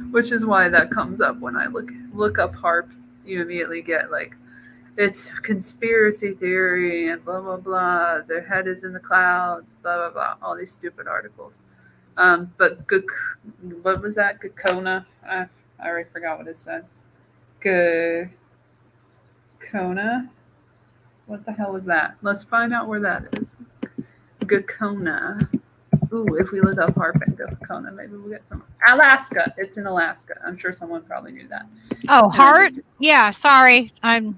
which is why that comes up when I look up HARP. You immediately get like, it's conspiracy theory and blah blah blah. Their head is in the clouds. Blah blah blah. All these stupid articles. But what was that? Gakona. I already forgot what it said. Gakona. What the hell was that? Let's find out where that is. Gakona. Ooh, if we look up HARP and Gakona, maybe we'll get some. Alaska. It's in Alaska. I'm sure someone probably knew that. Oh, heart? Yeah, sorry. I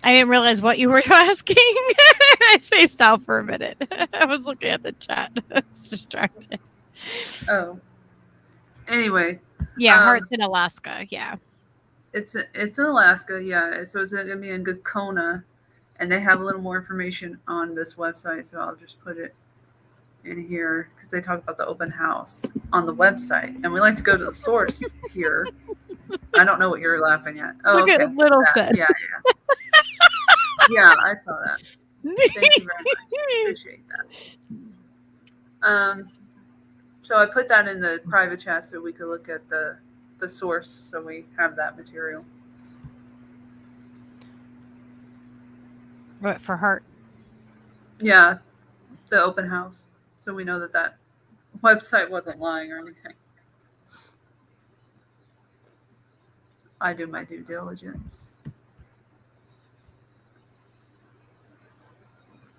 didn't realize what you were asking. I spaced out for a minute. I was looking at the chat. I was distracted. Oh. Anyway. Yeah, heart's in Alaska. Yeah. It's in Alaska. Yeah. So it's going to be in Gakona, and they have a little more information on this website. So I'll just put it in here because they talk about the open house on the website, and we like to go to the source here. I don't know what you're laughing at. Oh, look okay. at Little said. Yeah. Yeah, I saw that. Thank you very much. Appreciate that. So I put that in the private chat so we could look at the source, so we have that material. What, for heart? Yeah, the open house. So we know that website wasn't lying or anything. I do my due diligence.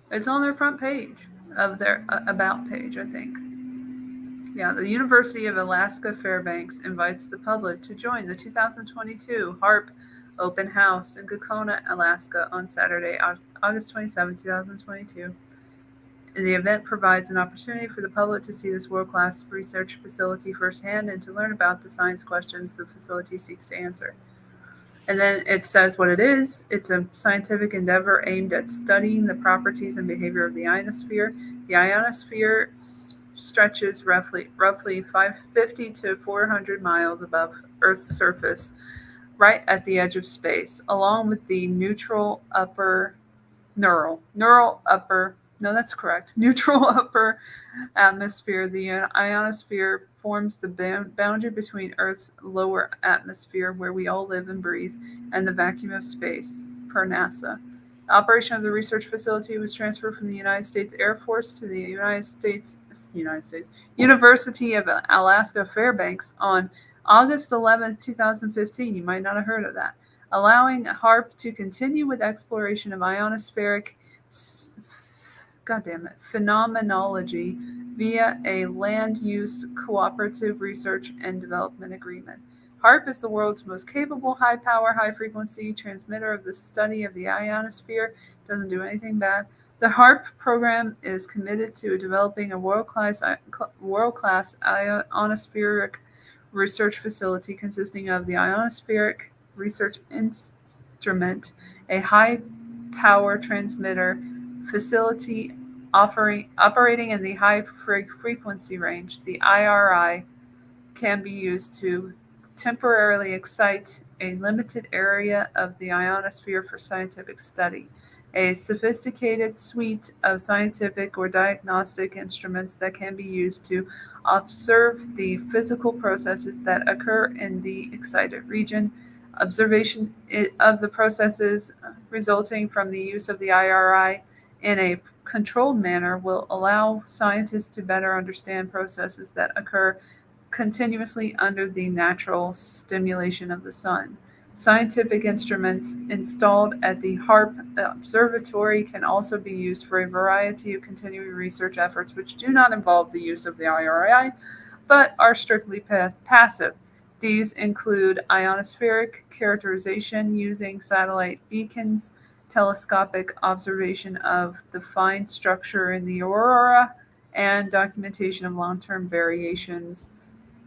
It's on their front page of their about page, I think. Yeah, the University of Alaska Fairbanks invites the public to join the 2022 HARP Open House in Gakona, Alaska on Saturday, August 27, 2022. The event provides an opportunity for the public to see this world-class research facility firsthand and to learn about the science questions the facility seeks to answer. And then it says what it is. It's a scientific endeavor aimed at studying the properties and behavior of the ionosphere. The ionosphere stretches roughly 550 to 400 miles above Earth's surface, right at the edge of space, along with the neutral upper atmosphere. The ionosphere forms the boundary between Earth's lower atmosphere, where we all live and breathe, and the vacuum of space, per NASA. The operation of the research facility was transferred from the United States Air Force to the United States University of Alaska Fairbanks on August 11, 2015. You might not have heard of that. Allowing HARP to continue with exploration of ionospheric phenomenology via a land use cooperative research and development agreement. HARP is the world's most capable, high-power, high-frequency transmitter of the study of the ionosphere. Doesn't do anything bad. The HARP program is committed to developing a world-class ionospheric research facility consisting of the Ionospheric Research Instrument, a high-power transmitter facility operating in the high frequency range. The IRI can be used to temporarily excite a limited area of the ionosphere for scientific study. a sophisticated suite of scientific or diagnostic instruments that can be used to observe the physical processes that occur in the excited region. Observation of the processes resulting from the use of the IRI in a controlled manner will allow scientists to better understand processes that occur continuously under the natural stimulation of the sun. Scientific instruments installed at the HARP Observatory can also be used for a variety of continuing research efforts which do not involve the use of the IRI, but are strictly passive. These include ionospheric characterization using satellite beacons, telescopic observation of the fine structure in the aurora, and documentation of long-term variations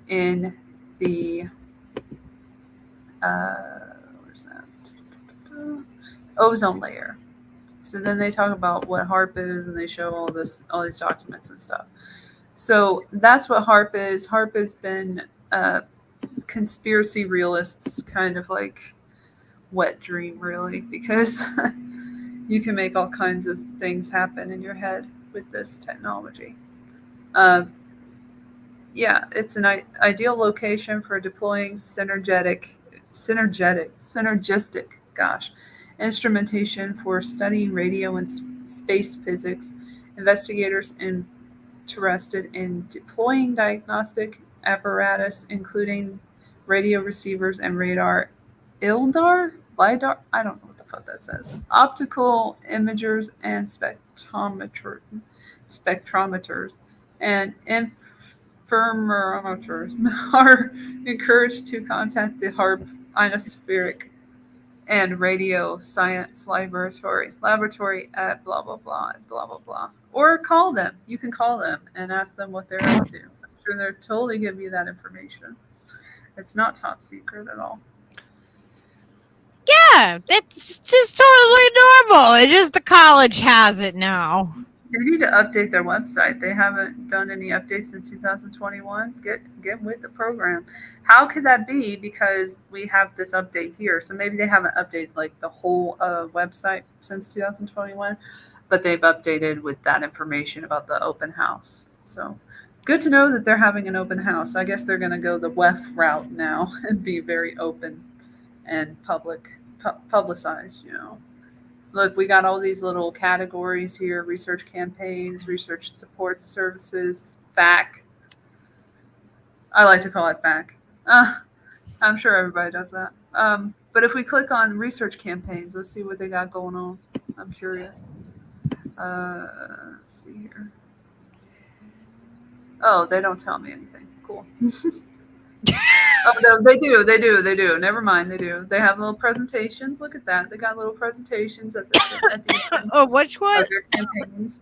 in the where's that? Ozone layer. So then they talk about what HARP is, and they show all these documents and stuff. So that's what HARP is. HARP has been conspiracy realists kind of like wet dream, really, because you can make all kinds of things happen in your head with this technology. Yeah, it's an ideal location for deploying synergistic instrumentation for studying radio and space physics. Investigators interested in deploying diagnostic apparatus, including radio receivers and radar, LIDAR, I don't know what the fuck that says, optical imagers and spectrometers, and thermometers are encouraged to contact the HARP ionospheric and radio science laboratory at blah blah blah blah blah blah, or call them. You can call them and ask them what they're up to. I'm sure they're totally give you that information. It's not top secret at all. Yeah, it's just totally normal. It's just the college has it now. They need to update their website. They haven't done any updates since 2021. Get with the program. How could that be? Because we have this update here. So maybe they haven't updated like the whole website since 2021, but they've updated with that information about the open house. So good to know that they're having an open house. I guess they're going to go the WEF route now and be very open and publicized, you know. Look, we got all these little categories here: research campaigns, research support services, FAC. I like to call it FAC. I'm sure everybody does that. But if we click on research campaigns, let's see what they got going on. I'm curious. Let's see here. Oh, they don't tell me anything. Cool. Oh, no, they do. Never mind, they do. They have little presentations. Look at that. They got little presentations at the end. Oh, which one? Of their campaigns.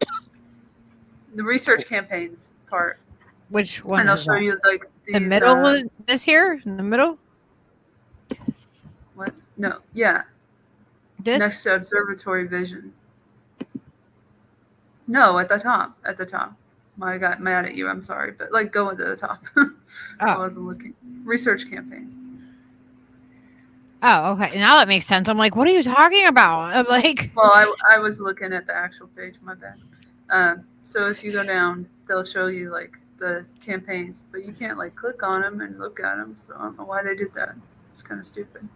The research campaigns part. Which one? And they'll show you like these, the middle one. This here in the middle. What? No. Yeah. This? Next to observatory vision. No, at the top. At the top. I got mad at you. I'm sorry, but like go into the top. I wasn't looking. Research campaigns. Oh, okay. Now that makes sense. I'm like, what are you talking about? I'm like, well, I was looking at the actual page. My bad. So if you go down, they'll show you like the campaigns, but you can't like click on them and look at them. So I don't know why they did that. It's kind of stupid.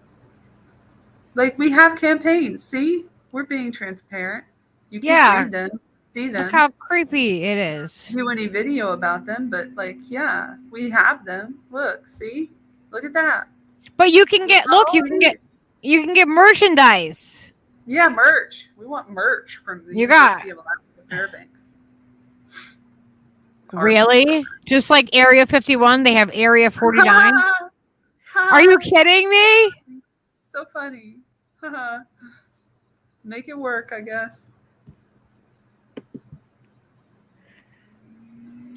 Like we have campaigns. See, we're being transparent. You can't read them. See them. Look how creepy it is. Do any video about them, but like, yeah, we have them. Look, see, look at that. But you can get you can get merchandise. Yeah, merch. We want merch from the University of Alaska Fairbanks. Really? Just like Area 51, they have Area 49. Are you kidding me? So funny. Make it work, I guess.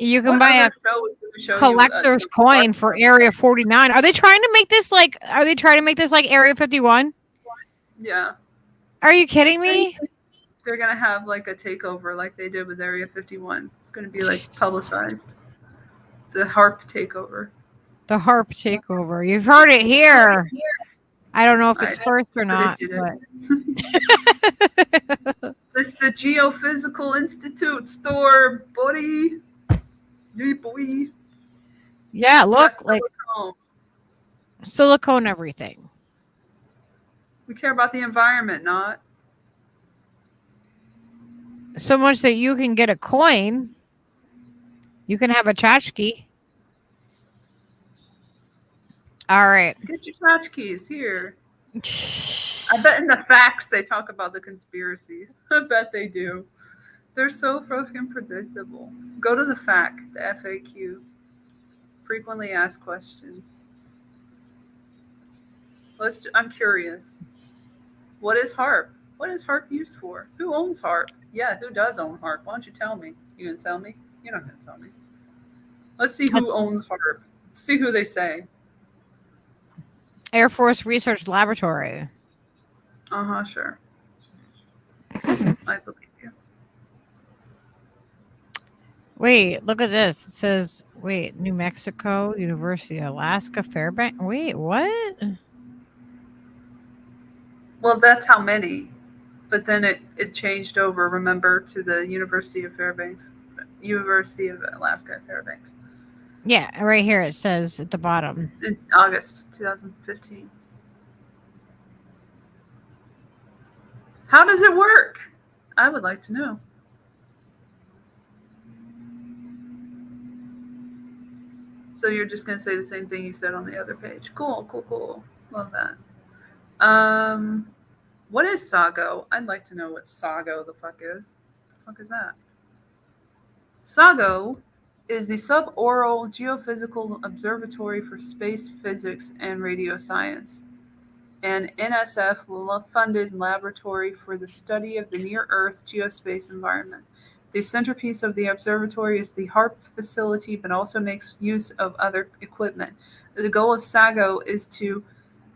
You can buy a collector's coin for Area 49. Are they trying to make this like Area 51? Yeah. Are you kidding me? They're going to have like a takeover like they did with Area 51. It's going to be like publicized. The HARP takeover. The HARP takeover. You've heard it here. I don't know if it's first or not. But It's the Geophysical Institute store, buddy. Yeah, boy. Yeah, look, That's like silicone. silicone everything. We care about the environment, not. So much that you can get a coin. You can have a tchotchke. All right. Get your tchotchkes here. I bet in the facts they talk about the conspiracies. I bet they do. They're so fucking predictable. Go to the FAQ, the FAQ. Frequently asked questions. I'm curious. What is HARP? What is HARP used for? Who owns HARP? Yeah, who does own HARP? Why don't you tell me? You gonna tell me? You're not gonna tell me. Let's see who owns HARP. Let's see who they say. Air Force Research Laboratory. Sure. I believe you. Wait, look at this. It says, New Mexico, University of Alaska, Fairbanks. Wait, what? Well, that's how many. But then it changed over, remember, to the University of Fairbanks. University of Alaska, Fairbanks. Yeah, right here it says at the bottom. In August 2015. How does it work? I would like to know. So you're just going to say the same thing you said on the other page. Cool. Love that. What is SAGO? I'd like to know what SAGO the fuck is. The fuck is that? SAGO is the Suboral Geophysical Observatory for Space Physics and Radio Science, an NSF-funded laboratory for the study of the near-Earth geospace environment. The centerpiece of the observatory is the HARP facility, but also makes use of other equipment. The goal of SAGO is to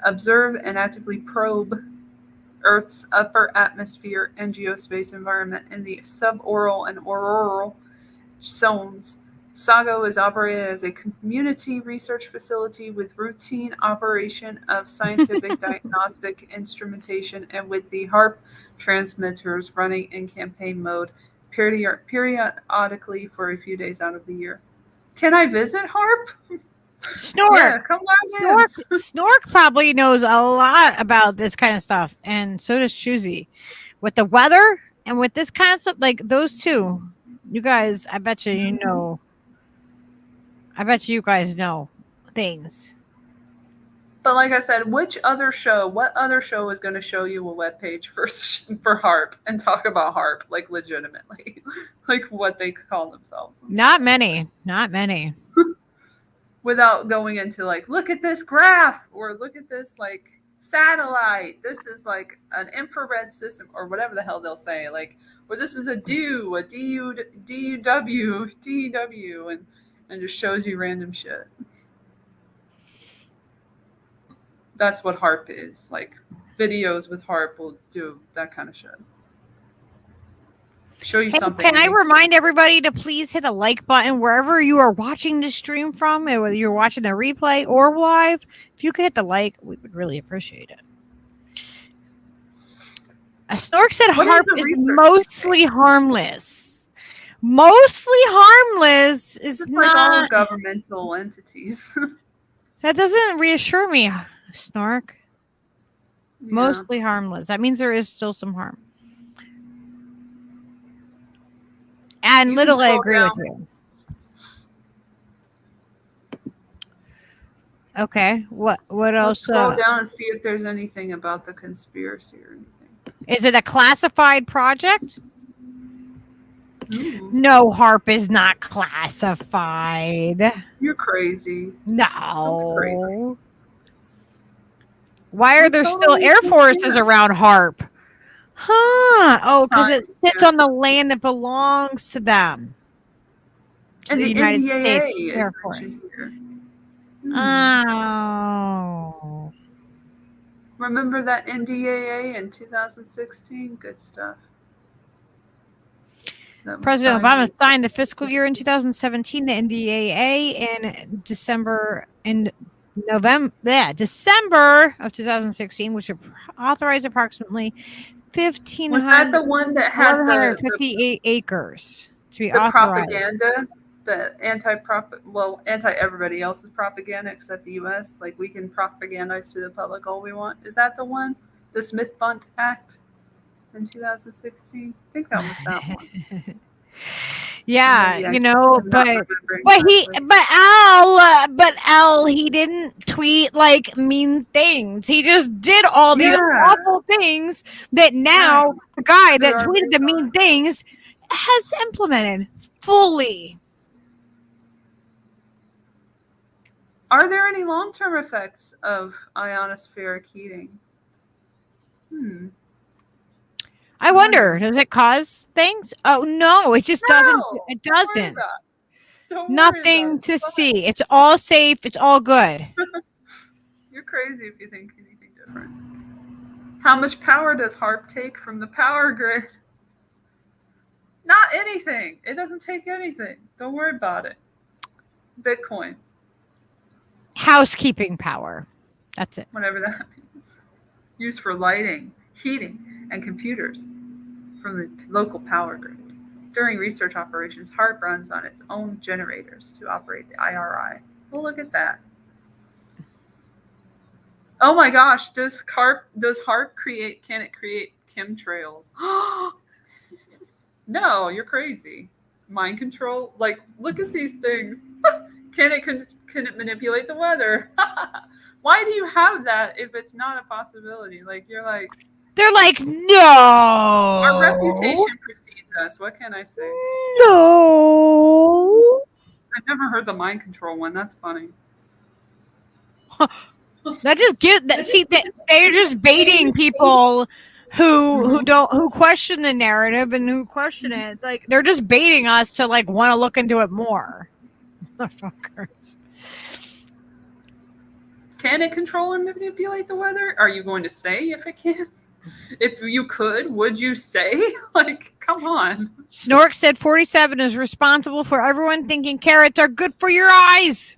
observe and actively probe Earth's upper atmosphere and geospace environment in the suboral and auroral zones. SAGO is operated as a community research facility with routine operation of scientific diagnostic instrumentation and with the HARP transmitters running in campaign mode periodically for a few days out of the year. Can I visit HARP? Snork. Yeah, come on in. Snork probably knows a lot about this kind of stuff, and so does Choosy. With the weather and with this kind of stuff, like those two, you guys, I bet you know. I bet you guys know things. But like I said, what other show is going to show you a webpage for HARP and talk about HARP, like legitimately, like what they call themselves? Not many. Without going into like, look at this graph or look at this like satellite. This is like an infrared system or whatever the hell they'll say. Like, or this is a DUW, and just shows you random shit. That's what HARP is. Like, videos with HARP will do that kind of shit. Show you something. Can I remind everybody to please hit the like button wherever you are watching this stream from, and whether you're watching the replay or live. If you could hit the like, we would really appreciate it. Snork said HARP is mostly harmless. Mostly harmless is it's not like all governmental entities. That doesn't reassure me, Snork. Yeah. Mostly harmless. That means there is still some harm. And Little, I agree with you. Okay. What else? Scroll down and see if there's anything about the conspiracy or anything. Is it a classified project? Ooh. No, HARP is not classified. You're crazy. No. Crazy. Why are there still Air Forces around HARP? Huh. Oh, because it sits on the land that belongs to them. To And the United NDAA States is Air Force. mentioned here. Oh. Remember that NDAA in 2016? Good stuff. President Obama signed the fiscal year in 2017, the NDAA in December of 2016, which authorized approximately Was that the one that had the 1,158 acres to be the authorized. propaganda, the anti everybody else's propaganda except the U.S. Like we can propagandize to the public all we want. Is that the one? The Smith-Bunt Act in 2016. I think that was that one. Yeah, Maybe you know, I'm not remembering but Al, he didn't tweet like mean things. He just did all these awful things that now the guy that tweeted the mean things has implemented fully. Are there any long-term effects of ionospheric heating? I wonder, does it cause things? Oh no, it just doesn't. It doesn't. Nothing to see. It's all safe. It's all good. You're crazy if you think anything different. How much power does HARP take from the power grid? Not anything. It doesn't take anything. Don't worry about it. Bitcoin. Housekeeping power. That's it. Whatever that means. Used for lighting, heating, and computers from the local power grid. During research operations, HARP runs on its own generators to operate the IRI. Well, look at that. Oh my gosh, does HARP can it create chemtrails? No, you're crazy. Mind control? Like, look at these things. Can it manipulate the weather? Why do you have that if it's not a possibility? Like, you're like, they're like, no. Our reputation precedes us. What can I say? No. I've never heard the mind control one. That's funny. That just they're just baiting people who question the narrative and who question it. Like they're just baiting us to like want to look into it more. Motherfuckers. Can it control and manipulate the weather? Are you going to say if it can? If you could, would you say? Like, come on. Snork said 47 is responsible for everyone thinking carrots are good for your eyes.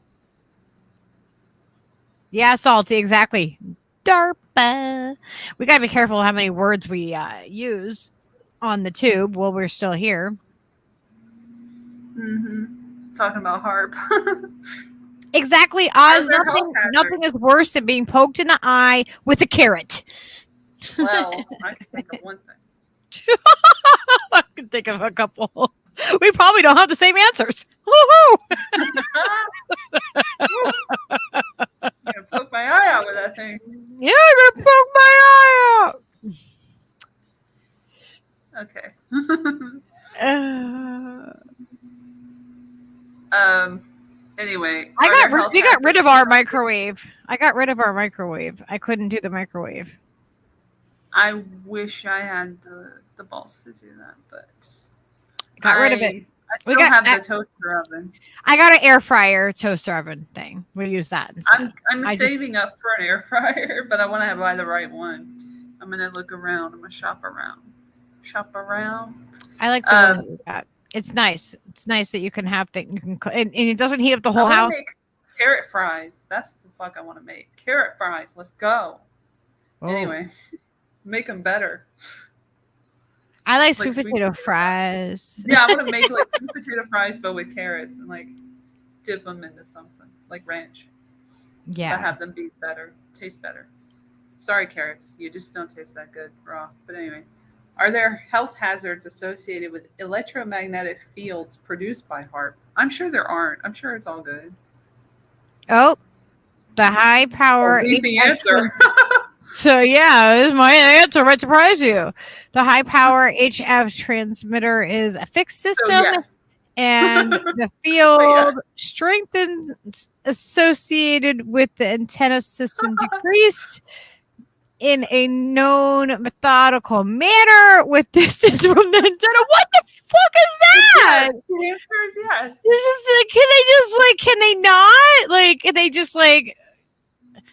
Yeah, Salty, exactly. DARPA. We got to be careful how many words we use on the tube while we're still here. Talking about HARP. Exactly, Oz. Nothing is worse than being poked in the eye with a carrot. Well, I can think of one thing. I can think of a couple. We probably don't have the same answers. Woohoo! I'm gonna poke my eye out with that thing. Yeah, I'm gonna poke my eye out. Okay. Anyway, we got rid of our microwave. I got rid of our microwave. I couldn't do the microwave. I wish I had the balls to do that, but got rid of it. I still have the toaster oven. I got an air fryer toaster oven thing. We use that instead. I'm saving up for an air fryer, but I want to buy the right one. I'm gonna look around. I'm gonna shop around. I like the one that we got. It's nice. It's nice that you can have things. You can, and it doesn't heat up the whole house. Make carrot fries. That's what the fuck I want to make. Carrot fries. Let's go. Oh. Anyway, make them better. I like sweet potato fries. Yeah, I want to make like sweet potato fries, but with carrots and like dip them into something like ranch. Yeah, but have them be better, taste better. Sorry, carrots, you just don't taste that good raw. But anyway. Are there health hazards associated with electromagnetic fields produced by HARP? I'm sure there aren't. I'm sure it's all good. Oh, the high power. The answer. So yeah, this is my answer. Might surprise you. The high power HF transmitter is a fixed system, and the field strengthens associated with the antenna system decrease in a known methodical manner with distance from the antenna. What the fuck is that? Yes. The answer is yes. This is can they not? Like, can they just like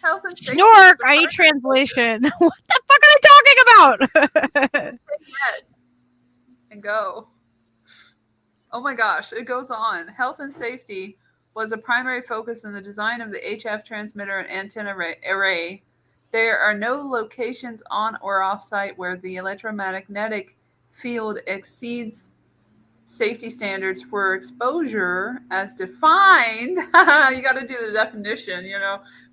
Snork? I need translation. What the fuck are they talking about? Yes. And go. Oh my gosh, it goes on. Health and safety was a primary focus in the design of the HF transmitter and antenna array There are no locations on or off-site where the electromagnetic field exceeds safety standards for exposure as defined. You got to do the definition,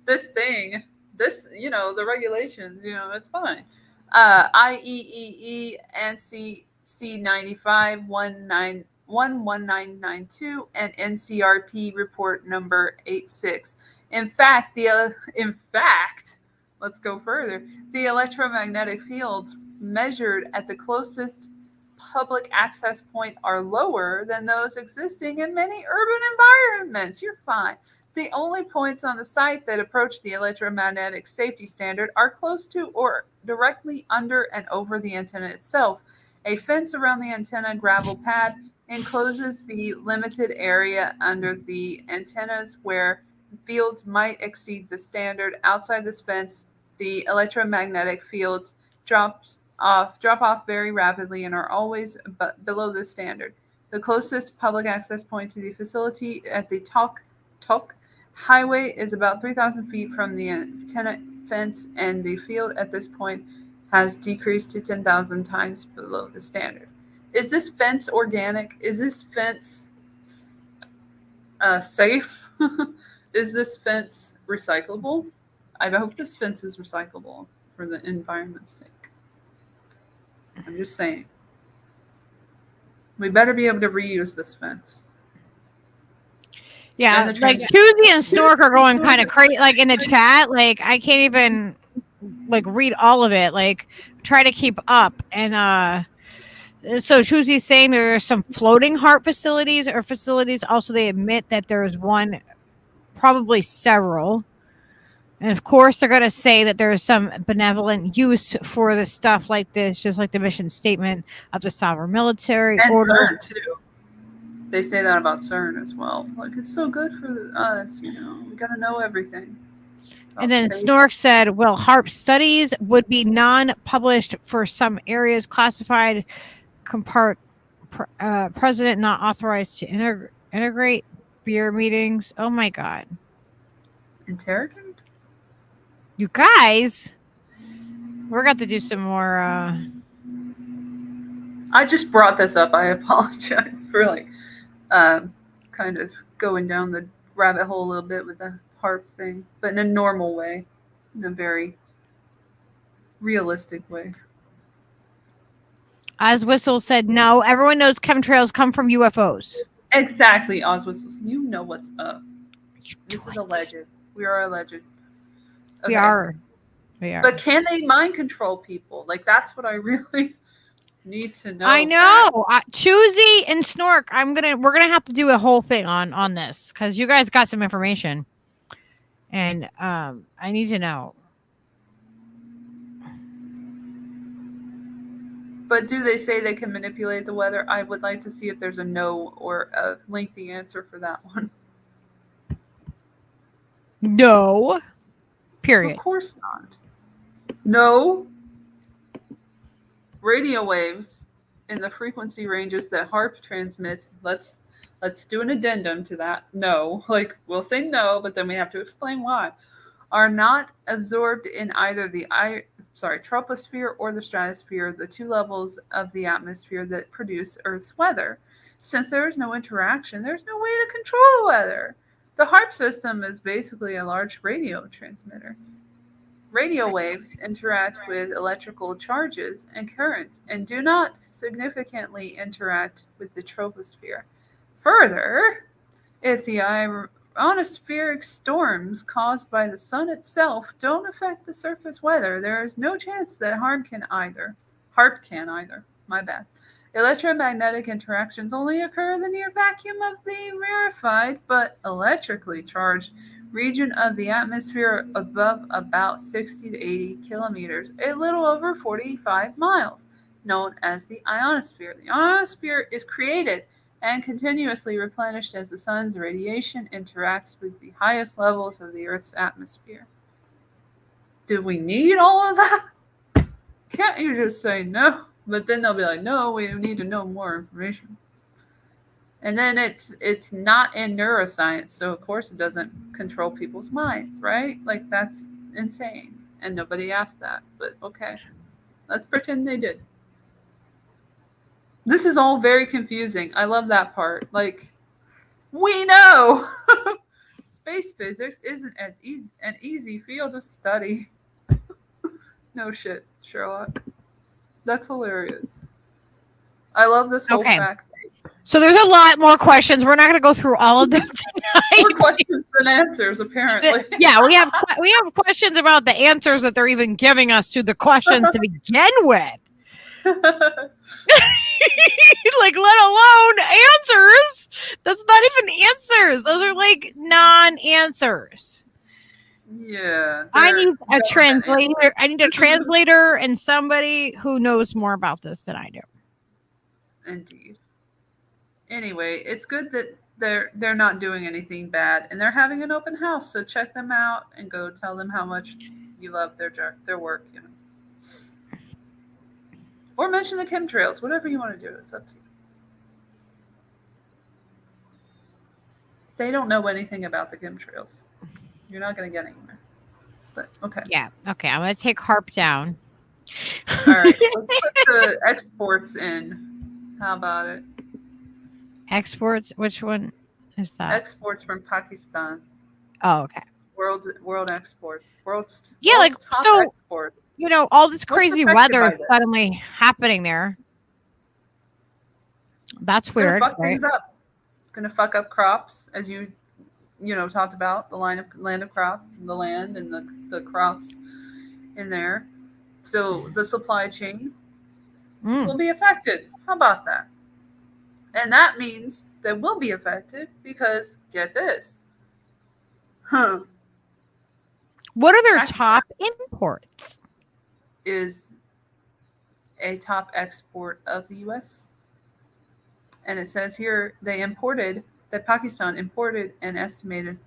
this thing, the regulations, it's fine. IEEE NCC 95 11992 and NCRP report number 86. In fact, let's go further. The electromagnetic fields measured at the closest public access point are lower than those existing in many urban environments. You're fine. The only points on the site that approach the electromagnetic safety standard are close to or directly under and over the antenna itself. A fence around the antenna gravel pad encloses the limited area under the antennas where fields might exceed the standard. Outside this fence, the electromagnetic fields drop off very rapidly and are always below the standard. The closest public access point to the facility at the Tok Highway is about 3,000 feet from the antenna fence, and the field at this point has decreased to 10,000 times below the standard. Is this fence organic? Is this fence safe? Is this fence recyclable? I hope this fence is recyclable for the environment's sake. I'm just saying. We better be able to reuse this fence. Yeah, like Choosy and Snork are going kind of crazy, like in the chat. Like I can't even like read all of it. Like try to keep up. And so Choosy's saying there are some floating HARP facilities or facilities. Also, they admit that there's one, probably several. And of course, they're going to say that there's some benevolent use for the stuff like this, just like the mission statement of the sovereign military and order. CERN too. They say that about CERN as well. Like it's so good for us, we got to know everything. And then Snork said, well, HARP studies would be non-published for some areas, classified president not authorized to integrate beer meetings. Oh my God. Interrogate? You guys, we're going to do some more. I just brought this up. I apologize for kind of going down the rabbit hole a little bit with the HARP thing, but in a normal way, in a very realistic way. Oswhistle said, no, everyone knows chemtrails come from UFOs. Exactly, Oswhistle. You know what's up. This is alleged. We are alleged. Okay. We are. But can they mind control people? Like, that's what I really need to know. I know. Choosy and Snork, we're gonna have to do a whole thing on this because you guys got some information. And I need to know. But do they say they can manipulate the weather? I would like to see if there's a no or a lengthy answer for that one. No. Period. Of course not. No. Radio waves in the frequency ranges that HARP transmits. Let's do an addendum to that. No. Like, we'll say no, but then we have to explain why. Are not absorbed in either the troposphere or the stratosphere, the two levels of the atmosphere that produce Earth's weather. Since there is no interaction, there's no way to control the weather. The HARP system is basically a large radio transmitter. Radio waves interact with electrical charges and currents and do not significantly interact with the troposphere. Further, if the ionospheric storms caused by the sun itself don't affect the surface weather, there is no chance that HARP can either. My bad. Electromagnetic interactions only occur in the near vacuum of the rarefied but electrically charged region of the atmosphere above about 60 to 80 kilometers, a little over 45 miles, known as the ionosphere. The ionosphere is created and continuously replenished as the sun's radiation interacts with the highest levels of the Earth's atmosphere. Do we need all of that? Can't you just say no? But then they'll be like, no, we need to know more information. And then it's not in neuroscience, so of course it doesn't control people's minds, right? Like, that's insane. and nobody asked that. But okay, let's pretend they did. This is all very confusing. I love that part. Like, we know space physics isn't as an easy field of study. No shit, Sherlock. That's hilarious. I love this whole Okay. fact. So there's a lot more questions. We're not going to go through all of them tonight. More questions than answers, apparently. Yeah, we have questions about the answers that they're even giving us to the questions to begin with. Like, let alone answers. That's not even answers. Those are like non-answers. Yeah. I need a translator. I need a translator and somebody who knows more about this than I do. Indeed. Anyway, it's good that they're not doing anything bad, and they're having an open house. So check them out and go tell them how much you love their work. You know, or mention the chemtrails. Whatever you want to do, it's up to you. They don't know anything about the chemtrails. You're not going to get anywhere. But okay. Yeah. Okay. I'm going to take HARP down. All right. Let's put the exports in. How about it? Exports? Which one is that? Exports from Pakistan. Oh, okay. World exports. World's top so exports. You know, all this crazy affected weather by this? suddenly happening there. That's weird. It's gonna fuck Right? things up. It's gonna fuck up crops, as you talked about the land of crop, the land and the crops in there. So the supply chain will be affected. How about that? And that means that we'll be affected because get this. What are their top imports? Is a top export of the U.S. And it says here that Pakistan imported an estimated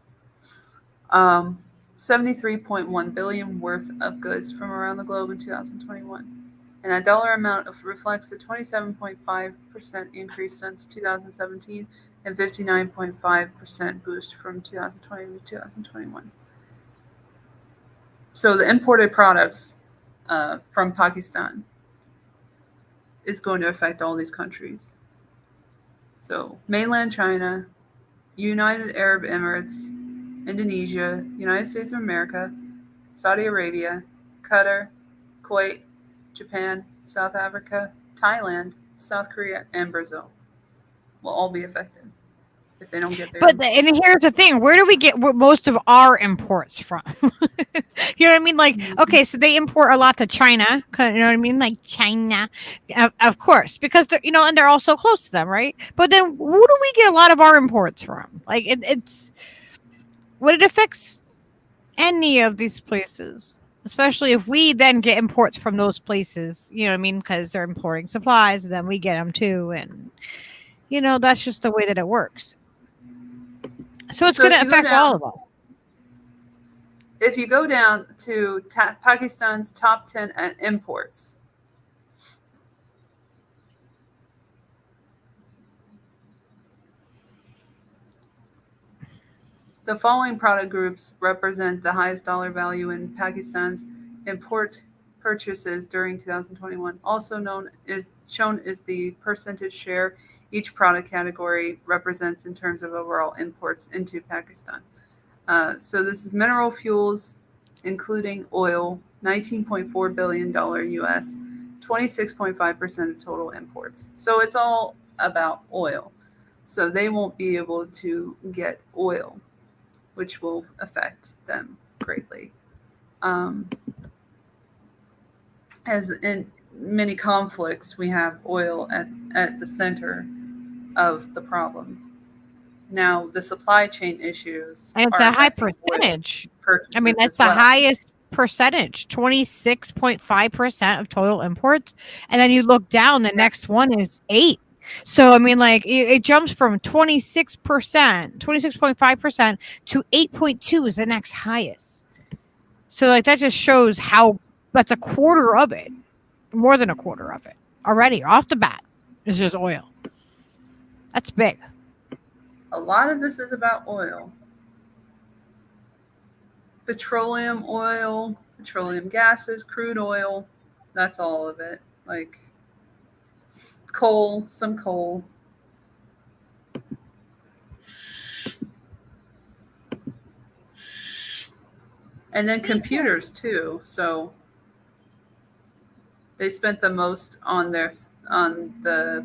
73.1 billion worth of goods from around the globe in 2021. And that dollar amount reflects a 27.5% increase since 2017 and 59.5% boost from 2020 to 2021. So the imported products from Pakistan is going to affect all these countries. So mainland China, United Arab Emirates, Indonesia, United States of America, Saudi Arabia, Qatar, Kuwait, Japan, South Africa, Thailand, South Korea, and Brazil will all be affected if they don't get their. But and here's the thing: where do we get most of our imports from? You know what I mean? Like, okay, so they import a lot to China. You know what I mean? Like China, of course, because they're, and they're all so close to them, right? But then, who do we get a lot of our imports from? Like, it's when it affects any of these places. Especially if we then get imports from those places, you know what I mean? Because they're importing supplies, and then we get them too. And, that's just the way that it works. So it's going to affect all of us. If you go down to Pakistan's top 10 imports, the following product groups represent the highest dollar value in Pakistan's import purchases during 2021. Also shown is the percentage share each product category represents in terms of overall imports into Pakistan. So this is mineral fuels, including oil, $19.4 billion US, 26.5% of total imports. So it's all about oil. So they won't be able to get oil, which will affect them greatly. As in many conflicts, we have oil at the center of the problem. Now, the supply chain issues. And it's a high percentage. I mean, that's the highest percentage, 26.5% of total imports. And then you look down, the next one is 8%. So, I mean, like, it jumps from 26.5% to 8.2% is the next highest. So, like, that just shows how that's a quarter of it, more than a quarter of it already off the bat is just oil. That's big. A lot of this is about oil. Petroleum oil, petroleum gases, crude oil. That's all of it. Like coal, some coal. And then computers too. So they spent the most on the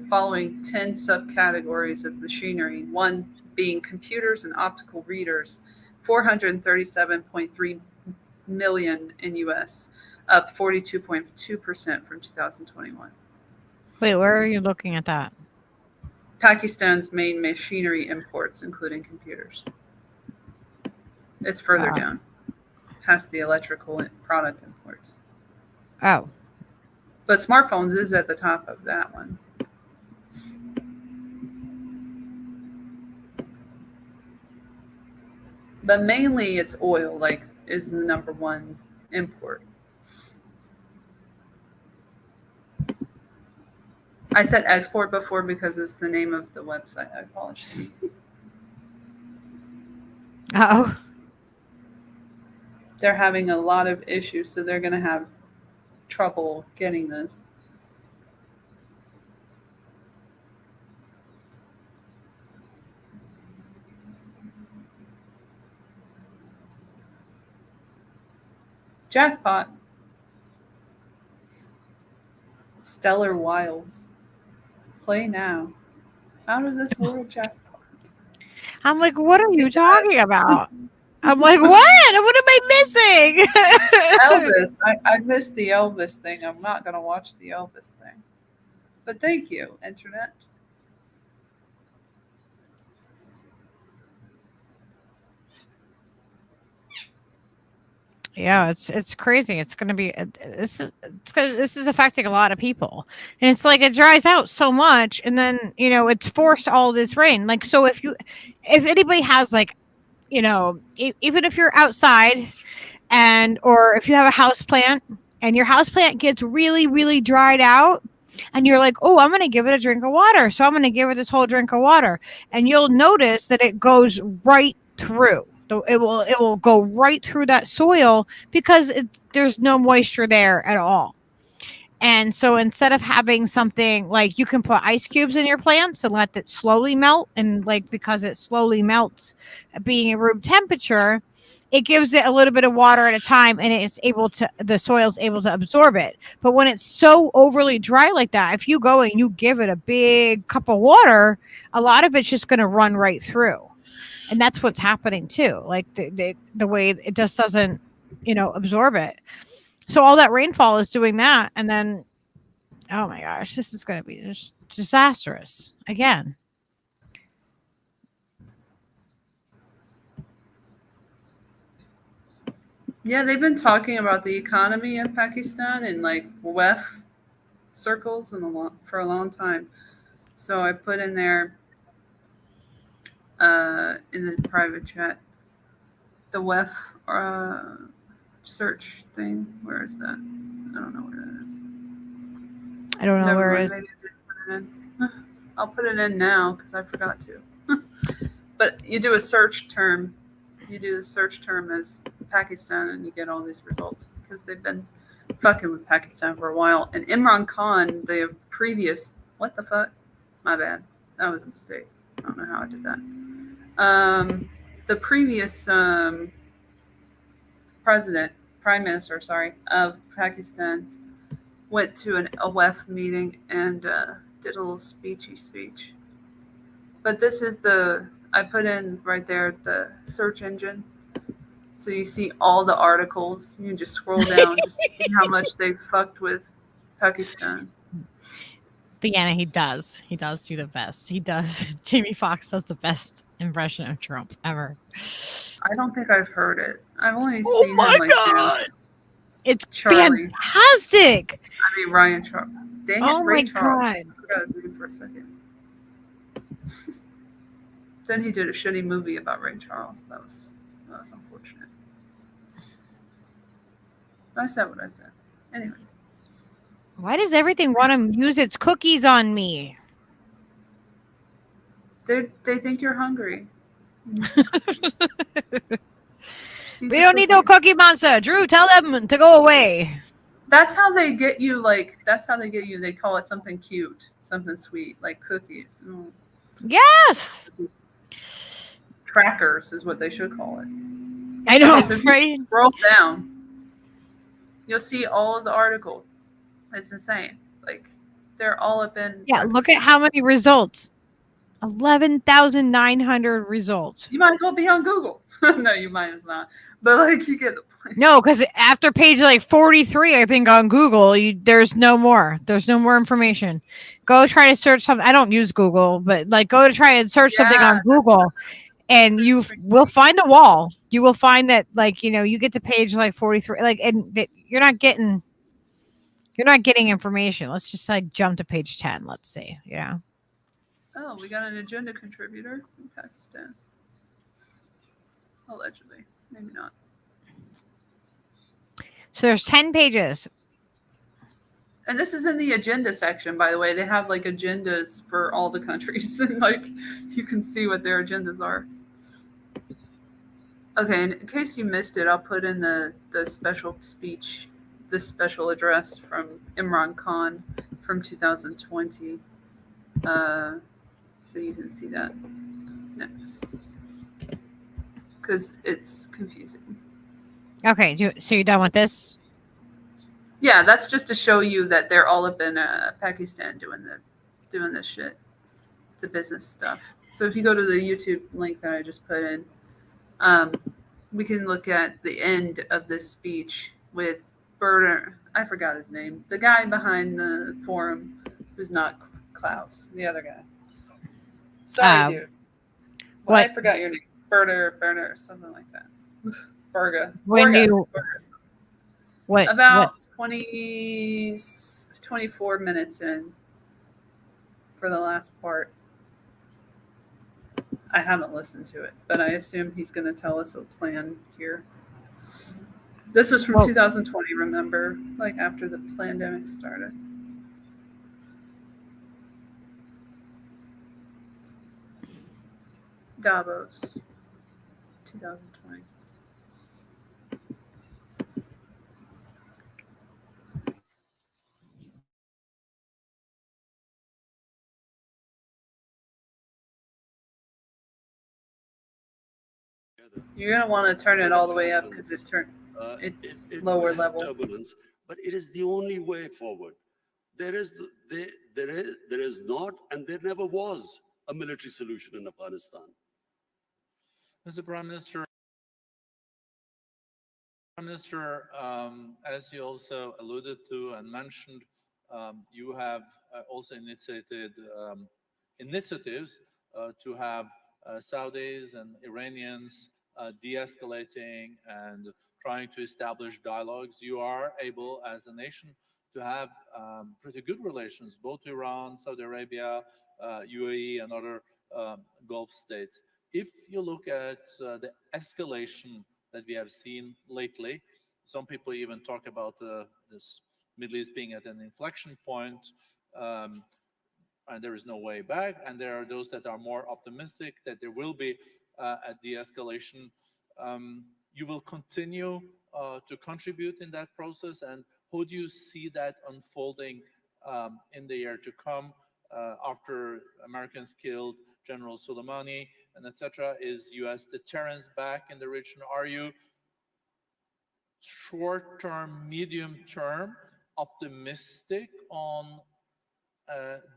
following 10 subcategories of machinery, one being computers and optical readers, 437.3 million in US, up 42.2% from 2021. Wait, where are you looking at that? Pakistan's main machinery imports, including computers. It's further down, past the electrical product imports. Oh. But smartphones is at the top of that one. But mainly it's oil, like, is the number one import. I said export before because it's the name of the website. I apologize. Oh. They're having a lot of issues, so they're going to have trouble getting this. Jackpot. Stellar Wilds. Play now. How does this world jackpot? I'm like, what are you talking about? I'm like, what? What am I missing? Elvis. I missed the Elvis thing. I'm not going to watch the Elvis thing. But thank you, Internet. Yeah, it's crazy. It's going to be this is affecting a lot of people. And it's like it dries out so much and then, it's forced all this rain. Like, so if anybody has, like, even if you're outside or if you have a house plant and your house plant gets really, really dried out and you're like, oh, I'm going to give it a drink of water. So I'm going to give it this whole drink of water. And you'll notice that it goes right through. It will go right through that soil because there's no moisture there at all. And so instead of having something like, you can put ice cubes in your plants and let it slowly melt, and like, because it slowly melts being at room temperature, it gives it a little bit of water at a time and the soil's able to absorb it. But when it's so overly dry like that, if you go and you give it a big cup of water, a lot of it's just going to run right through. And that's what's happening too. Like the way it just doesn't, absorb it. So all that rainfall is doing that. And then, oh my gosh, this is going to be just disastrous again. Yeah, they've been talking about the economy in Pakistan in like WEF circles for a long time. So I put in there in the private chat the WEF search thing. Where is that? I don't know where that is. I don't know Never where mind, it is. maybe I didn't put it in. I'll put it in now because I forgot to. But you do a search term. You do the search term as Pakistan and you get all these results because they've been fucking with Pakistan for a while. And Imran Khan, the previous, what the fuck? My bad. That was a mistake. I don't know how I did that. The previous prime minister, of Pakistan went to a WEF meeting and did a little speech. But this is I put in right there the search engine. So you see all the articles. You can just scroll down just to see how much they fucked with Pakistan. Deanna, he does do the best. He does. Jamie Foxx does the best impression of Trump ever. I don't think I've heard it. I've only seen him like God. It's Charlie. Fantastic. I mean Ryan Charles. Dang it, Ray Charles. God. I forgot his name for a second. Then he did a shitty movie about Ray Charles. That was unfortunate. I said what I said. Anyways. Why does everything want to use its cookies on me? They think you're hungry. We don't need no Cookie Monster. Drew, tell them to go away. That's how they get you. That's how they get you. They call it something cute, something sweet, like cookies. Yes. Trackers is what they should call it. I know, Okay, so if right? you scroll down, you'll see all of the articles. It's insane. They're all up in. Yeah, look at how many results. 11,900 results. You might as well be on Google. No, you might as not. But you get the point. No, because after page 43, I think on Google, there's no more. There's no more information. Go try to search something. I don't use Google, but go to try and search something on Google, and you will find a wall. You will find that you get to page 43, and you're not getting information. Let's just jump to page 10. Let's see. Yeah. Oh, we got an agenda contributor from Pakistan. Allegedly. Maybe not. So there's 10 pages. And this is in the agenda section, by the way. They have agendas for all the countries. And you can see what their agendas are. Okay, in case you missed it, I'll put in the special speech, the special address from Imran Khan from 2020. So you can see that next. Because it's confusing. Okay, so you're done with this? Yeah, that's just to show you that they're all up in Pakistan doing this shit, the business stuff. So if you go to the YouTube link that I just put in, we can look at the end of this speech with Berner. I forgot his name. The guy behind the forum, who's not Klaus, the other guy. Sorry, dude. Well, I forgot your name. Berner, something like that. Berga. About 24 minutes in for the last part. I haven't listened to it, but I assume he's going to tell us a plan here. This was from 2020, remember? After the pandemic started. Davos, 2020. You're going to want to turn it all the way up because it's lower level. Turbulence, but it is the only way forward. There is not, and there never was a military solution in Afghanistan. Mr. Prime Minister, as you also alluded to and mentioned, you have also initiated initiatives to have Saudis and Iranians de-escalating and trying to establish dialogues. You are able, as a nation, to have pretty good relations, both Iran, Saudi Arabia, UAE, and other Gulf states. If you look at the escalation that we have seen lately, some people even talk about this Middle East being at an inflection point, and there is no way back. And there are those that are more optimistic that there will be a de-escalation. You will continue to contribute in that process, and how do you see that unfolding in the year to come after Americans killed General Soleimani and etc.? Is U.S. deterrence back in the region? Are you short-term, medium-term optimistic on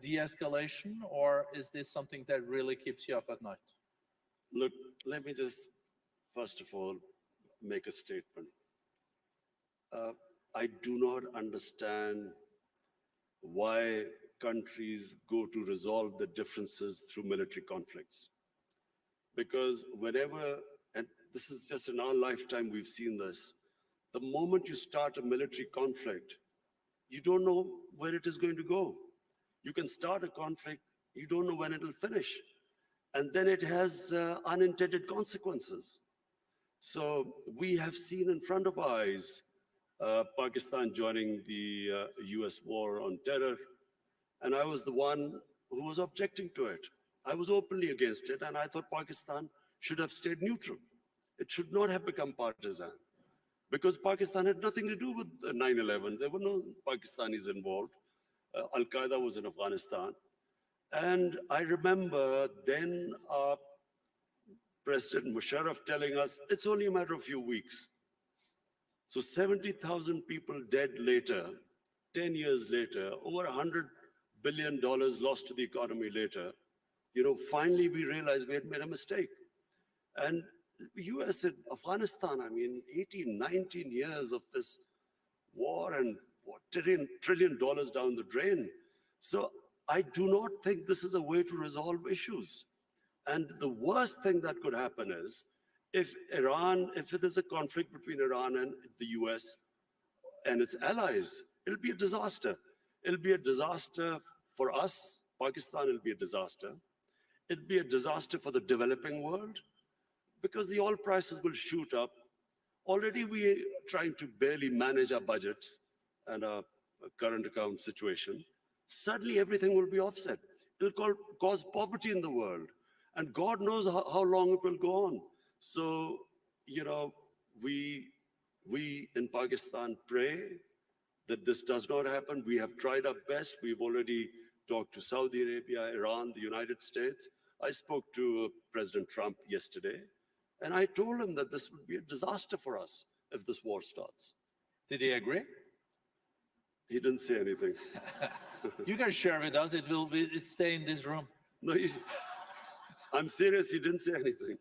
de-escalation, or is this something that really keeps you up at night? Look, let me just, first of all, make a statement. I do not understand why countries go to resolve the differences through military conflicts. Because whenever, and this is just in our lifetime we've seen this, the moment you start a military conflict, you don't know where it is going to go. You can start a conflict, you don't know when it will finish. And then it has unintended consequences. So we have seen in front of our eyes Pakistan joining the US war on terror. And I was the one who was objecting to it. I was openly against it, and I thought Pakistan should have stayed neutral. It should not have become partisan, because Pakistan had nothing to do with 9/11. There were no Pakistanis involved. Al-Qaeda was in Afghanistan. And I remember then President Musharraf telling us, it's only a matter of a few weeks. So 70,000 people dead later, 10 years later, over $100 billion lost to the economy later, finally we realized we had made a mistake. And the US in Afghanistan, 18, 19 years of this war and $1 trillion down the drain. So I do not think this is a way to resolve issues. And the worst thing that could happen is if there's a conflict between Iran and the US and its allies, it'll be a disaster. It'll be a disaster for us, Pakistan, it'll be a disaster. It'll be a disaster for the developing world because the oil prices will shoot up. Already we're trying to barely manage our budgets and our current account situation. Suddenly everything will be offset. It'll cause poverty in the world. And God knows how long it will go on. So, we in Pakistan pray that this does not happen. We have tried our best. We've already talked to Saudi Arabia, Iran, the United States. I spoke to President Trump yesterday, and I told him that this would be a disaster for us if this war starts. Did he agree? He didn't say anything. You can share with us. It stay in this room. No, I'm serious. He didn't say anything.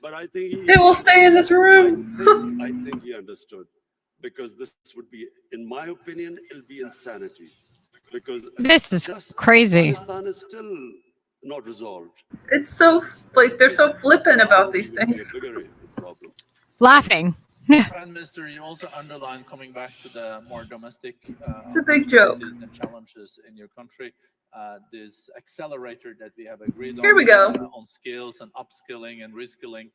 But I think it will stay in this room. I think he understood, because this would be, in my opinion, it'll be insanity. Because this is crazy. Afghanistan is still not resolved. It's so they're so flippant about these things. Laughing. Prime Minister, you also underlined, coming back to the more domestic it's a big joke. And challenges in your country. This accelerator that we have agreed on. Here we go. On skills and upskilling and reskilling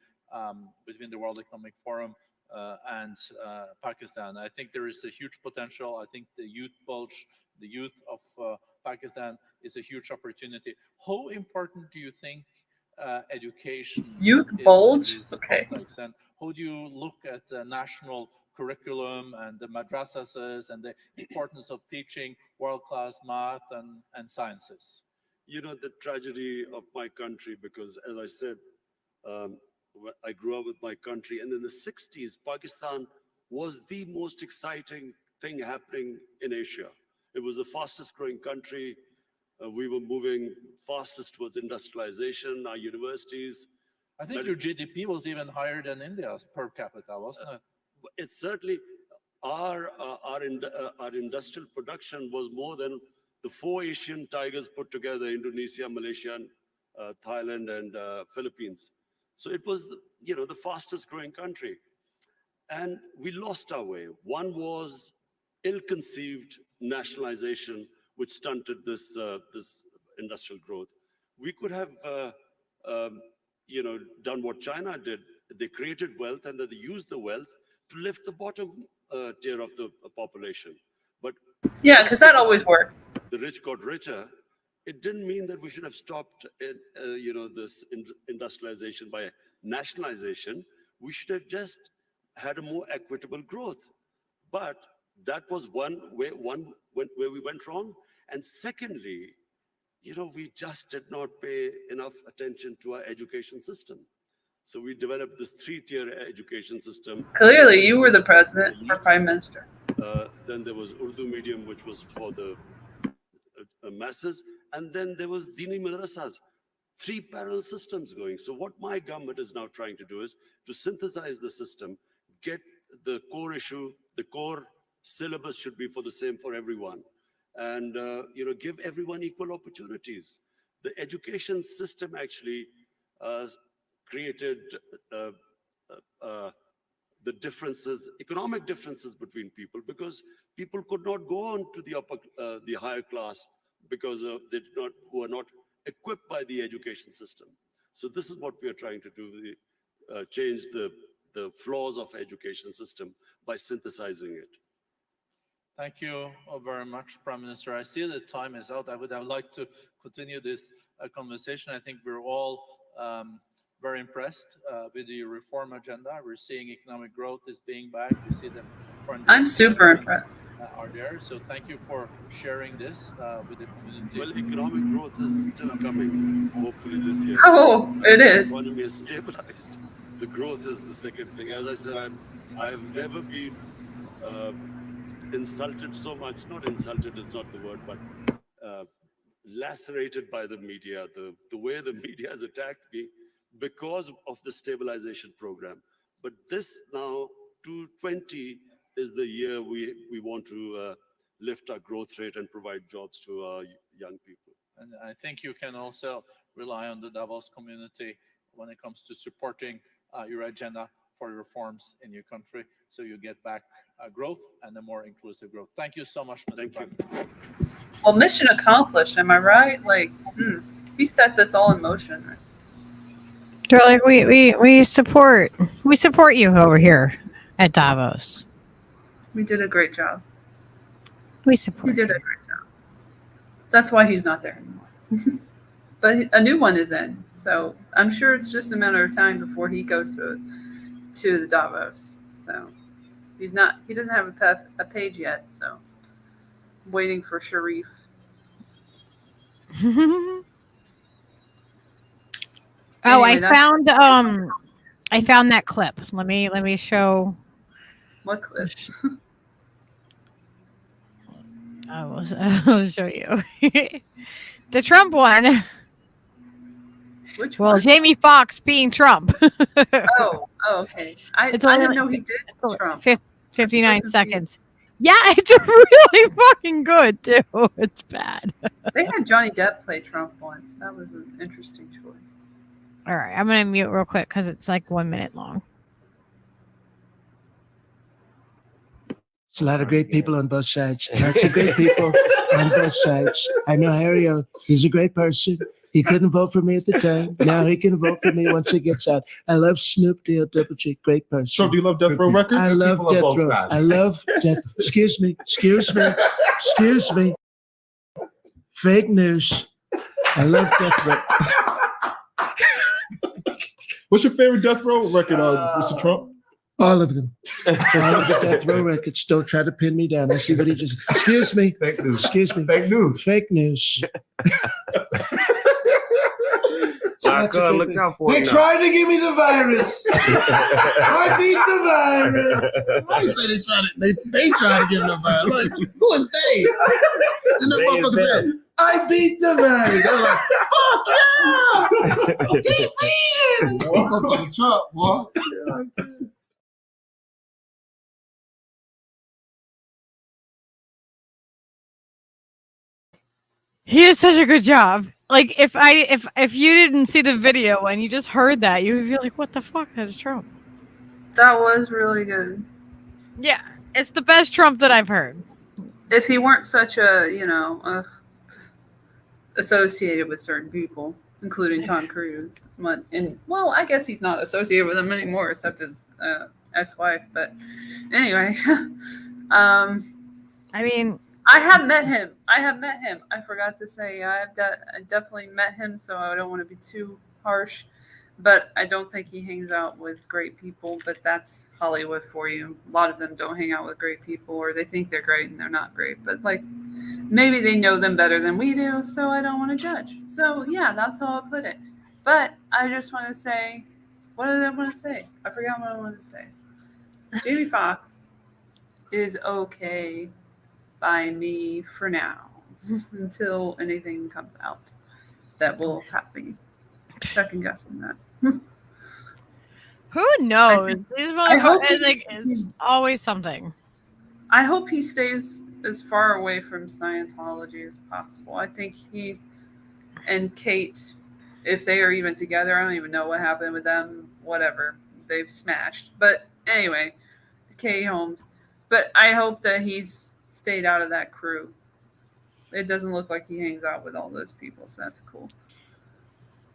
between the World Economic Forum and Pakistan. I think there is a huge potential. I think the youth of Pakistan is a huge opportunity. How important do you think education youth is bulge? In this okay. context? And how do you look at the national curriculum and the madrasas and the importance of teaching world-class math and sciences? The tragedy of my country, because as I said, I grew up with my country, and in the 60s, Pakistan was the most exciting thing happening in Asia. It was the fastest growing country. We were moving fastest towards industrialization, our universities. I think your GDP was even higher than India's per capita, wasn't it? It's certainly, our industrial production was more than the 4 Asian tigers put together: Indonesia, Malaysia, and, Thailand, and Philippines. So it was, the fastest growing country. And we lost our way. One was ill-conceived nationalization, which stunted this industrial growth. We could have, done what China did. They created wealth, and then they used the wealth to lift the bottom tier of the population. But yeah, because that always works. The rich got richer. It didn't mean that we should have stopped, this industrialization by nationalization. We should have just had a more equitable growth. But that was one where we went wrong. And secondly, we just did not pay enough attention to our education system. So we developed this 3-tier education system. Clearly, you were the president or prime minister. Then there was Urdu medium, which was for the masses. And then there was Dini madrasas, 3 parallel systems going. So what my government is now trying to do is to synthesize the system, get the core issue, the core syllabus should be for the same for everyone. And, give everyone equal opportunities. The education system actually created the differences, economic differences between people, because people could not go on to the higher class because they were not equipped by the education system. So this is what we are trying to do, change the flaws of education system by synthesizing it. Thank you very much, Prime Minister. I see that time is out. I would have liked to continue this conversation. I think we're all very impressed with the reform agenda. We're seeing economic growth is being back. We see that foreign I'm super investments impressed. are there. So thank you for sharing this with the community. Well, economic growth is still coming, hopefully this year. Oh, it The is. economy is stabilized. The growth is the second thing. As I said, I've never been insulted so much. Not insulted is not the word, but lacerated by the media, the way the media has attacked me because of the stabilization program. But this now, 2020, is the year we want to lift our growth rate and provide jobs to our young people. And I think you can also rely on the Davos community when it comes to supporting your agenda for reforms in your country, so you get back growth and a more inclusive growth. Thank you so much, Mr. Prime. Well, mission accomplished. Am I right? Like, we set this all in motion. They're like, we support you over here at Davos. We did a great job. We support. He did a great job. That's why he's not there anymore. But a new one is in, so I'm sure it's just a matter of time before he goes to the Davos. So he doesn't have a page yet. So I'm waiting for Sharif. Anyway, Oh, I found that clip. Let me show. What clip? I'll show you. The Trump one. Which one? one? Jamie Foxx being Trump. Oh, okay. I didn't know he did Trump. 59 seconds. Yeah, it's really fucking good too. It's bad. They had Johnny Depp play Trump once. That was an interesting choice. All right, I'm gonna mute real quick because it's like 1 minute long. There's a lot of great people on both sides. Lots of great people on both sides. I know Harry O. He's a great person. He couldn't vote for me at the time. Now he can vote for me once he gets out. I love Snoop D.L. Double G. Great person. So do you love Death Row Records? I love People on Death both Row. sides. I love Death. Excuse me. Fake news. I love Death Row. What's your favorite Death Row record, Mr. Trump? All of them. All of the Death Row records. Don't try to pin me down. I see what he just. Excuse me. Fake news. Excuse me. Fake news. Fake news. Look out for They it now. tried to give me the virus. I beat the virus. Why you say they tried to give me the virus? Like, who is they? And the They is motherfucker them. said, I beat the virus. They were like, fuck yeah! He beat it! Motherfucking Trump, boy. He did such a good job. Like if you didn't see the video and you just heard that, you would be like, "What the fuck is Trump?" That was really good. Yeah, it's the best Trump that I've heard. If he weren't such a, associated with certain people, including Tom Cruise, well, I guess he's not associated with him anymore, except his ex-wife. But anyway, I mean, I have met him. I forgot to say, I definitely met him, so I don't want to be too harsh. But I don't think he hangs out with great people. But that's Hollywood for you. A lot of them don't hang out with great people, or they think they're great and they're not great. But like, maybe they know them better than we do, so I don't want to judge. So yeah, that's how I'll put it. But I just want to say, what did I want to say? I forgot what I wanted to say. Jamie Foxx is okay by me for now until anything comes out that will have me second guessing that. Who knows? These I hope motherfuckers, like, it's always something. I hope he stays as far away from Scientology as possible. I think he and Kate, if they are even together, I don't even know what happened with them. Whatever, they've smashed. But anyway, Katie Holmes. But I hope that he's stayed out of that crew. It doesn't look like he hangs out with all those people, so that's cool.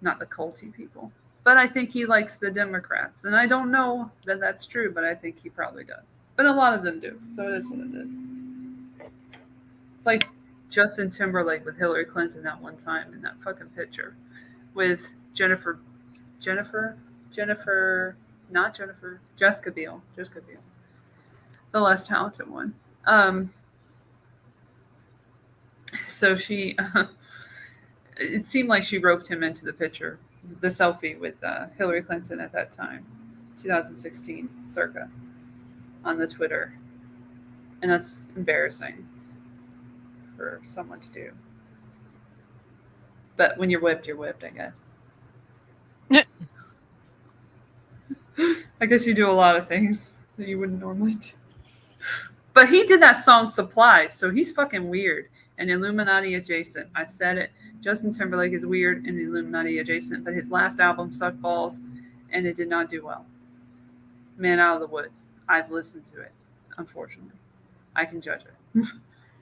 Not the culty people. But I think he likes the Democrats. And I don't know that that's true, but I think he probably does. But a lot of them do, so it is what it is. It's like Justin Timberlake with Hillary Clinton that one time in that fucking picture with Jennifer Jessica Biel, the less talented one. So she, it seemed like she roped him into the picture, the selfie with Hillary Clinton at that time, 2016, circa, on the Twitter. And that's embarrassing for someone to do. But when you're whipped, I guess. I guess you do a lot of things that you wouldn't normally do. But he did that song Supplies, so he's fucking weird and Illuminati adjacent. I said it. Justin Timberlake is weird and Illuminati adjacent, but his last album sucked balls and it did not do well. Man Out of the Woods. I've listened to it, unfortunately. I can judge it.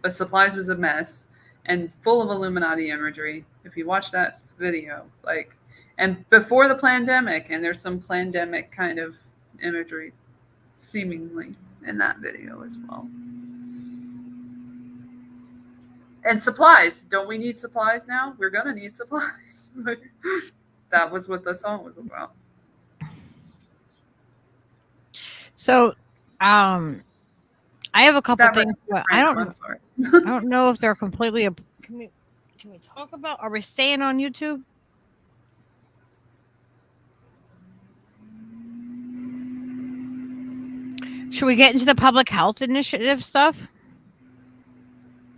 But Supplies was a mess and full of Illuminati imagery. If you watch that video, like, and before the pandemic, and there's some pandemic kind of imagery seemingly in that video as well. And supplies. Don't we need supplies now? We're going to need supplies. That was what the song was about. So, I have a couple things, but I'm sorry. I don't know if they're completely. Can we talk about? Are we staying on YouTube? Should we get into the public health initiative stuff?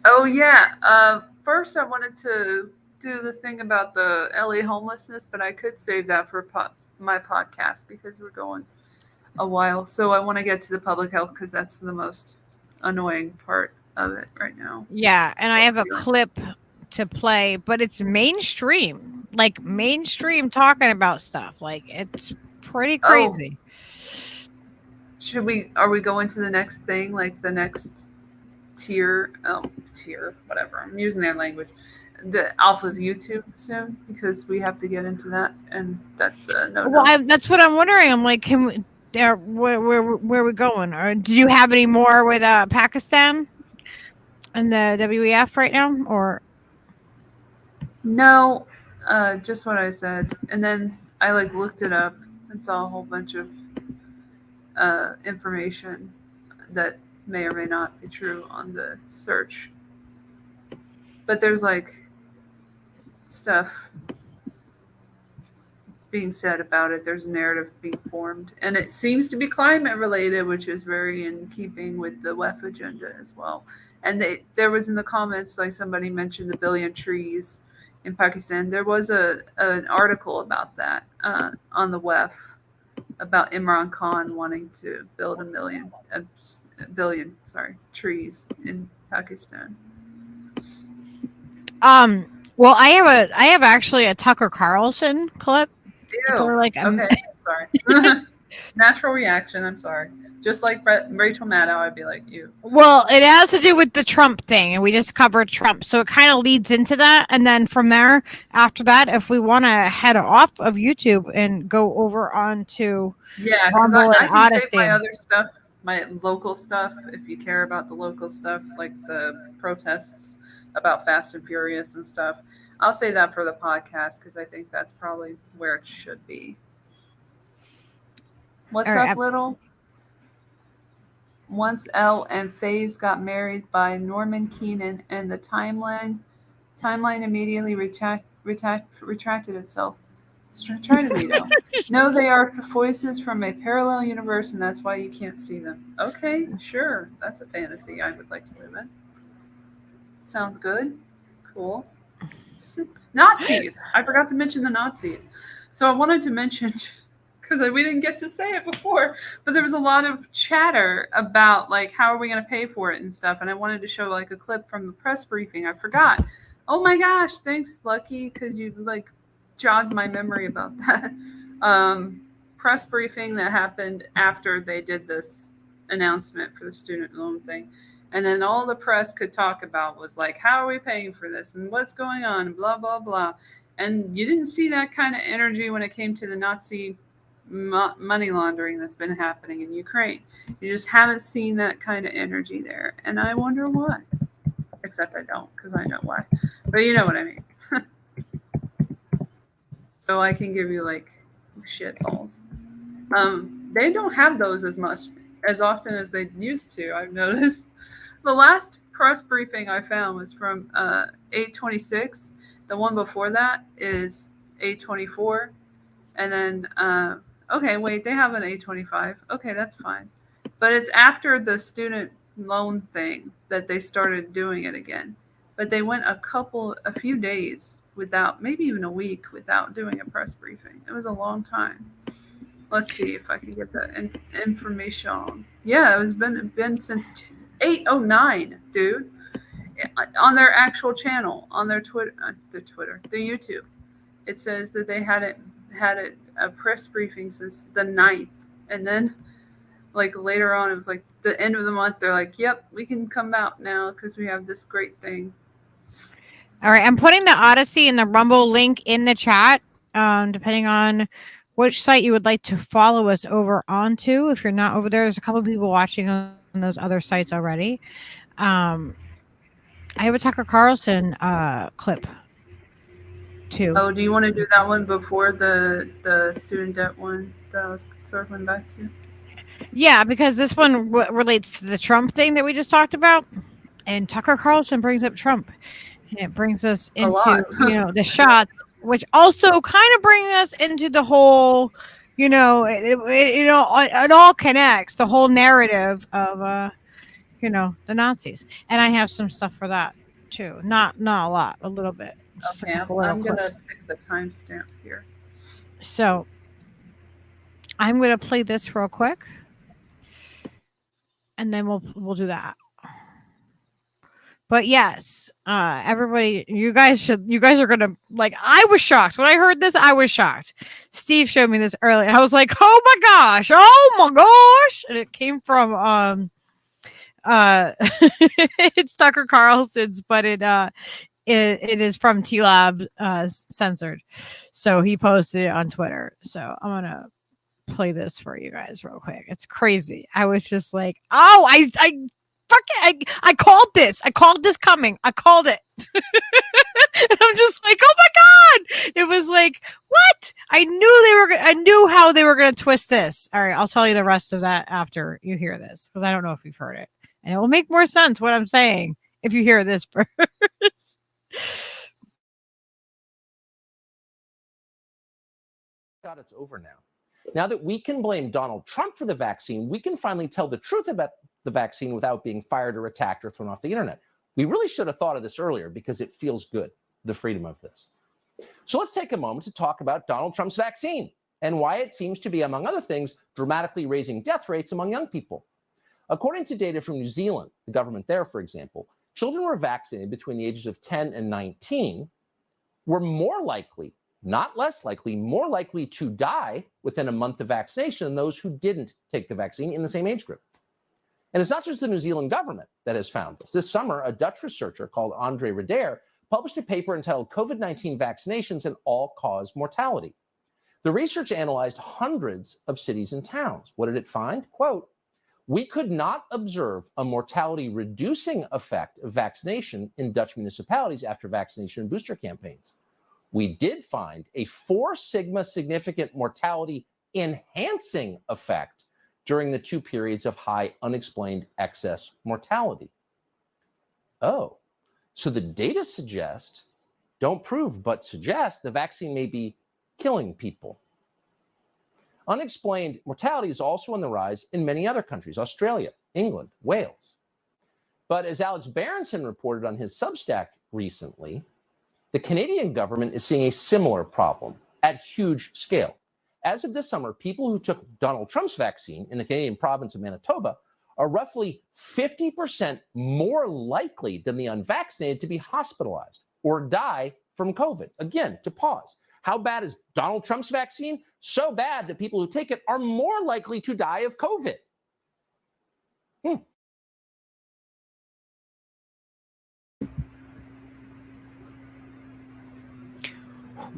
Oh yeah. First, I wanted to do the thing about the LA homelessness, but I could save that for my podcast because we're going a while. So I want to get to the public health because that's the most annoying part of it right now. Yeah, and I have a clip to play, but it's mainstream, like mainstream talking about stuff. Like it's pretty crazy. Are we going to the next thing, like the next tier, whatever. I'm using their language. The alpha of YouTube soon because we have to get into that, and that's no. Well, that's what I'm wondering. I'm like, can we? Where are we going? Or do you have any more with Pakistan and the WEF right now, or? No, just what I said, and then I looked it up and saw a whole bunch of information that may or may not be true on the search. But there's stuff being said about it. There's a narrative being formed. And it seems to be climate related, which is very in keeping with the WEF agenda as well. And there was in the comments, somebody mentioned the 1 billion trees in Pakistan. There was an article about that on the WEF about Imran Khan wanting to build a billion trees in Pakistan. Well, I have actually a Tucker Carlson clip. Ew. Okay, sorry. Natural reaction. I'm sorry. Just like Rachel Maddow, I'd be like, you. Well, it has to do with the Trump thing, and we just covered Trump, so it kind of leads into that. And then from there, after that, if we want to head off of YouTube and go over onto Rumble and Odyssey, save my other stuff, my local stuff. If you care about the local stuff, like the protests about Fast and Furious and stuff, I'll say that for the podcast because I think that's probably where it should be. What's up, Little? Once Elle and FaZe got married by Norman Keenan, and the timeline immediately retracted itself. Try to read out. No, they are voices from a parallel universe, and that's why you can't see them. Okay, sure. That's a fantasy I would like to live in. Sounds good. Cool. Nazis. I forgot to mention the Nazis. So I wanted to mention, because we didn't get to say it before, but there was a lot of chatter about how are we going to pay for it and stuff. And I wanted to show a clip from the press briefing. I forgot. Oh my gosh. Thanks, Lucky, because you jogged my memory about that. Press briefing that happened after they did this announcement for the student loan thing. And then all the press could talk about was how are we paying for this and what's going on and blah, blah, blah. And you didn't see that kind of energy when it came to the Nazi money laundering that's been happening in Ukraine. You just haven't seen that kind of energy there. And I wonder why. Except I don't, because I know why. But you know what I mean. So I can give you shit balls. They don't have those as often as they used to. I've noticed. The last press briefing I found was from 826. The one before that is 824, and then okay, wait, they have an 825. Okay, that's fine, but it's after the student loan thing that they started doing it again. But they went a few days without, maybe even a week without doing a press briefing. It was a long time. Let's see if I can get the information. Yeah, it was been since 809, dude. On their actual channel, on their Twitter, the YouTube, it says that they had a press briefing since the 9th, and then like later on, it was like the end of the month. They're like, "Yep, we can come out now because we have this great thing." All right, I'm putting the Odyssey and the Rumble link in the chat, depending on which site you would like to follow us over onto. If you're not over there's a couple of people watching on those other sites already. I have a Tucker Carlson clip too. Oh, do you want to do that one before the student debt one that I was circling back to? Yeah, because this one relates to the Trump thing that we just talked about, and Tucker Carlson brings up Trump, and it brings us into the shots, which also kind of bring us into the whole, it all connects the whole narrative of the Nazis, and I have some stuff for that too. Not a lot, a little bit. Just Okay, I'm gonna pick the timestamp here. So I'm gonna play this real quick, and then we'll do that. But yes, everybody, you guys are gonna like. I was shocked when I heard this. I was shocked. Steve showed me this earlier, and I was like, "Oh my gosh!" And it came from it's Tucker Carlson's, but it is from T-Lab censored, so he posted it on Twitter. So I'm gonna play this for you guys real quick. It's crazy. I was just like, oh, I called this. I called this coming. I called it. And I'm just like, oh my god! It was like, what? I knew how they were gonna twist this. All right, I'll tell you the rest of that after you hear this, because I don't know if you've heard it, and it will make more sense what I'm saying if you hear this first. God, it's over now. Now that we can blame Donald Trump for the vaccine, we can finally tell the truth about the vaccine without being fired or attacked or thrown off the internet. We really should have thought of this earlier because it feels good, the freedom of this. So let's take a moment to talk about Donald Trump's vaccine and why it seems to be, among other things, dramatically raising death rates among young people. According to data from New Zealand, the government there, for example, children who were vaccinated between the ages of 10 and 19 were more likely, not less likely, more likely to die within a month of vaccination than those who didn't take the vaccine in the same age group. And it's not just the New Zealand government that has found this. This summer, a Dutch researcher called Andre Reder published a paper entitled COVID-19 Vaccinations and All-Cause Mortality. The research analyzed hundreds of cities and towns. What did it find? Quote, "We could not observe a mortality-reducing effect of vaccination in Dutch municipalities after vaccination and booster campaigns. We did find a 4 sigma significant mortality enhancing effect during the 2 periods of high unexplained excess mortality." Oh, so the data suggest, don't prove, but suggest the vaccine may be killing people. Unexplained mortality is also on the rise in many other countries, Australia, England, Wales. But as Alex Berenson reported on his Substack recently, the Canadian government is seeing a similar problem at huge scale. As of this summer, people who took Donald Trump's vaccine in the Canadian province of Manitoba are roughly 50% more likely than the unvaccinated to be hospitalized or die from COVID. Again, to pause. How bad is Donald Trump's vaccine? So bad that people who take it are more likely to die of COVID.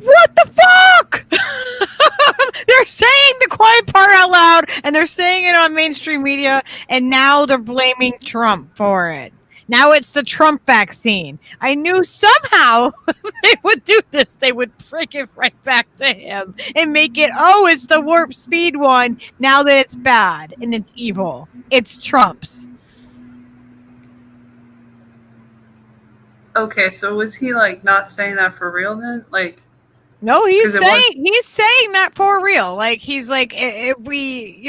What the fuck? They're saying the quiet part out loud, and they're saying it on mainstream media, and now they're blaming Trump for it. Now it's the Trump vaccine. I knew somehow they would do this. They would prick it right back to him and make it, oh, it's the warp speed one. Now that it's bad and it's evil. It's Trump's. Okay, so was he like not saying that for real then? Like, no, he's 'cause it was- saying that for real. Like, he's like, if we,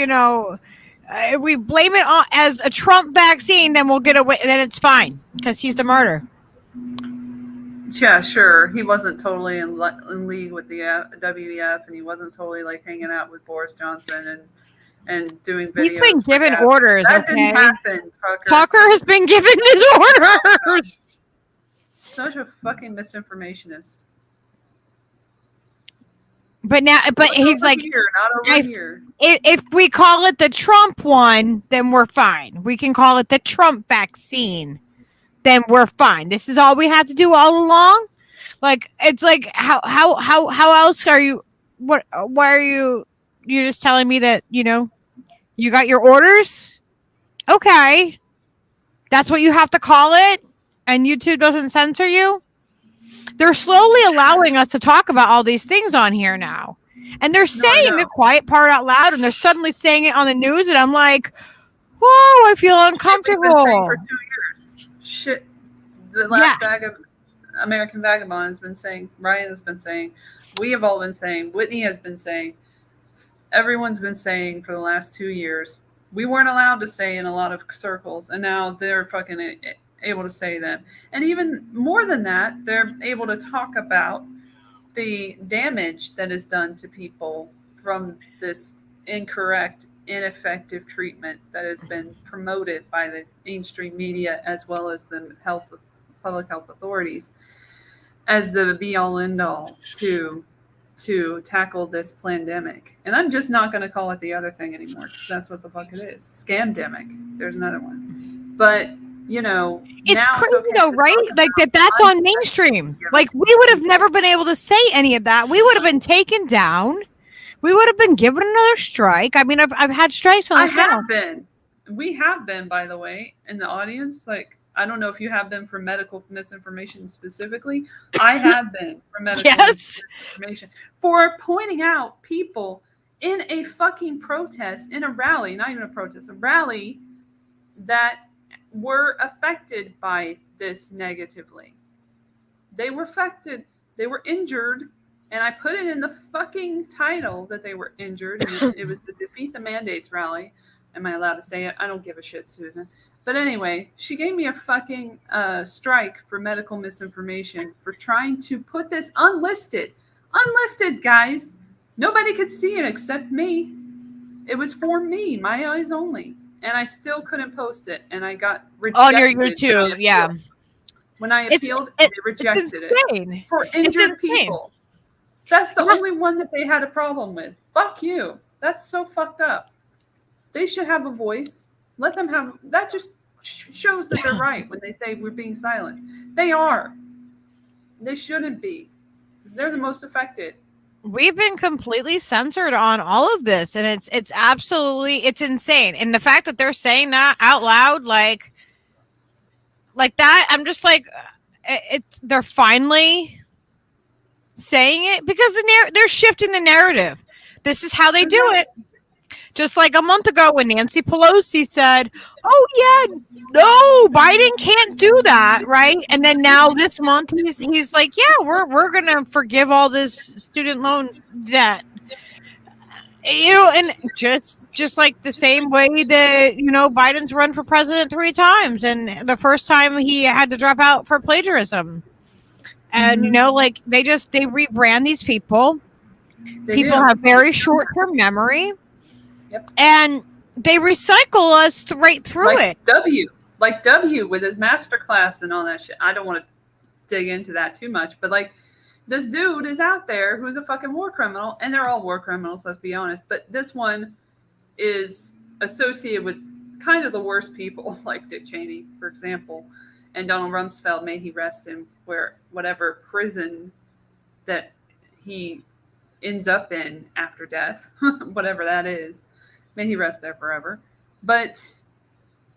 if we blame it on as a Trump vaccine, then we'll get away. Then it's fine because he's the martyr. Yeah, sure. He wasn't totally in league with the WEF, and he wasn't totally like hanging out with Boris Johnson and doing videos. He's been given that. orders. That okay, didn't happen. Tucker has been given his orders. Such a fucking misinformationist. But now, but Look he's over like, here, not over here. If we call it the Trump one, then we're fine. We can call it the Trump vaccine, then we're fine. This is all we had to do all along. Like, it's like, how else are you? What? Why are you? You're just telling me that you got your orders. Okay, that's what you have to call it, and YouTube doesn't censor you. They're slowly allowing us to talk about all these things on here now. And they're saying the quiet part out loud, and they're suddenly saying it on the news, and I'm like, whoa, I feel uncomfortable. We've been saying for 2 years. Shit. The last American Vagabond has been saying, Ryan has been saying, we have all been saying, Whitney has been saying, everyone's been saying for the last 2 years. We weren't allowed to say in a lot of circles, and now they're fucking able to say them. And even more than that, they're able to talk about the damage that is done to people from this incorrect, ineffective treatment that has been promoted by the mainstream media as well as the public health authorities as the be-all end-all to tackle this pandemic. And I'm just not going to call it the other thing anymore, because that's what the fuck it is. Scamdemic. There's another one. But it's crazy though, right? Like that's on mainstream. Like, we would have never been able to say any of that. We would have been taken down. We would have been given another strike. I mean, I've had strikes on this channel. We have been, by the way, in the audience. Like, I don't know if you have them for medical misinformation specifically. I have been for medical misinformation for pointing out people in a fucking protest, in a rally, not even a protest, a rally that were affected by this negatively. They were affected. They were injured. And I put it in the fucking title that they were injured. And it was the Defeat the Mandates rally. Am I allowed to say it? I don't give a shit, Susan. But anyway, she gave me a fucking strike for medical misinformation for trying to put this unlisted. Unlisted, guys. Nobody could see it except me. It was for me, my eyes only. And I still couldn't post it, and I got rejected. On your YouTube, yeah. When I appealed, they rejected it for injured people. That's the only one that they had a problem with. Fuck you. That's so fucked up. They should have a voice. Let them have. That just shows that they're right when they say we're being silent. They are. They shouldn't be, because they're the most affected. We've been completely censored on all of this, and it's absolutely, it's insane. And the fact that they're saying that out loud, like that, I'm just like, they're finally saying it because they're shifting the narrative. This is how they do it. Just like a month ago when Nancy Pelosi said, "Oh yeah, no, Biden can't do that," right? And then now this month he's like, "Yeah, we're gonna forgive all this student loan debt." And just like the same way that Biden's run for president 3 times, and the first time he had to drop out for plagiarism, and like they rebrand these people. People have very short-term memory. Yep. And they recycle us right through it. Like W with his masterclass and all that shit. I don't want to dig into that too much, but like this dude is out there who's a fucking war criminal, and they're all war criminals, let's be honest. But this one is associated with kind of the worst people, like Dick Cheney, for example, and Donald Rumsfeld, may he rest him, whatever prison that he ends up in after death, whatever that is. May he rest there forever. But,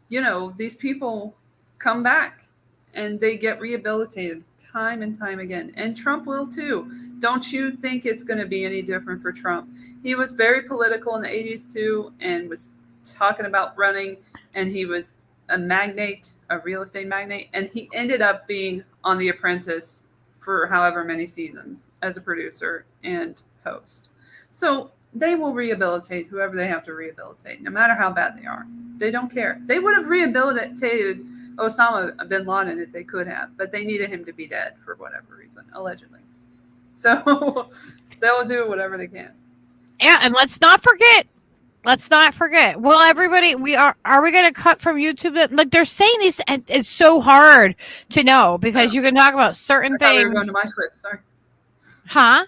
these people come back and they get rehabilitated time and time again. And Trump will too. Don't you think it's going to be any different for Trump? He was very political in the 80s too, and was talking about running, and he was a magnate, a real estate magnate, and he ended up being on The Apprentice for however many seasons as a producer and host. So they will rehabilitate whoever they have to rehabilitate, no matter how bad they are. They don't care. They would have rehabilitated Osama bin Laden if they could have, but they needed him to be dead for whatever reason, allegedly. So they'll do whatever they can. Yeah, and let's not forget. Well, everybody, are we going to cut from YouTube? Like they're saying these, and it's so hard to know because you can talk about certain I thought we things. were going to my clip, sorry. Huh?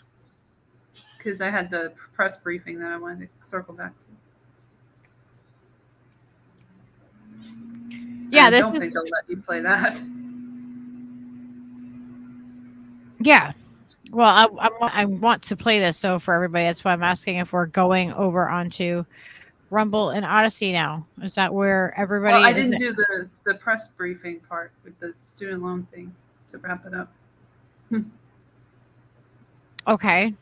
Because I had the press briefing that I wanted to circle back to. Yeah, I don't think they'll let you play that. Yeah. Well, I want to play this so for everybody. That's why I'm asking if we're going over onto Rumble and Odyssey now. Is that where everybody? Well, I didn't do the press briefing part with the student loan thing to wrap it up. Okay.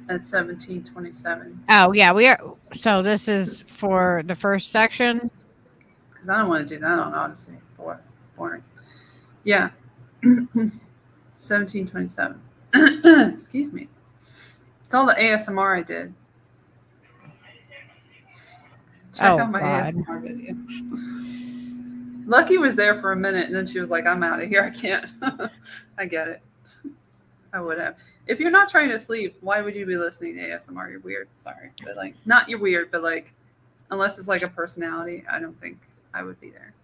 At 1727. Oh yeah, we are. So this is for the first section. Because I don't want to do that on Odyssey. Boring. Yeah. 1727. Excuse me. It's all the ASMR I did. Check out my ASMR video. Lucky was there for a minute, and then she was like, I'm out of here. I can't. I get it. I would have. If you're not trying to sleep, why would you be listening to ASMR? You're weird. Sorry. But like, not you're weird, but like, unless it's like a personality, I don't think I would be there.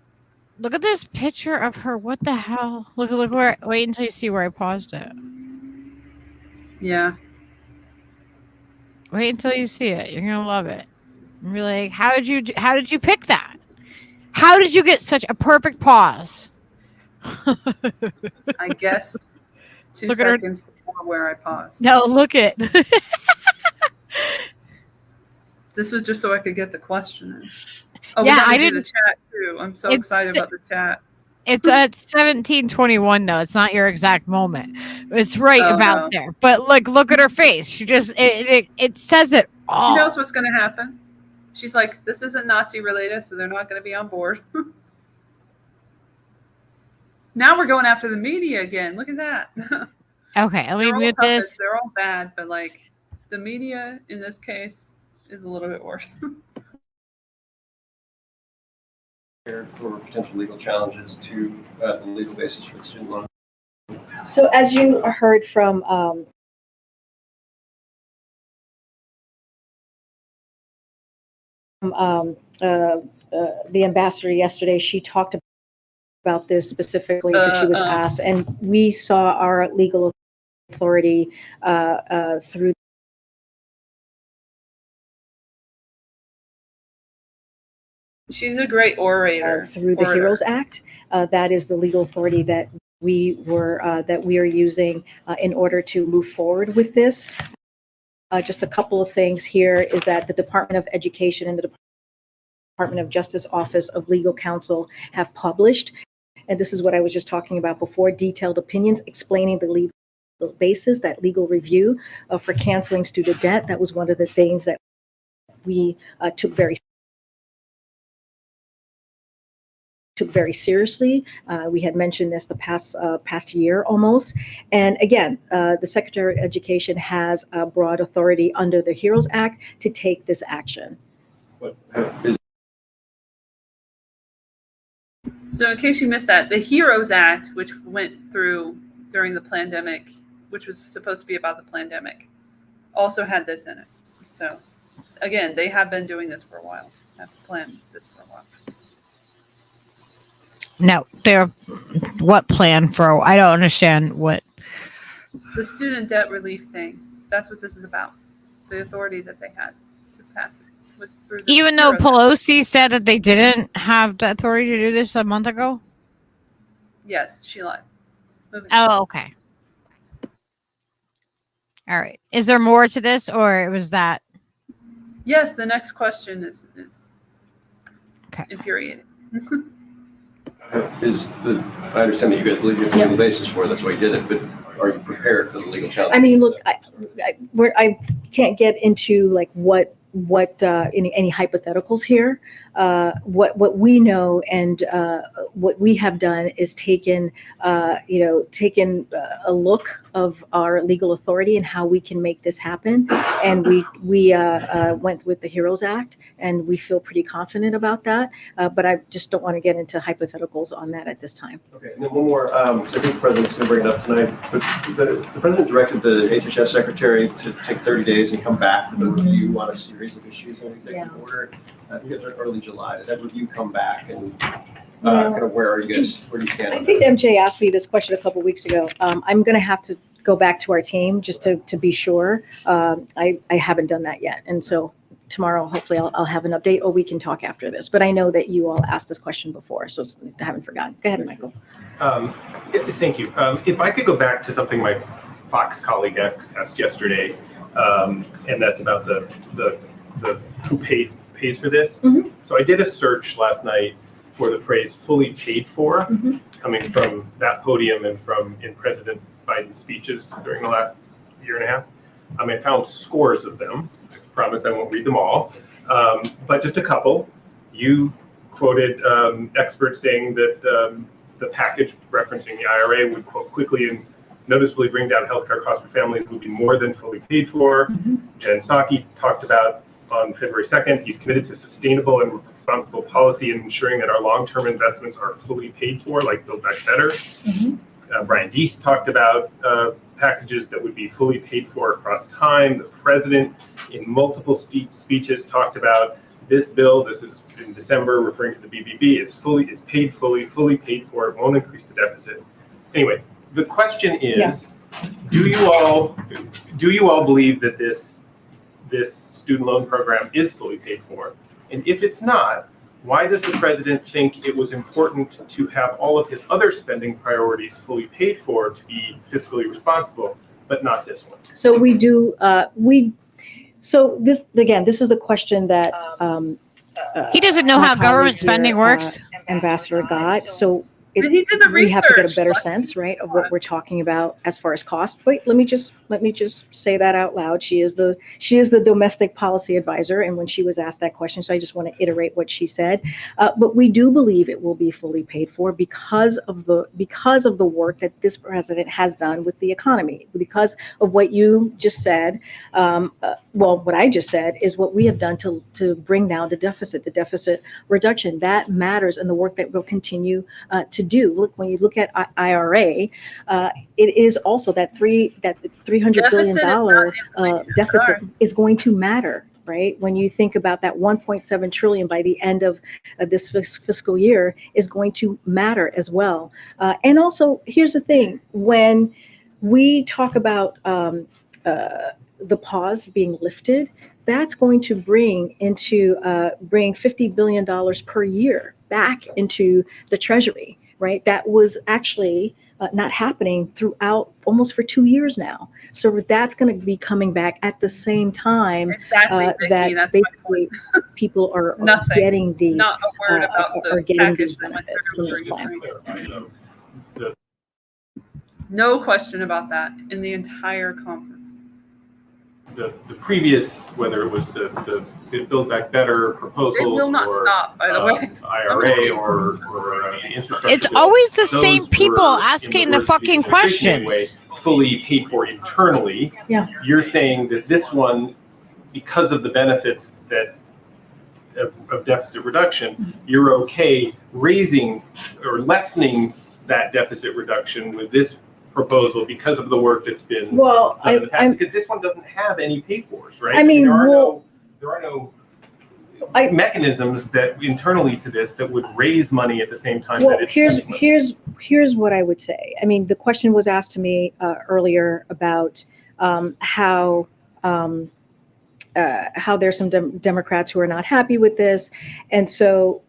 Look at this picture of her. What the hell? Look where. Wait until you see where I paused it. Yeah. Wait until you see it. You're gonna love it. You're like, how did you pick that? How did you get such a perfect pause? I guessed 2 seconds before where I paused. No, look it. This was just so I could get the question in. Oh, yeah, I did the chat too. I'm so excited about the chat. It's at 1721 though. It's not your exact moment. It's right about there. But look at her face. She just it says it all. She knows what's going to happen. She's like, this isn't Nazi related, so they're not going to be on board. Now we're going after the media again. Look at that. Okay, let me mute this. They're all bad, but like the media in this case is a little bit worse. For potential legal challenges to the legal basis for the student loan. So as you heard from the ambassador yesterday, she talked about this specifically because she was asked, and we saw our legal authority through She's a great orator. Through the HEROES Act. That is the legal authority that we are using in order to move forward with this. Just a couple of things here is that the Department of Education and the Department of Justice Office of Legal Counsel have published, and this is what I was just talking about before, detailed opinions explaining the legal basis, that legal review for canceling student debt. That was one of the things that we took very seriously. We had mentioned this the past year almost. And again, the Secretary of Education has a broad authority under the HEROES Act to take this action. So in case you missed that, the HEROES Act, which went through during the pandemic, which was supposed to be about the pandemic, also had this in it. So again, they have been doing this for a while, have planned this for a while. No, what plan for? I don't understand what. The student debt relief thing. That's what this is about. The authority that they had to pass it was through. Even though Pelosi said that they didn't have the authority to do this a month ago. Yes, she lied. Oh, okay. All right. Is there more to this, or was that? Yes, the next question is infuriating. I understand that you guys believe you have a legal basis for it, that's why you did it, but are you prepared for the legal challenge? I mean, look, I can't get into like what any hypotheticals here. What we know and what we have done is taken a look of our legal authority and how we can make this happen, and we went with the HEROES Act, and we feel pretty confident about that. But I just don't want to get into hypotheticals on that at this time. Okay, and then one more. I think the president's going to bring it up tonight. But the president directed the HHS secretary to take 30 days and come back with a review on a series of issues on executive order. I think it's early July. Does that review come back, and kind of where are you guys? Where do you stand? I think MJ asked me this question a couple weeks ago. I'm going to have to go back to our team just to be sure. I haven't done that yet, and so tomorrow hopefully I'll have an update, or we can talk after this. But I know that you all asked this question before, so I haven't forgotten. Go ahead, Michael. Thank you. If I could go back to something my Fox colleague asked yesterday, and that's about the who pays for this. So I did a search last night for the phrase "fully paid for," coming from that podium and in President Biden's speeches during the last year and a half. I found scores of them. I promise I won't read them all, but just a couple. You quoted experts saying that the package referencing the IRA would, quote, quickly and noticeably bring down healthcare costs for families would be more than fully paid for. Jen Psaki talked about on February 2nd, he's committed to sustainable and responsible policy and ensuring that our long-term investments are fully paid for, like Build Back Better. Brian Deese talked about packages that would be fully paid for across time. The president, in multiple speeches, talked about this bill. This is in December, referring to the BBB, is paid fully paid for. It won't increase the deficit. Anyway, the question is, do you all believe that this student loan program is fully paid for? And if it's not, why does the president think it was important to have all of his other spending priorities fully paid for to be fiscally responsible, but not this one? So we do. So this is the question that He doesn't know how government spending works. Ambassador got. So But he did the we have to get a research. better sense, right, of what we're talking about as far as cost. Wait, let me just say that out loud. She is the domestic policy advisor, and when she was asked that question, so I just want to iterate what she said. But we do believe it will be fully paid for because of the work that this president has done with the economy, because of what you just said. What I just said is what we have done to bring down the deficit reduction. That matters, and the work that we'll continue to do. Look, when you look at IRA, it is also that $300 billion deficit is going to matter, right? When you think about that 1.7 trillion by the end of this fiscal year is going to matter as well. And also, here's the thing: when we talk about the pause being lifted, that's going to bring $50 billion per year back into the Treasury, right? That was actually not happening throughout almost for 2 years now. So that's going to be coming back at the same time Exactly, Vicky, that that's basically people are getting these, Not a word about the are getting package these that went benefits through from this for plan. No question about that in the entire conference. The previous, whether it was the Build Back Better proposals, It will not or stop, by the way. IRA or the infrastructure It's bill, always the those same people were, asking in the words of fucking administration anyway, questions. fully paid for internally. Yeah. You're saying that this one, because of the benefits that of deficit reduction, you're okay raising or lessening that deficit reduction with this proposal because of the work that's been done in the past. Because this one doesn't have any pay-fors, right? I mean, there are no mechanisms that internally to this that would raise money at the same time that it's spending money. Here's what I would say. I mean, the question was asked to me earlier about how there's some Democrats who are not happy with this, and so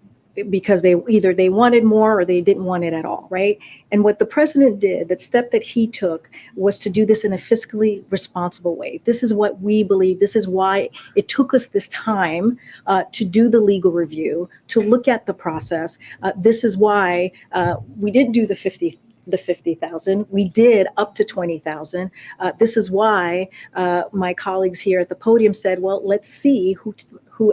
because they wanted more or they didn't want it at all, right? And what the president did, that step that he took, was to do this in a fiscally responsible way. This is what we believe. This is why it took us this time to do the legal review, to look at the process. This is why we didn't do the 50,000. We did up to 20,000. This is why my colleagues here at the podium said, well, let's see who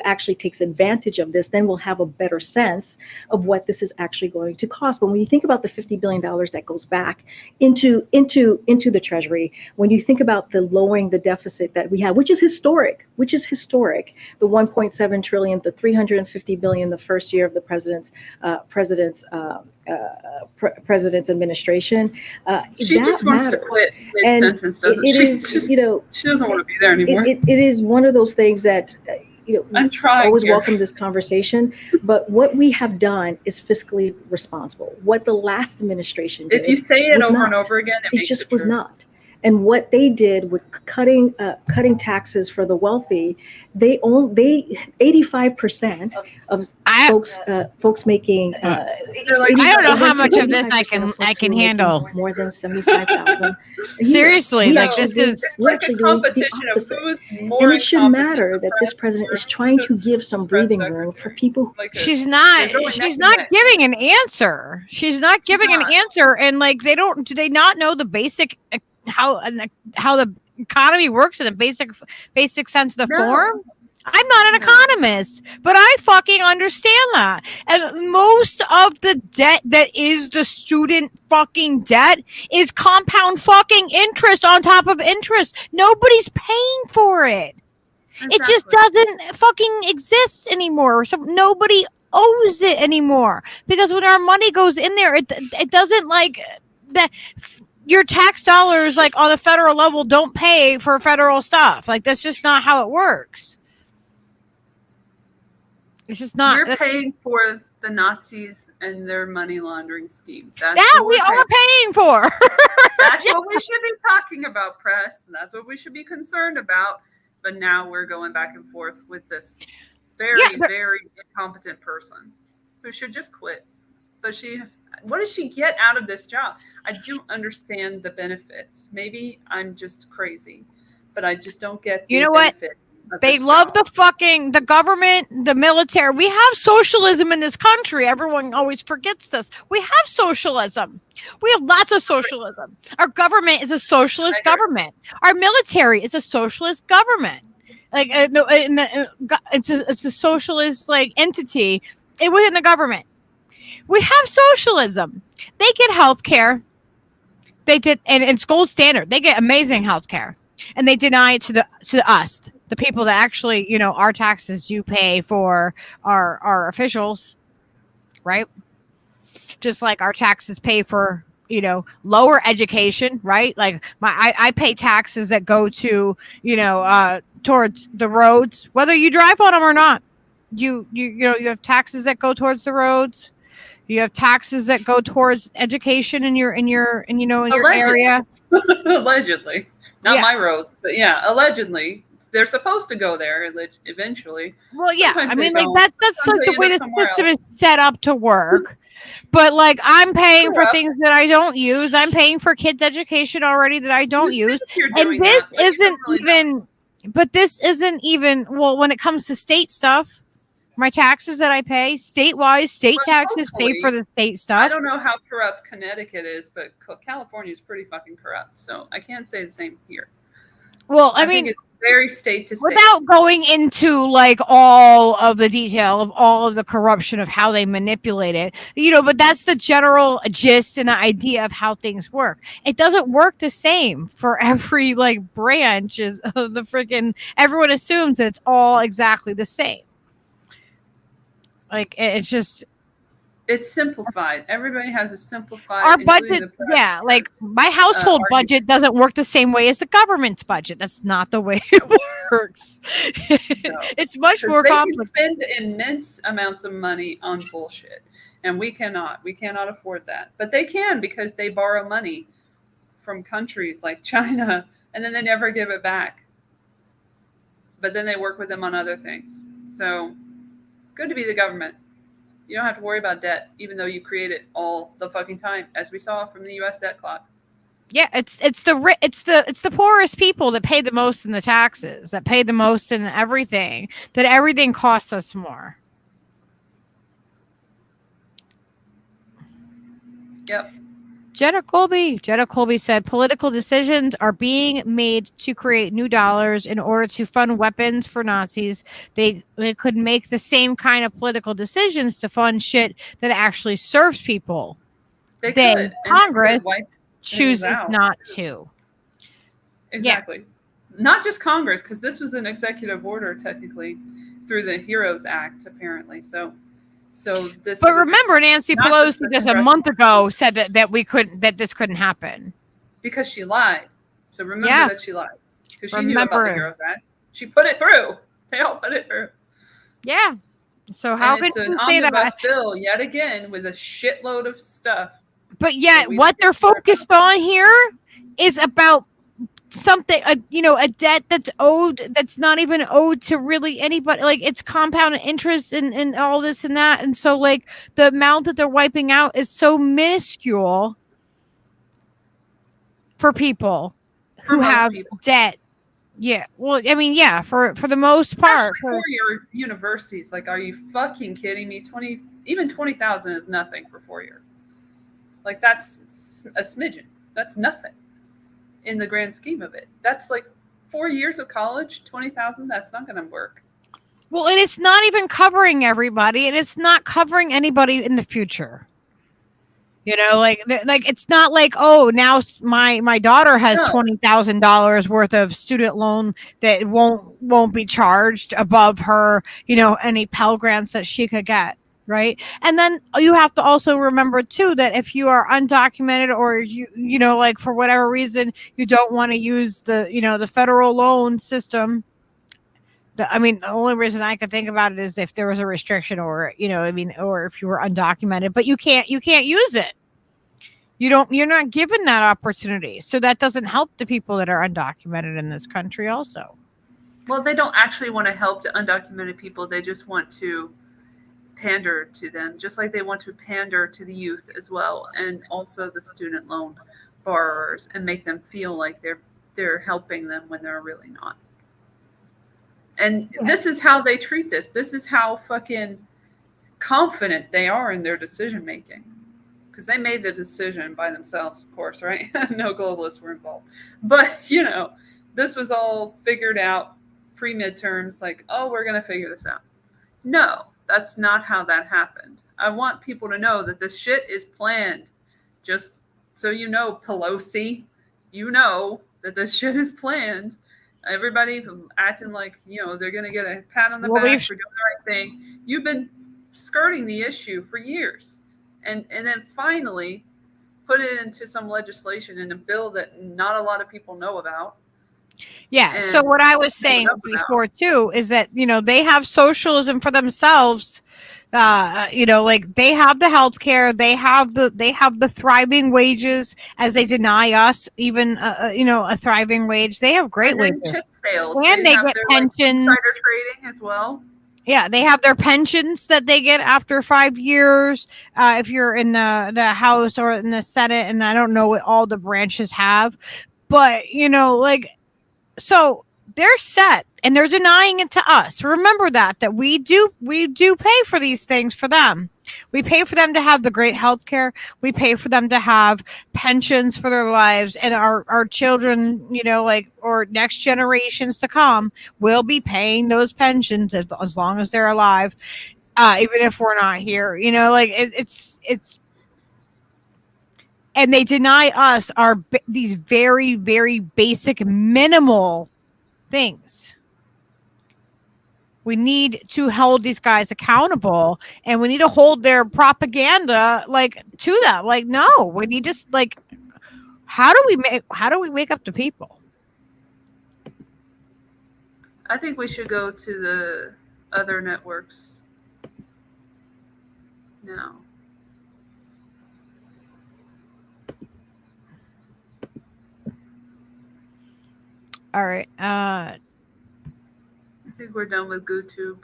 actually takes advantage of this. Then we'll have a better sense of what this is actually going to cost. But when you think about the $50 billion that goes back into the Treasury, when you think about the lowering the deficit that we have, which is historic, the 1.7 trillion, the 350 billion the first year of the president's administration. She just wants to quit mid-sentence, doesn't she? She doesn't want to be there anymore. It is one of those things that I'm trying. Always welcome this conversation, but what we have done is fiscally responsible. What the last administration did, if you say it over not. and over again, it makes just it was true. not. And what they did with cutting taxes for the wealthy, they 85% of folks making. Like, I don't know how much of this I can handle. More than 75,000. Seriously, like this is like a competition of who's more. And it should matter that this president is trying to give some breathing room for people. She's not giving an answer. She's not giving an answer, and like do they not know the basic how the economy works in a basic sense of the form? I'm not an economist, but I fucking understand that. And most of the debt that is the student fucking debt is compound fucking interest on top of interest. Nobody's paying for it. Exactly. It just doesn't fucking exist anymore. So nobody owes it anymore, because when our money goes in there, it doesn't like that. Your tax dollars, like on the federal level, don't pay for federal stuff. Like that's just not how it works. It's just not. You're paying for the Nazis and their money laundering scheme. That's that we are paying for. That's what we should be talking about, press. And that's what we should be concerned about. But now we're going back and forth with this very incompetent person who should just quit. But what does she get out of this job? I do understand the benefits. Maybe I'm just crazy, but I just don't get the benefits. They love the government, the military. We have socialism in this country. Everyone always forgets this. We have socialism. We have lots of socialism. Our government is a socialist government. Our military is a socialist government. Like it's a socialist like entity within the government. We have socialism. They get health care. They did, and it's gold standard. They get amazing health care, and they deny it to us, the people that actually, our taxes you pay for our officials, right? Just like our taxes pay for, lower education, right? Like I pay taxes that go to, towards the roads, whether you drive on them or not. You have taxes that go towards the roads. You have taxes that go towards education in your area. Allegedly, not my roads, but yeah, allegedly they're supposed to go there eventually. Well, yeah, sometimes I mean, like that's like the way the system is set up to work. But like, I'm paying for things that I don't use. I'm paying for kids' education already that I don't use, and this isn't even. But this isn't even when it comes to state stuff. My taxes that I pay statewide, state taxes pay for the state stuff. I don't know how corrupt Connecticut is, but California is pretty fucking corrupt. So I can't say the same here. Well, I mean, think it's very state to state. Without going into like all of the detail of all of the corruption of how they manipulate it, but that's the general gist and the idea of how things work. It doesn't work the same for every like branch of the freaking. Everyone assumes it's all exactly the same. Like it's simplified. Everybody has a simplified. Our budget, like my household budget doesn't work the same way as the government's budget. That's not the way it works. No. It's much more complicated. They can spend immense amounts of money on bullshit, and we cannot. We cannot afford that. But they can, because they borrow money from countries like China, and then they never give it back. But then they work with them on other things. So. Good to be the government. You don't have to worry about debt, even though you create it all the fucking time, as we saw from the U.S. debt clock. Yeah, it's the poorest people that pay the most in the taxes, that pay the most in everything, that everything costs us more. Yep. Jenna Colby said political decisions are being made to create new dollars in order to fund weapons for Nazis. They could make the same kind of political decisions to fund shit that actually serves people. They could, and Congress, they could wipe chooses things out. not to. Exactly. Not just Congress, because this was an executive order technically through the HEROES Act, apparently. So this. But was remember, Nancy not Pelosi the just a congressional month ago said that this couldn't happen. because she lied. So remember Yeah. that she lied because she knew about the Remember. HEROES Act. She put it through. They all put it through. Yeah. So how And can it's an you say omnibus that? bill yet again with a shitload of stuff. But yet, what they're focused on here is about something, a debt that's owed, that's not even owed to really anybody. Like, it's compounded interest and all this and that. And so, like, the amount that they're wiping out is so minuscule for people who have debt. Yeah. Well, I mean, yeah, for the most part. Especially for your universities. Like, are you fucking kidding me? 20,000 is nothing for 4 years. Like, that's a smidgen. That's nothing in the grand scheme of it. That's like 4 years of college, 20,000. That's not going to work. Well, and it's not even covering everybody, and it's not covering anybody in the future. Like it's not like, oh, now my daughter has $20,000 worth of student loan that won't be charged above her, any Pell Grants that she could get. Right. And then you have to also remember, too, that if you are undocumented or like for whatever reason, you don't want to use the federal loan system. The only reason I could think about it is if there was a restriction or, or if you were undocumented, but you can't use it. You're not given that opportunity. So that doesn't help the people that are undocumented in this country also. Well, they don't actually want to help the undocumented people. They just want to pander to them, just like they want to pander to the youth as well, and also the student loan borrowers, and make them feel like they're helping them when they're really not. And this is how they treat this. This is how fucking confident they are in their decision making, because they made the decision by themselves, of course, right? No globalists were involved, but this was all figured out pre-midterms. Like, oh, we're gonna figure this out. No. That's not how that happened. I want people to know that this shit is planned. Just so you know, Pelosi, that this shit is planned. Everybody acting like, they're going to get a pat on the back for doing the right thing. You've been skirting the issue for years. And then finally put it into some legislation in a bill that not a lot of people know about. Yeah. So what I was saying before too is that, they have socialism for themselves. Like they have the healthcare, they have the thriving wages, as they deny us even a thriving wage. They have great wages. Chip sales. And they get pensions. Insider trading as well. Yeah, they have their pensions that they get after 5 years. If you're in the House or in the Senate, and I don't know what all the branches have, but so they're set, and they're denying it to us. Remember that we do pay for these things for them. We pay for them to have the great health care. We pay for them to have pensions for their lives, and our children, or next generations to come will be paying those pensions as long as they're alive, even if we're not here. It's and they deny us these very, very basic, minimal things. We need to hold these guys accountable, and we need to hold their propaganda to them. No, we need to how do we wake up the people? I think we should go to the other networks now. All right. I think we're done with YouTube.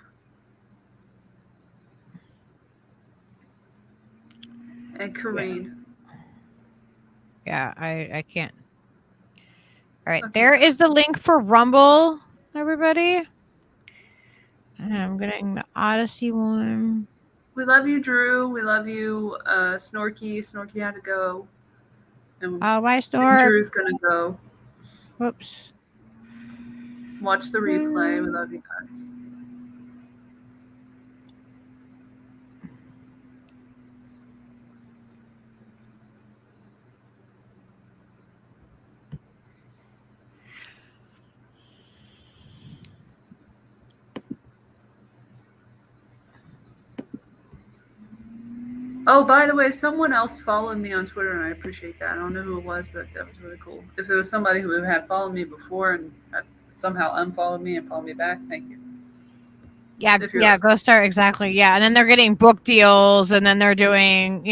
And Kareen. Yeah, I can't. All right, there is the link for Rumble, everybody. And I'm getting the Odyssey one. We love you, Drew. We love you, Snorky. Snorky had to go. And Bye, Snork. Drew's gonna go. Whoops. Watch the replay. We love you guys. Oh, by the way, someone else followed me on Twitter, and I appreciate that. I don't know who it was, but that was really cool. If it was somebody who had followed me before and had somehow unfollowed me and followed me back, thank you. Yeah, yeah, Go Start, exactly. Yeah, and then they're getting book deals, and then they're doing,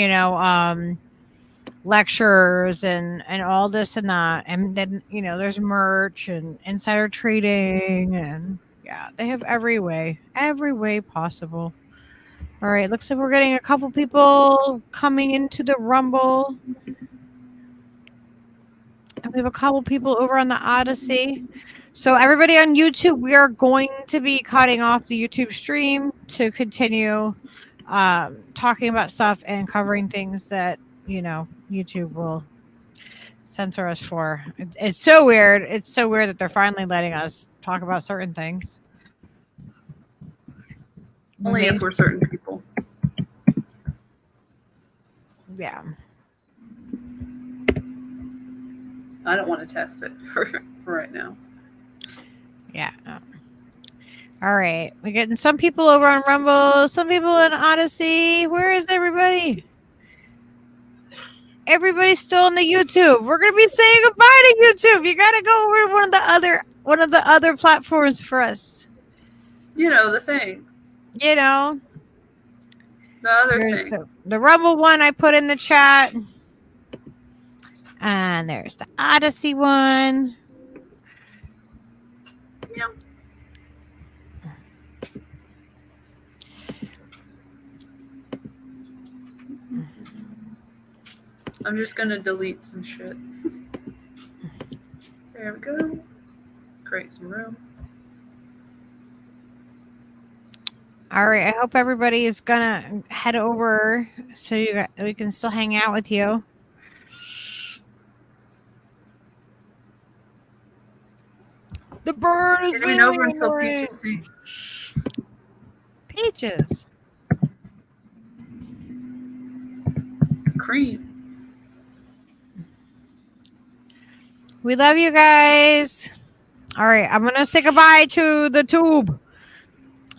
lectures and all this and that, and then there's merch and insider trading, and yeah, they have every way possible. All right, looks like we're getting a couple people coming into the Rumble. And we have a couple people over on the Odyssey. So everybody on YouTube, we are going to be cutting off the YouTube stream to continue talking about stuff and covering things that, YouTube will censor us for. It's so weird. It's so weird that they're finally letting us talk about certain things. Only if we're certain people. Yeah. I don't want to test it for right now. Yeah. All right. We're getting some people over on Rumble, some people on Odyssey. Where is everybody? Everybody's still on the YouTube. We're gonna be saying goodbye to YouTube. You gotta go over to one of the other platforms for us. The thing. The other thing. The Rumble one I put in the chat. And there's the Odyssey one. Yeah. I'm just gonna delete some shit. There we go. Create some room. All right. I hope everybody is gonna head over so we can still hang out with you. The bird is getting over until Peaches sing. Peaches. Cream. We love you guys. All right. I'm going to say goodbye to the tube.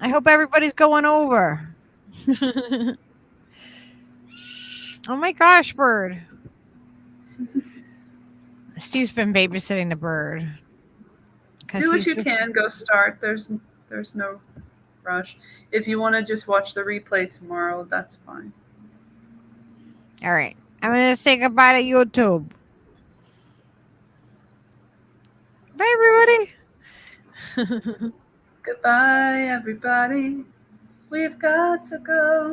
I hope everybody's going over. Oh my gosh, bird. Steve's been babysitting the bird. Do what you can. Go start. There's no rush. If you want to just watch the replay tomorrow, that's fine. All right. I'm going to say goodbye to YouTube. Bye, everybody. Goodbye, everybody. We've got to go.